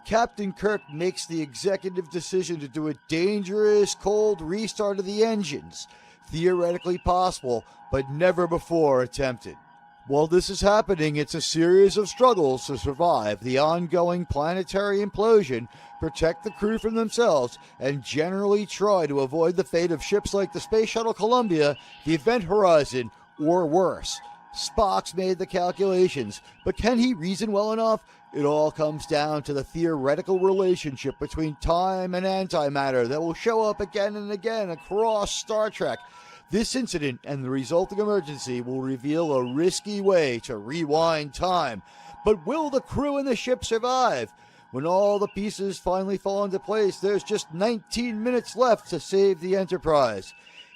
Captain Kirk makes the executive decision to do a dangerous cold restart of the engines, theoretically possible, but never before attempted. While this is happening, it's a series of struggles to survive the ongoing planetary implosion, protect the crew from themselves, and generally try to avoid the fate of ships like the Space Shuttle Columbia, the Event Horizon, or worse. Spock's made the calculations, but can he reason well enough? It all comes down to the theoretical relationship between time and antimatter that will show up again and again across Star Trek. This incident and the resulting emergency will reveal a risky way to rewind time. But will the crew and the ship survive? When all the pieces finally fall into place, there's just 19 minutes left to save the Enterprise.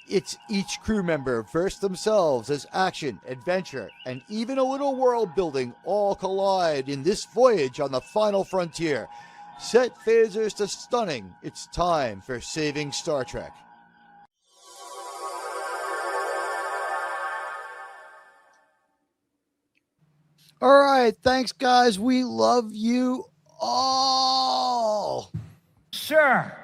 It's each crew member versus themselves as action, adventure, and even a little world building all collide in this voyage on the final frontier. Set phasers to stunning. It's time for Saving Star Trek. All right, thanks, guys. We love you all. Sir,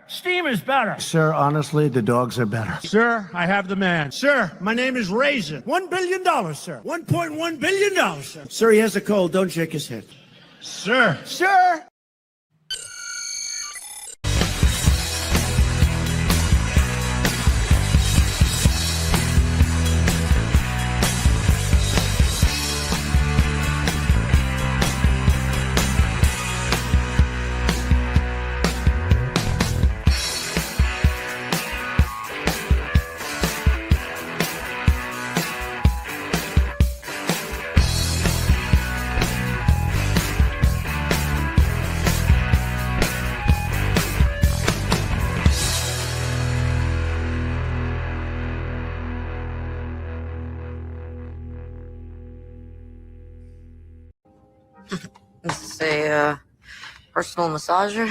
steam is better. Sir, honestly, the dogs are better. Sir, I have the man. Sir, my name is Raisin. $1 billion, sir. $1.1 billion, sir. Sir, he has a cold. Don't shake his head. Sir. Sir. This is a personal massager.